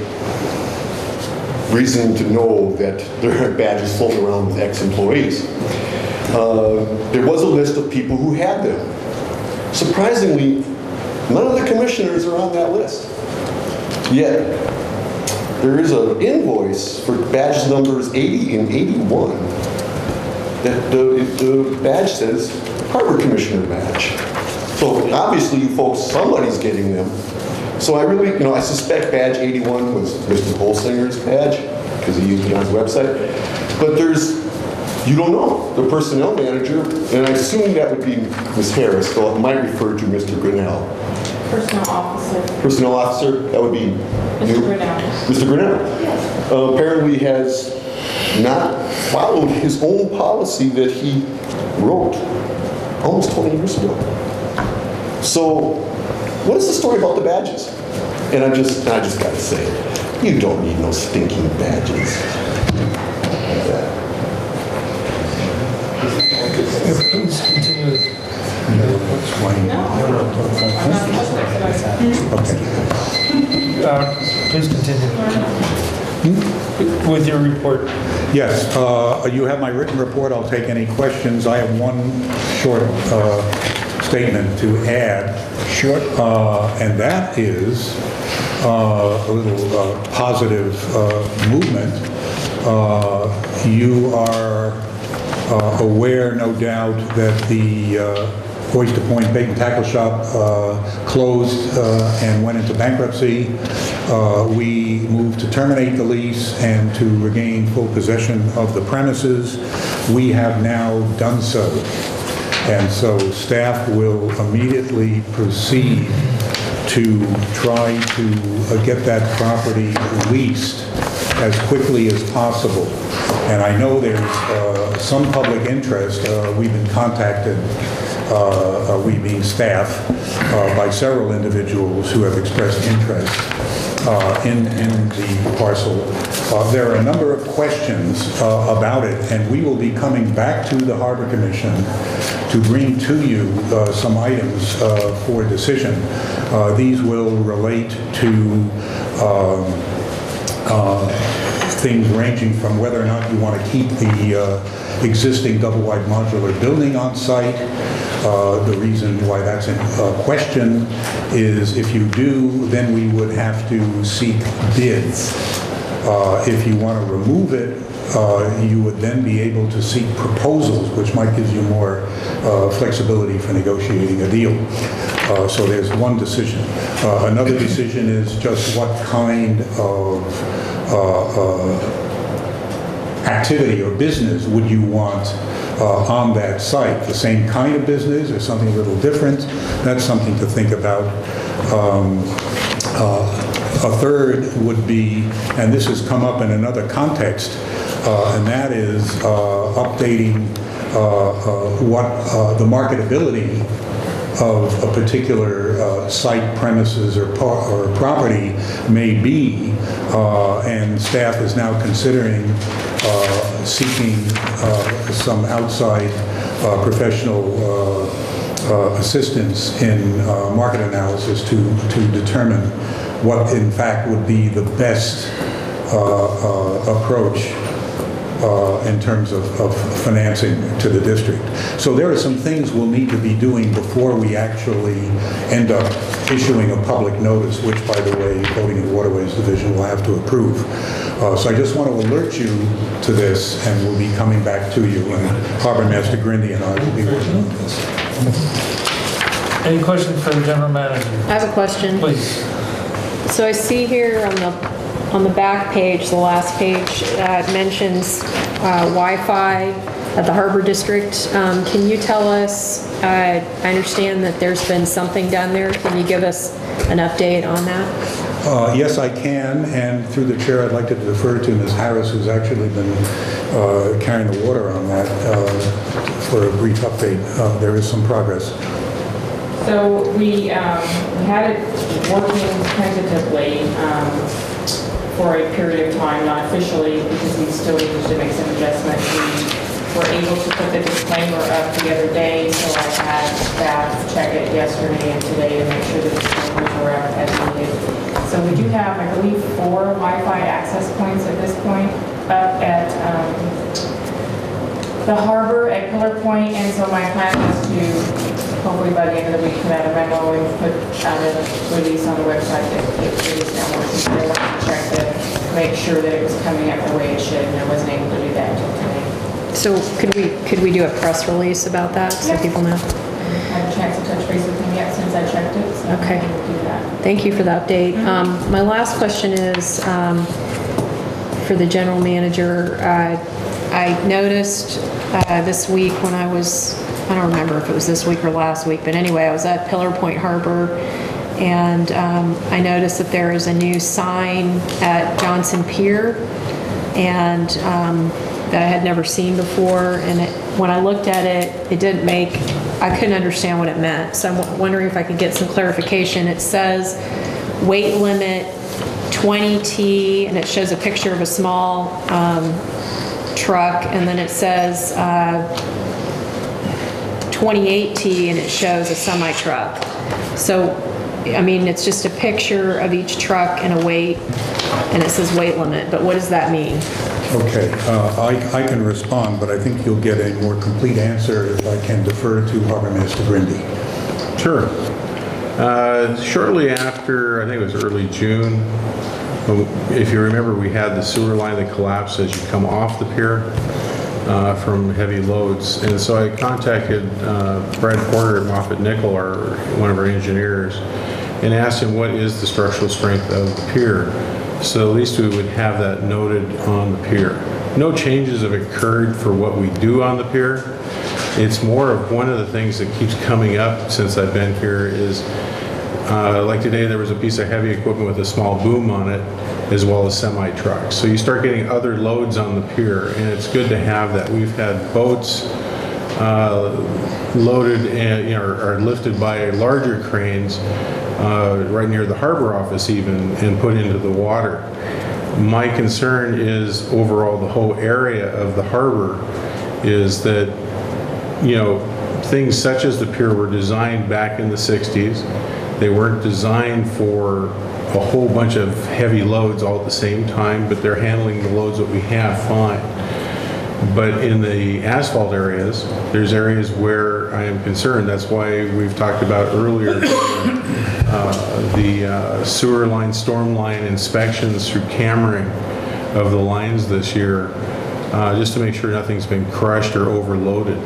reason to know that there are badges floating around with ex-employees. There was a list of people who had them. Surprisingly, none of the commissioners are on that list. Yet, there is an invoice for badge numbers 80 and 81 that the badge says Harbor Commissioner badge. So obviously, you folks, somebody's getting them. So I really, I suspect badge 81 was Mr. Holsinger's badge, because he used it on his website. But you don't know, the personnel manager, and I assume that would be Ms. Harris, though it might refer to Mr. Grinnell. Personnel officer. Personnel officer, that would be Mr. Grinnell. Mr. Grinnell. Apparently has not followed his own policy that he wrote almost 20 years ago. So, what is the story about the badges? And I just got to say, you don't need no stinking badges. Please continue. Please continue with your report. Yes, you have my written report. I'll take any questions. I have one short statement to add. Sure. And that is a little positive movement. You are aware, no doubt, that the Oyster Point Bait and Tackle Shop closed and went into bankruptcy. We moved to terminate the lease and to regain full possession of the premises. We have now done so. And so staff will immediately proceed to try to get that property leased as quickly as possible. And I know there's some public interest. We've been contacted, we being staff, by several individuals who have expressed interest in the parcel. There are a number of questions about it, and we will be coming back to the Harbor Commission to bring to you some items for decision. These will relate to things ranging from whether or not you want to keep the existing double-wide modular building on site. The reason why that's in question is if you do, then we would have to seek bids. If you want to remove it, you would then be able to seek proposals, which might give you more flexibility for negotiating a deal. So there's one decision. Another decision is just what kind of activity or business would you want on that site? The same kind of business or something a little different? That's something to think about. A third would be, and this has come up in another context, and that is updating what the marketability of a particular site, premises, or property may be, and staff is now considering seeking some outside professional assistance in market analysis to determine what in fact would be the best approach in terms of financing to the district. So there are some things we'll need to be doing before we actually end up issuing a public notice, which, by the way, Boating and Waterways Division will have to approve. So I just want to alert you to this, and we'll be coming back to you, and Harbor Master Grindy and I will be working on this. Any questions for the general manager? I have a question. Please. So I see here on the back page, the last page, it mentions Wi-Fi at the Harbor District. Can you tell us, I understand that there's been something done there. Can you give us an update on that? Yes, I can, and through the chair, I'd like to defer to Ms. Harris, who's actually been carrying the water on that, for a brief update. There is some progress. So we had it working tentatively for a period of time, not officially, because we still needed to make some adjustments. We were able to put the disclaimer up the other day, so I had staff check it yesterday and today to make sure the disclaimers were up as needed. So we do have, I believe, 4 Wi-Fi access points at this point up at the harbor at Pillar Point, and so my plan is to hopefully by the end of the week put out a memo and put out a release on the website that it is now working. So I wanted to check to make sure that it was coming up the way it should, and I wasn't able to do that until today. So could we do a press release about that so people know? I had a chance to touch base with him yet since I checked it, so Okay. we'll do that. Thank you for the update. My last question is for the general manager. I noticed this week when I don't remember if it was this week or last week, but anyway, I was at Pillar Point Harbor, and I noticed that there is a new sign at Johnson Pier, and that I had never seen before. And when I looked at it, I couldn't understand what it meant. So I'm wondering if I could get some clarification. It says weight limit 20T, and it shows a picture of a small truck, and then it says 28T, and it shows a semi-truck. So, I mean, it's just a picture of each truck and a weight, and it says weight limit, but what does that mean? Okay, I can respond, but I think you'll get a more complete answer if I can defer to Harbor Master Grindy. Sure. Shortly after, I think it was early June, if you remember, we had the sewer line that collapsed as you come off the pier from heavy loads. And so I contacted Brad Porter at Moffett Nickel, one of our engineers, and asked him what is the structural strength of the pier. So at least we would have that noted on the pier. No changes have occurred for what we do on the pier. It's more of one of the things that keeps coming up since I've been here is, like today there was a piece of heavy equipment with a small boom on it, as well as semi-trucks. So you start getting other loads on the pier, and it's good to have that. We've had boats loaded and are lifted by larger cranes right near the harbor office even, and put into the water. My concern is overall the whole area of the harbor is that, things such as the pier were designed back in the 60s. They weren't designed for a whole bunch of heavy loads all at the same time, but they're handling the loads that we have fine. But in the asphalt areas, there's areas where I am concerned. That's why we've talked about earlier the sewer line, storm line inspections through cammering of the lines this year, just to make sure nothing's been crushed or overloaded,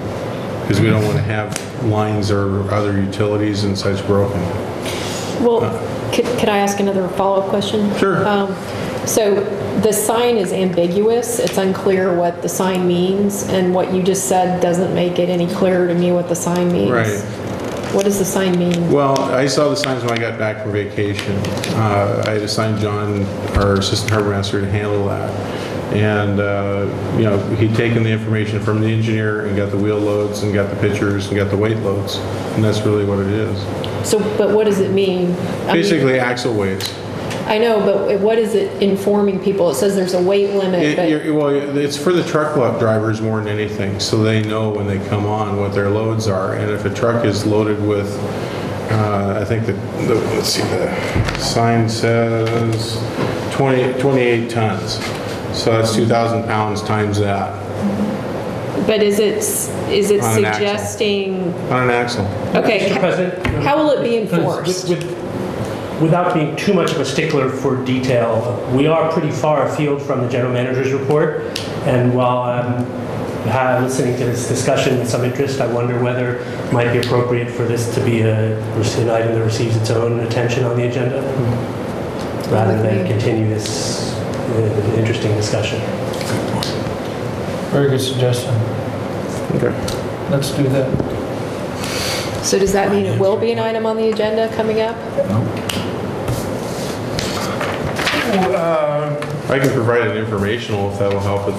because we don't want to have lines or other utilities and such broken. Well, could I ask another follow-up question? Sure. So the sign is ambiguous. It's unclear what the sign means, and what you just said doesn't make it any clearer to me what the sign means. Right. What does the sign mean? Well, I saw the signs when I got back from vacation. I had assigned John, our assistant harbor master, to handle that. And, he'd taken the information from the engineer and got the wheel loads and got the pictures and got the weight loads. And that's really what it is. So, but what does it mean? Basically, axle weights. I know, but what is it informing people? It says there's a weight limit. It's for the truck drivers more than anything, so they know when they come on what their loads are. And if a truck is loaded with, I think let's see, the sign says 28 tons. So that's 2,000 pounds times that. But is it suggesting? On an axle. Okay. Mr. President, how will it be enforced? Without being too much of a stickler for detail, we are pretty far afield from the general manager's report. And while I'm listening to this discussion with some interest, I wonder whether it might be appropriate for this to be an item that receives its own attention on the agenda, rather than continue this interesting discussion. Very good suggestion. Okay. Let's do that. So does that mean it will be an item on the agenda coming up? I can provide an informational if that will help at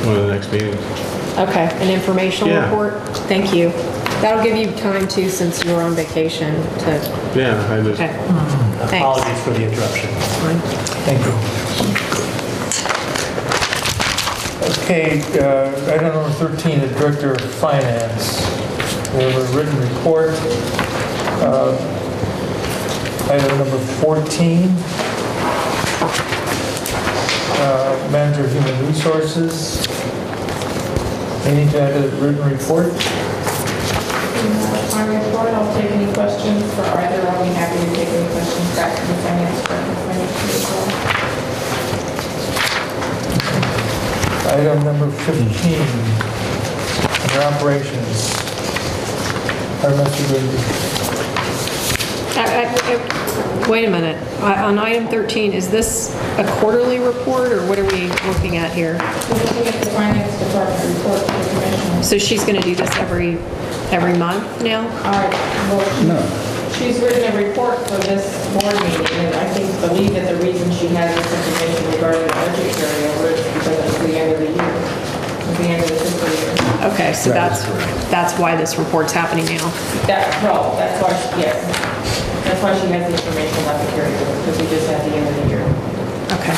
one of the next meetings. Okay, an informational Yeah. report? Thank you. That'll give you time too, since you were on vacation to, Yeah, I just. okay. Thanks. Apologies for the interruption. Fine. Thank you. Okay, item number 13, the Director of Finance. We have a written report. Item number 14, Manager of Human Resources. Any to add to the written report? My report, I'll take any questions for either. I'll be happy to take any questions back to the finance department if I need to as well. Item number 15, under operations. Mr. Goodby. Wait a minute. On item 13, is this a quarterly report, or what are we looking at here? We're looking at the finance department report to the commissioner. So she's going to do this every month now? She's written a report for this board meeting, and I believe that the reason she has this information regarding the budget carryover is because it's the end of the year, at the end of the fiscal year. Okay, so that's why this report's happening now. That's why, yes. That's why she has the information about the carryover, because we just had the end of the year. Okay.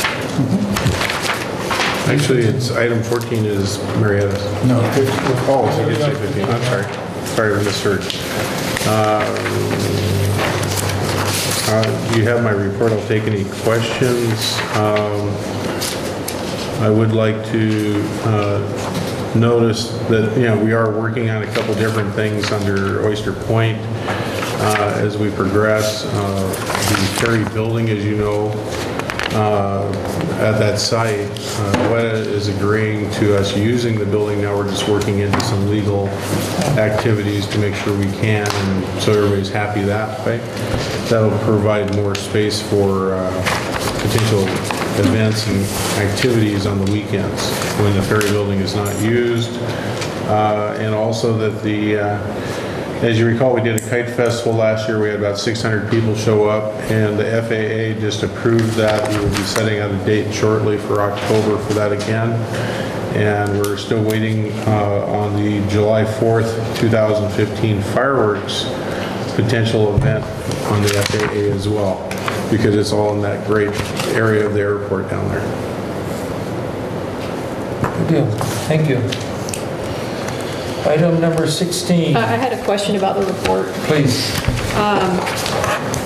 Actually, it's item 14 is Marietta's. No, Oh, so you did say 15. I'm sorry. Sorry, I misheard. You have my report. I'll take any questions. I would like to notice that, we are working on a couple different things under Oyster Point as we progress. The Terry building, as you know, at that site, WETA is agreeing to us using the building. Now we're just working into some legal activities to make sure we can, and so everybody's happy that way. That'll provide more space for potential events and activities on the weekends when the ferry building is not used. And also that as you recall, we did a kite festival last year. We had about 600 people show up, and the FAA just approved that. We will be setting out a date shortly for October for that again. And we're still waiting on the July 4th, 2015 fireworks potential event on the FAA as well, because it's all in that great area of the airport down there. Good deal. Thank you. Item number 16. I had a question about the report. Please.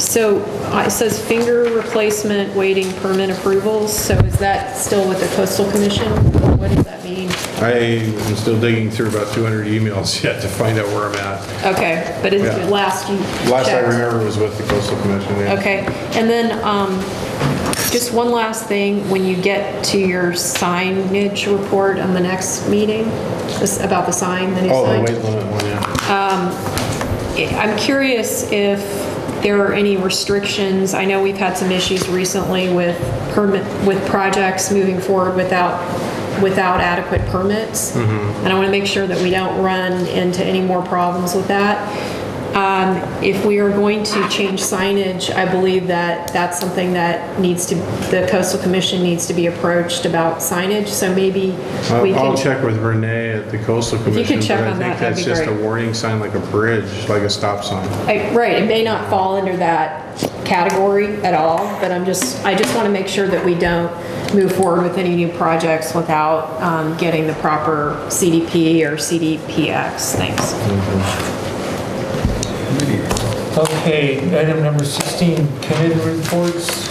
So it says finger replacement waiting permit approvals. So is that still with the Coastal Commission? What does that mean? I am still digging through about 200 emails yet to find out where I'm at. Okay, but it's last you Last I checked. remember was with the Coastal Commission. Yeah. Okay, and then just one last thing, when you get to your signage report on the next meeting, about the sign, the new sign. Oh, the weight limit one, yeah. I'm curious if there are any restrictions. I know we've had some issues recently with projects moving forward without adequate permits. And I want to make sure that we don't run into any more problems with that. If we are going to change signage, I believe that that's something that the Coastal Commission needs to be approached about signage. So maybe we I'll could check with Renee at the Coastal Commission. If you could check on that, that'd be that's just great. a warning sign, like a bridge, like a stop sign. Right, it may not fall under that category at all, but I just want to make sure that we don't move forward with any new projects without getting the proper CDP or CDPX. Thanks. Okay, item number 16, committee reports,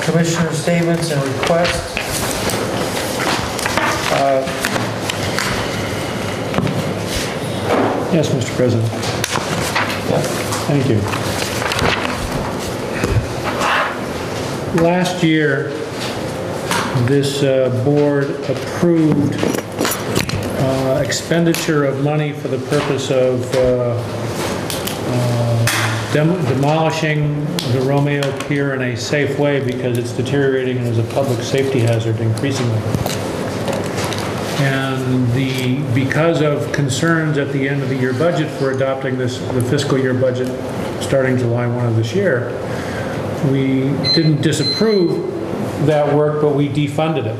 commissioner statements and requests. Yes, Mr. President. Thank you. Last year, this board approved expenditure of money for the purpose of demolishing the Romeo Pier in a safe way because it's deteriorating and is a public safety hazard increasingly. And because of concerns at the end of the year budget for adopting the fiscal year budget starting July 1 of this year, we didn't disapprove that work, but we defunded it.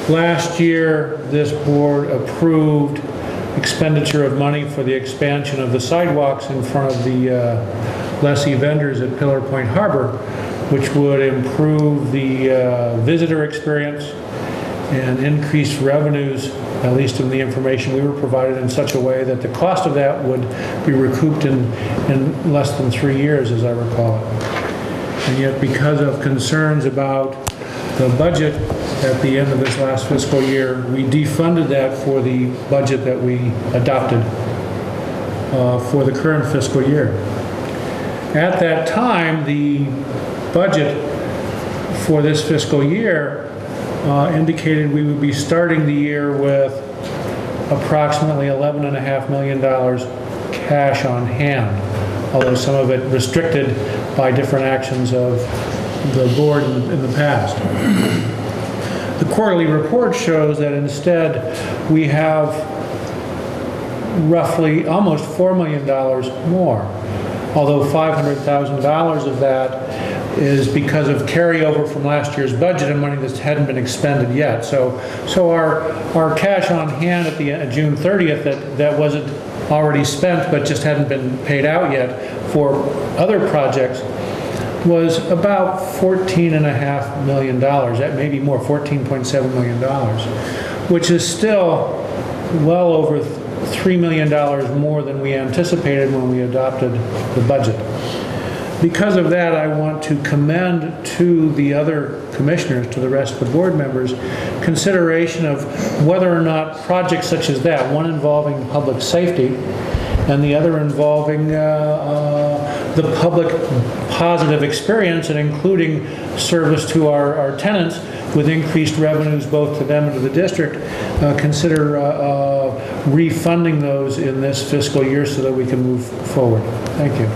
Last year, this board approved expenditure of money for the expansion of the sidewalks in front of the lessee vendors at Pillar Point Harbor, which would improve the visitor experience and increase revenues, at least in the information we were provided, in such a way that the cost of that would be recouped in less than 3 years, as I recall it. And yet, because of concerns about the budget at the end of this last fiscal year, we defunded that for the budget that we adopted for the current fiscal year. At that time, the budget for this fiscal year indicated we would be starting the year with approximately $11.5 million cash on hand, although some of it restricted by different actions of the board in the past. The quarterly report shows that instead we have roughly almost $4 million more, although $500,000 of that is because of carryover from last year's budget and money that hadn't been expended yet. So our cash on hand at the end of June 30th that wasn't already spent but just hadn't been paid out yet for other projects was about $14.5 million, that may be more, $14.7 million, which is still well over $3 million more than we anticipated when we adopted the budget. Because of that, I want to commend to the other commissioners, to the rest of the board members, consideration of whether or not projects such as that, one involving public safety and the other involving the public positive experience and including service to our tenants with increased revenues both to them and to the district, consider refunding those in this fiscal year so that we can move forward. Thank you.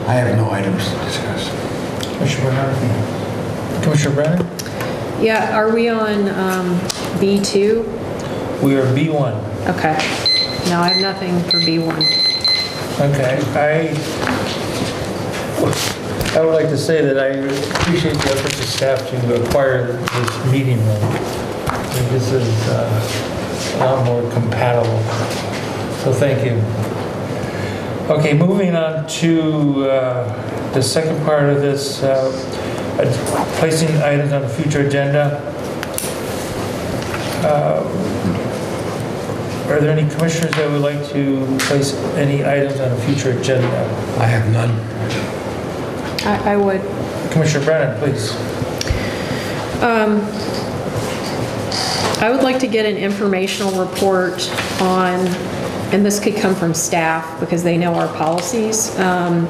I have no items to discuss. Commissioner Brennan? Yeah, are we on B2? We are B1. Okay. No, I have nothing for B1. Okay, I would like to say that I appreciate the efforts of staff to acquire this meeting room. I think this is a lot more compatible, so thank you. Okay, moving on to the second part of this, placing items on the future agenda. Are there any commissioners that would like to place any items on a future agenda? I have none. I would. Commissioner Brennan, please. I would like to get an informational report on, and this could come from staff because they know our policies, on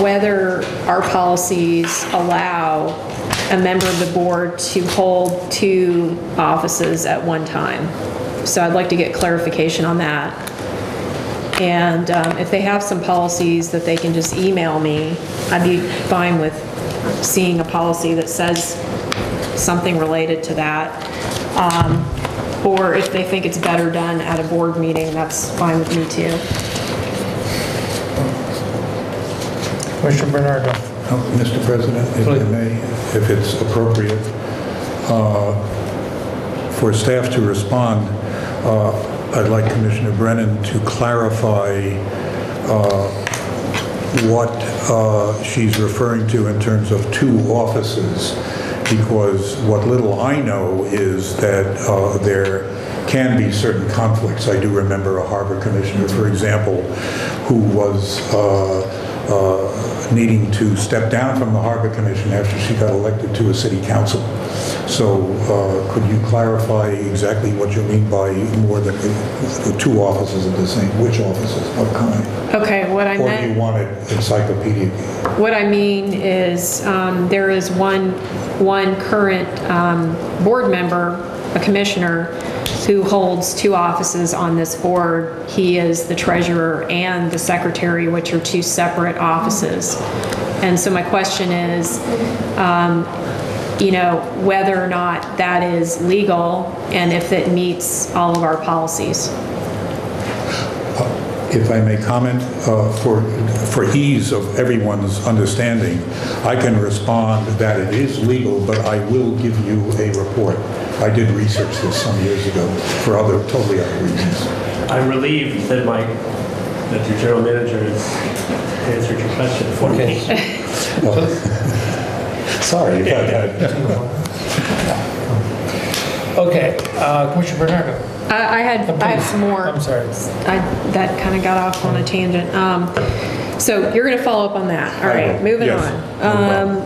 whether our policies allow a member of the board to hold 2 offices at one time. So I'd like to get clarification on that. And if they have some policies that they can just email me, I'd be fine with seeing a policy that says something related to that. Or if they think it's better done at a board meeting, that's fine with me too. Commissioner Bernardo. Mr. President, if I may, if it's appropriate, for staff to respond, I'd like Commissioner Brennan to clarify what she's referring to in terms of 2 offices, because what little I know is that there can be certain conflicts. I do remember a harbor commissioner, for example, who was needing to step down from the Harbor Commission after she got elected to a city council. So could you clarify exactly what you mean by more than 2 offices of the same? Which offices? What kind? Okay, what I meant... Or do you want it encyclopedic? What I mean is there is one current board member, a commissioner, who holds 2 offices on this board. He is the treasurer and the secretary, which are 2 separate offices. And so my question is, whether or not that is legal and if it meets all of our policies. If I may comment, for ease of everyone's understanding, I can respond that it is legal, but I will give you a report. I did research this some years ago for totally other reasons. I'm relieved that your general manager has answered your question for me. Sorry about that. Okay, Commissioner Bernardo. I have some more. I'm sorry. That kind of got off on a tangent. So you're going to follow up on that. All right, moving on.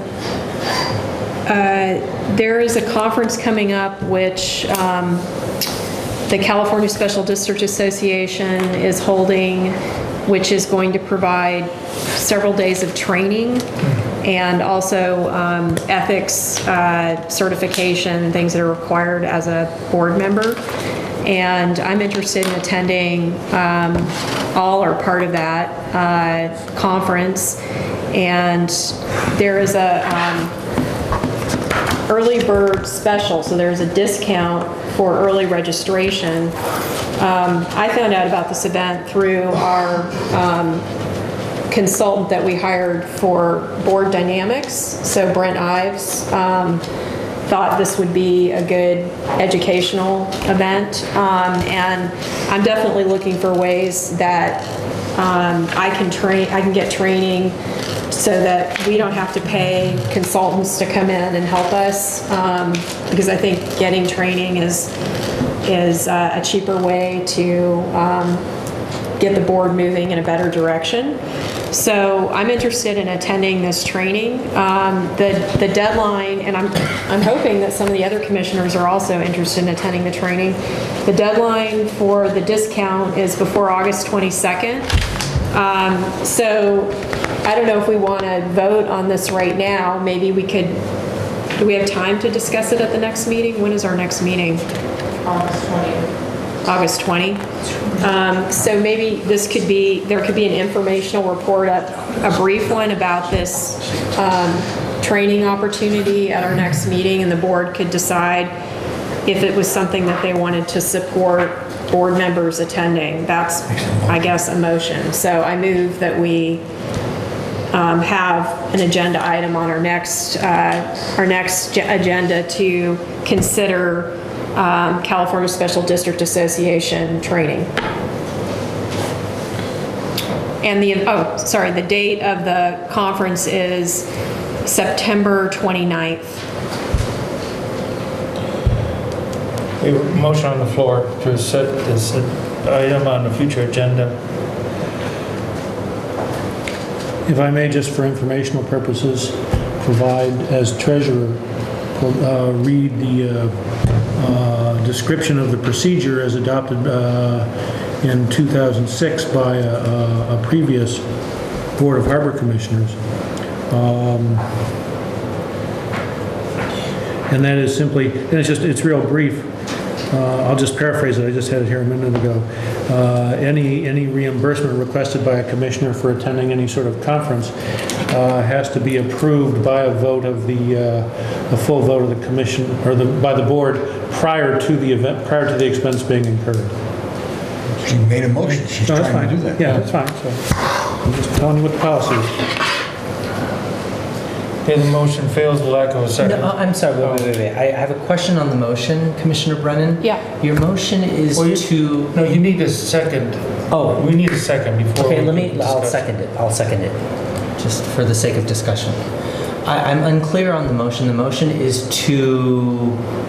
There is a conference coming up which the California Special District Association is holding, which is going to provide several days of training and also ethics certification, things that are required as a board member. And I'm interested in attending all or part of that conference. And there is a early bird special, so there's a discount for early registration. I found out about this event through our consultant that we hired for board dynamics. So Brent Ives thought this would be a good educational event. And I'm definitely looking for ways that I can get training so that we don't have to pay consultants to come in and help us, because I think getting training is a cheaper way to get the board moving in a better direction. So I'm interested in attending this training. The deadline, and I'm hoping that some of the other commissioners are also interested in attending the training. The deadline for the discount is before August 22nd. So I don't know if we want to vote on this right now. Maybe we could, do we have time to discuss it at the next meeting? When is our next meeting? August 20th. August 20. So maybe this could be, there could be an informational report, a brief one about this training opportunity at our next meeting, and the board could decide if it was something that they wanted to support board members attending. That's, I guess, a motion. So I move that we have an agenda item on our next agenda to consider California Special District Association training. And the date of the conference is September 29th. We have a motion on the floor to set this item on the future agenda. If I may, just for informational purposes, provide as treasurer, read the description of the procedure as adopted in 2006 by a previous Board of Harbor Commissioners. And that is simply, and it's real brief. I'll just paraphrase it. I just had it here a minute ago. Any reimbursement requested by a commissioner for attending any sort of conference has to be approved by a vote of a full vote of the commission, or by the board prior to the event, prior to the expense being incurred. She made a motion. She's No, that's trying fine. to do that. Yeah, that's fine. So I'm just telling you what the policy is. Okay, the motion fails the lack of a second. No, I'm sorry, wait. I have a question on the motion, Commissioner Brennan. Yeah. Your motion is Well, to... No, you need a second. Oh. We need a second before. Okay, we I'll discuss. second it. I'll second it, just for the sake of discussion. I'm unclear on the motion. The motion is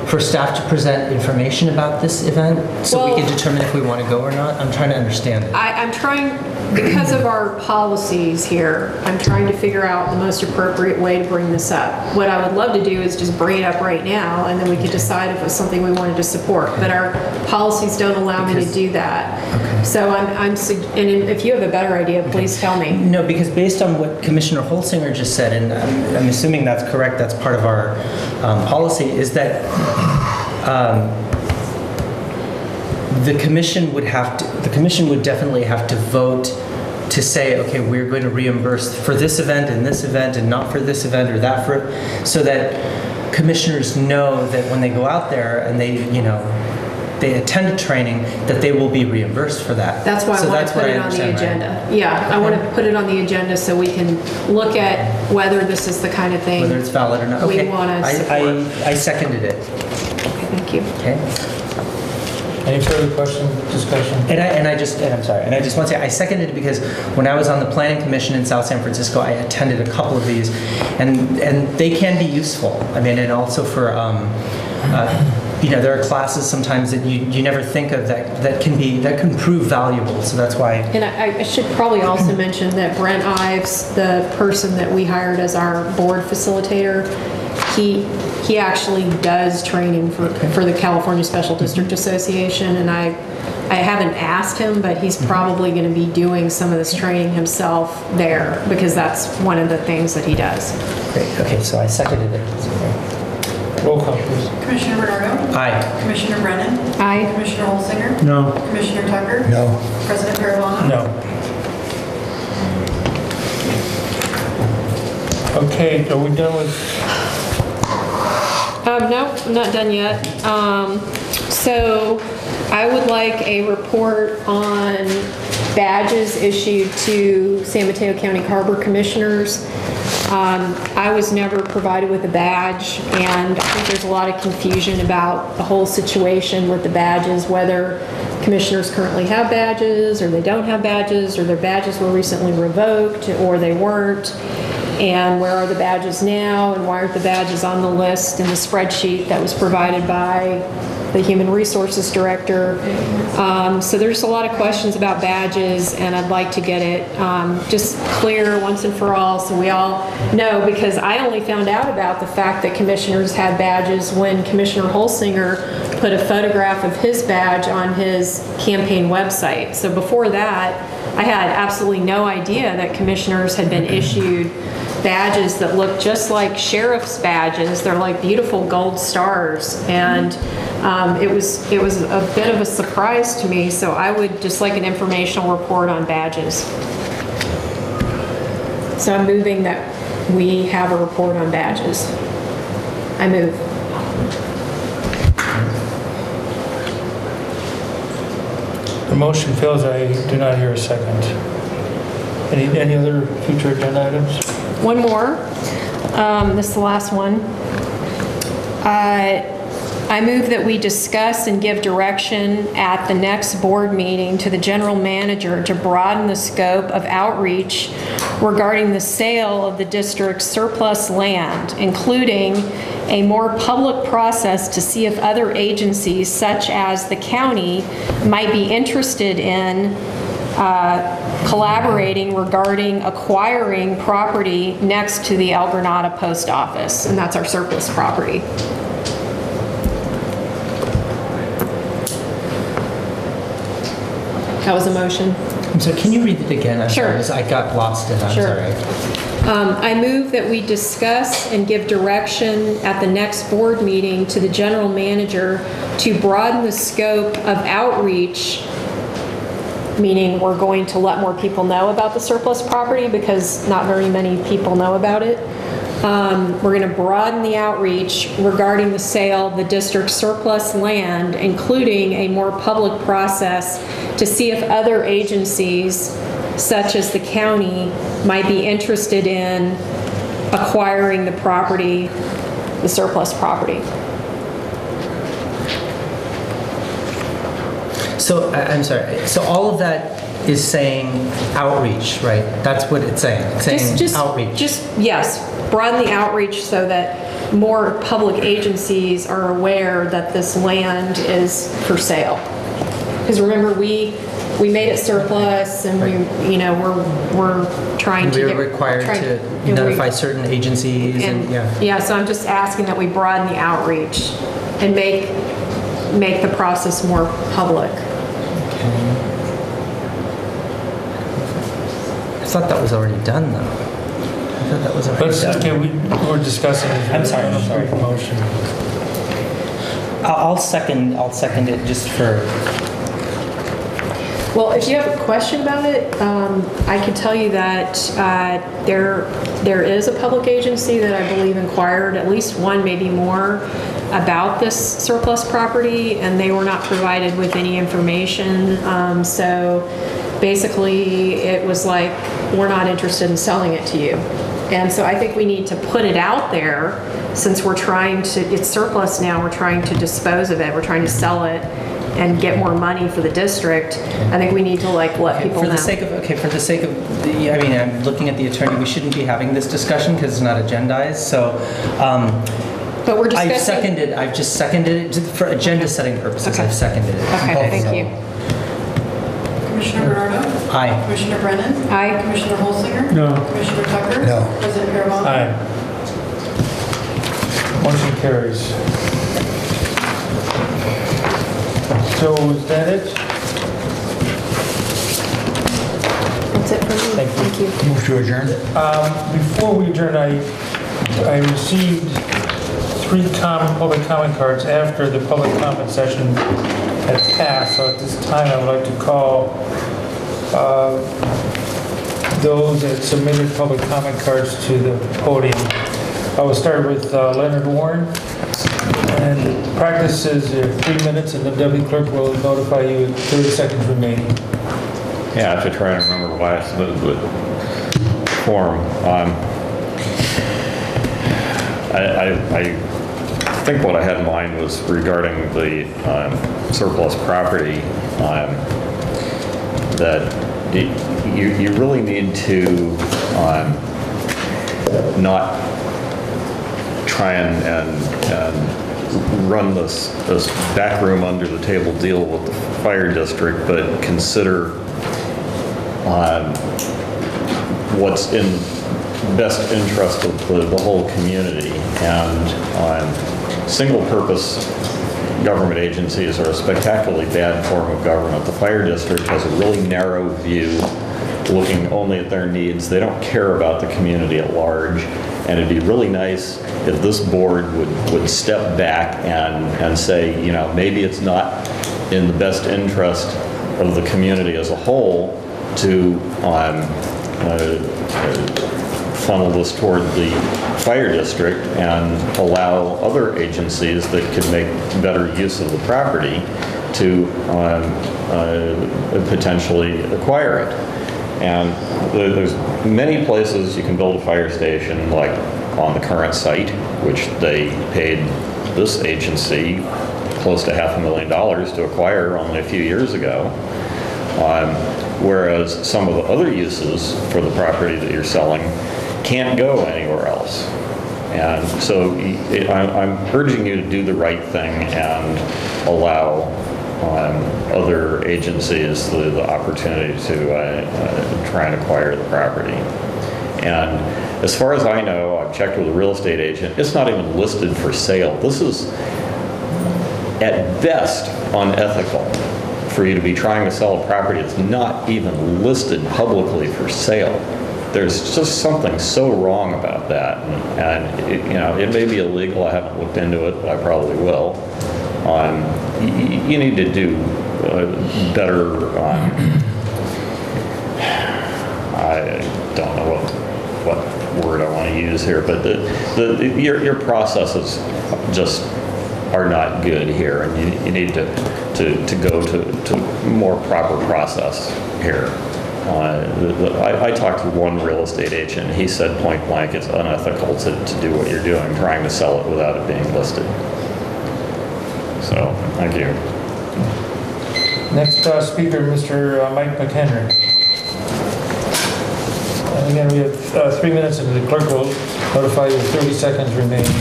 for staff to present information about this event, so we can determine if we want to go or not. I'm trying to understand it. I'm trying, because of our policies here, I'm trying to figure out the most appropriate way to bring this up. What I would love to do is just bring it up right now, and then we could decide if it's something we wanted to support. But our policies don't allow me to do that. Okay. So and if you have a better idea, please tell me. No, because based on what Commissioner Holsinger just said, and I'm assuming that's correct, that's part of our policy, is that the commission would definitely have to vote to say, okay, we're going to reimburse for this event and not for this event or that so that commissioners know that when they go out there and they attend a training, that they will be reimbursed for that. That's why I want to put it on the agenda. Right? Yeah, I want to put it on the agenda so we can look at whether this is the kind of thing whether it's valid or not. Okay. We want to support. I seconded it. Okay, thank you. Okay. Any further question, discussion? And I just want to say I seconded it because when I was on the Planning Commission in South San Francisco, I attended a couple of these, and they can be useful. I mean, and also for there are classes sometimes that you never think of that can prove valuable. So that's why. And I should probably also mention that Brent Ives, the person that we hired as our board facilitator, he actually does training for the California Special District Association, and I haven't asked him, but he's probably going to be doing some of this training himself there because that's one of the things that he does. Great. Okay, so I seconded it. Roll call, please. Commissioner Bernardo? Aye. Commissioner Brennan? Aye. Commissioner Holsinger? No. Commissioner Tucker? No. President Caravana? No. Okay, are we done with, No, I'm not done yet. So I would like a report on badges issued to San Mateo County Harbor Commissioners. I was never provided with a badge, and I think there's a lot of confusion about the whole situation with the badges, whether commissioners currently have badges, or they don't have badges, or their badges were recently revoked, or they weren't. And where are the badges now, and why aren't the badges on the list in the spreadsheet that was provided by the Human Resources Director? So there's a lot of questions about badges, and I'd like to get it just clear once and for all so we all know, because I only found out about the fact that commissioners had badges when Commissioner Holsinger put a photograph of his badge on his campaign website. So before that, I had absolutely no idea that commissioners had been issued badges that look just like sheriff's badges. They're like beautiful gold stars, and it was a bit of a surprise to me. So I would just like an informational report on badges. So I'm moving that we have a report on badges. I move. the motion fails, I do not hear a second. Any other future agenda items? One more. This is the last one. I move that we discuss and give direction at the next board meeting to the general manager to broaden the scope of outreach regarding the sale of the district's surplus land, including a more public process to see if other agencies such as the county might be interested in collaborating regarding acquiring property next to the El Granada post office, and that's our surplus property. That was a motion. So can you read it again? I'm Sure. sorry, I got lost in it. I'm Sure. sorry. I move that we discuss and give direction at the next board meeting to the general manager to broaden the scope of outreach, meaning we're going to let more people know about the surplus property because not very many people know about it. We're going to broaden the outreach regarding the sale of the district's surplus land, including a more public process to see if other agencies, such as the county, might be interested in acquiring the property, the surplus property. So, I'm sorry, so all of that is saying outreach, right? That's what it's saying, outreach. Yes, broaden the outreach so that more public agencies are aware that this land is for sale. Because remember, we made it surplus, and we're trying to We're required to notify certain agencies and yeah. Yeah, so I'm just asking that we broaden the outreach and make the process more public. I thought that was already done, though. I thought that was already done. Okay, we're discussing. I'm sorry. Motion. I'll second it just for. Well, if you have a question about it, I can tell you that there is a public agency that I believe inquired, at least one, maybe more, about this surplus property, and they were not provided with any information. So basically, it was like, we're not interested in selling it to you. And so I think we need to put it out there, since it's surplus now, we're trying to dispose of it, we're trying to sell it and get more money for the district. I think we need to let people know. For the sake of I'm looking at the attorney, we shouldn't be having this discussion because it's not agendized, so. But we're discussing. I've just seconded it for agenda setting purposes. Okay. I've seconded it. Okay, thank you. Commissioner Bernardo? Aye. Commissioner Brennan? Aye. Commissioner Holsinger? No. Commissioner Tucker? No. President Caravana? Aye. Motion carries. So is that it? That's it for me. Thank you. Thank you. Move to adjourn. Before we adjourn, I received 3 public comment cards after the public comment session has passed. So at this time, I would like to call those that submitted public comment cards to the podium. I will start with Leonard Warren. And practice is 3 minutes, and the deputy clerk will notify you 30 seconds remaining. Yeah, I have to try and remember why I submitted the form. I think what I had in mind was regarding the surplus property, that you really need to not try and run this backroom under the table deal with the fire district, but consider what's in best interest of the whole community. And single-purpose government agencies are a spectacularly bad form of government. The fire district has a really narrow view, looking only at their needs. They don't care about the community at large. And it'd be really nice if this board would step back and say, you know, maybe it's not in the best interest of the community as a whole to funnel this toward the fire district and allow other agencies that could make better use of the property to potentially acquire it. And there's many places you can build a fire station, like on the current site, which they paid this agency close to $500,000 to acquire only a few years ago. Whereas some of the other uses for the property that you're selling can't go anywhere else. And so I'm urging you to do the right thing and allow other agencies the opportunity to try and acquire the property. And as far as I know, I've checked with a real estate agent, it's not even listed for sale. This is at best unethical for you to be trying to sell a property that's not even listed publicly for sale. There's just something so wrong about that. And it may be illegal, I haven't looked into it, but I probably will. You need to do better. I don't know what word I want to use here, but your processes just are not good here, and you need to go to more proper process here. I talked to one real estate agent. He said point blank, it's unethical to do what you're doing, trying to sell it without it being listed. So, thank you. Next speaker, Mr. Mike McHenry. And again, we have 3 minutes, and the clerk will notify you 30 seconds remaining.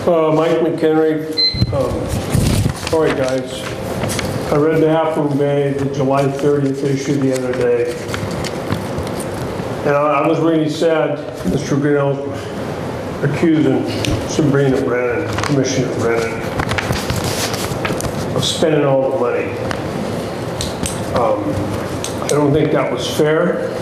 Mike McHenry. Sorry, guys. I read the Half Moon Bay, the July 30th issue the other day. And I was really sad Mr. Grinnell accusing Sabrina Brennan, Commissioner Brennan, of spending all the money. I don't think that was fair.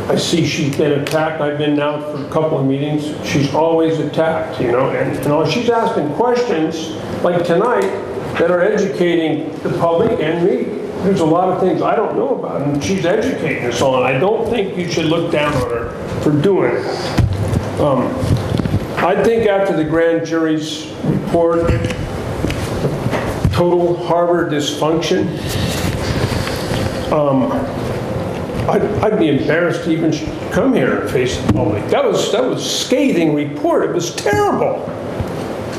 I see she's been attacked. I've been out for a couple of meetings. She's always attacked, and she's asking questions like tonight that are educating the public and me. There's a lot of things I don't know about, and she's educating us on. I don't think you should look down on her for doing it. I think after the grand jury's report, total harbor dysfunction, I'd be embarrassed to even come here and face the public. That was a scathing report. It was terrible.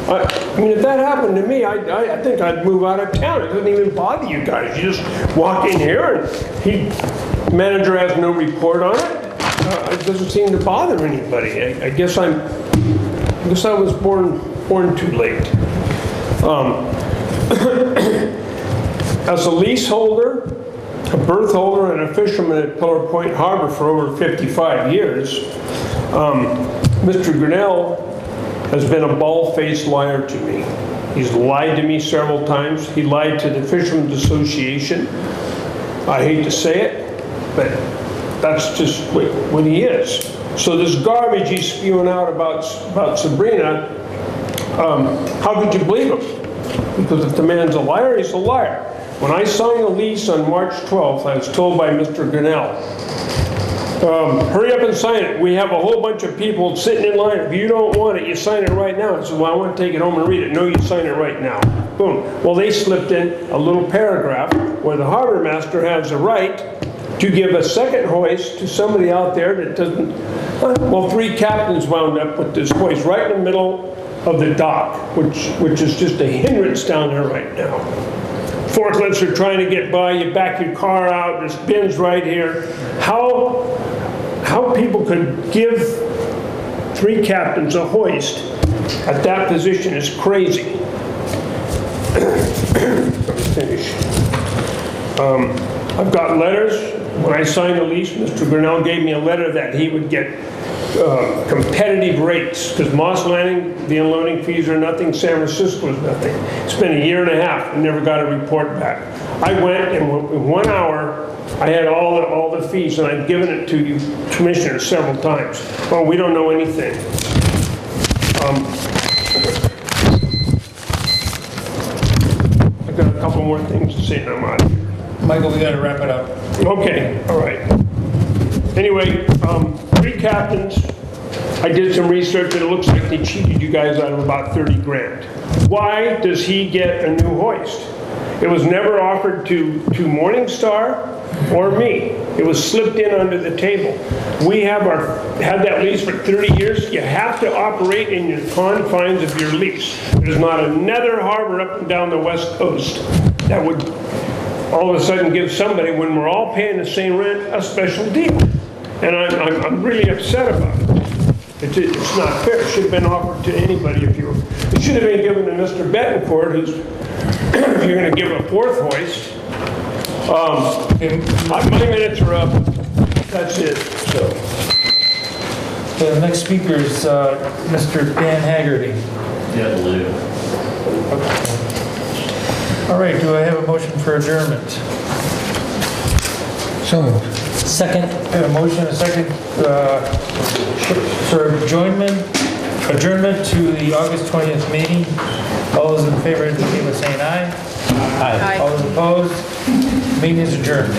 I mean, if that happened to me, I think I'd move out of town. It doesn't even bother you guys. You just walk in here and the manager has no report on it. It doesn't seem to bother anybody. I guess I was born too late. As a leaseholder, a berth holder, and a fisherman at Pillar Point Harbor for over 55 years, Mr. Grinnell has been a bald-faced liar to me. He's lied to me several times. He lied to the Fishermen's Association. I hate to say it, but That's just what he is. So this garbage he's spewing out about Sabrina, how could you believe him? Because if the man's a liar, he's a liar. When I signed the lease on March 12th, I was told by Mr. Grinnell, hurry up and sign it. We have a whole bunch of people sitting in line. If you don't want it, you sign it right now. I said, well, I want to take it home and read it. No, you sign it right now. Boom. Well, they slipped in a little paragraph where the harbor master has the right to give a second hoist to somebody out there that doesn't. Well, 3 captains wound up with this hoist right in the middle of the dock, which is just a hindrance down there right now. Forklifts are trying to get by, you back your car out, there's bins right here. How people could give 3 captains a hoist at that position is crazy. Finish. I've got letters. When I signed the lease, Mr. Grinnell gave me a letter that he would get competitive rates, because Moss Landing, the unloading fees are nothing, San Francisco is nothing. It's been a year and a half and never got a report back. I went and in 1 hour, I had all the fees, and I've given it to you commissioners several times. Well, we don't know anything. I've got a couple more things to say and I'm out of here. Michael, we got to wrap it up. Okay, all right. Anyway, 3 captains. I did some research and it looks like they cheated you guys out of about 30 grand. Why does he get a new hoist? It was never offered to Morningstar or me. It was slipped in under the table. We have had that lease for 30 years. You have to operate in your confines of your lease. There's not another harbor up and down the West Coast that would all of a sudden give somebody, when we're all paying the same rent, a special deal. And I'm really upset about it. It's not fair. It should have been offered to anybody if you. It should have been given to Mr. Betancourt, who's if you're going to give a 4th hoist. My minutes are up. That's it. So The next speaker is Mr. Dan Haggerty. Yeah, I believe. All right, do I have a motion for adjournment? So moved. Second. I have a motion, a second, for adjournment to the August 20th meeting. All those in favor indicate by saying aye. Aye. All those opposed? Meeting is adjourned.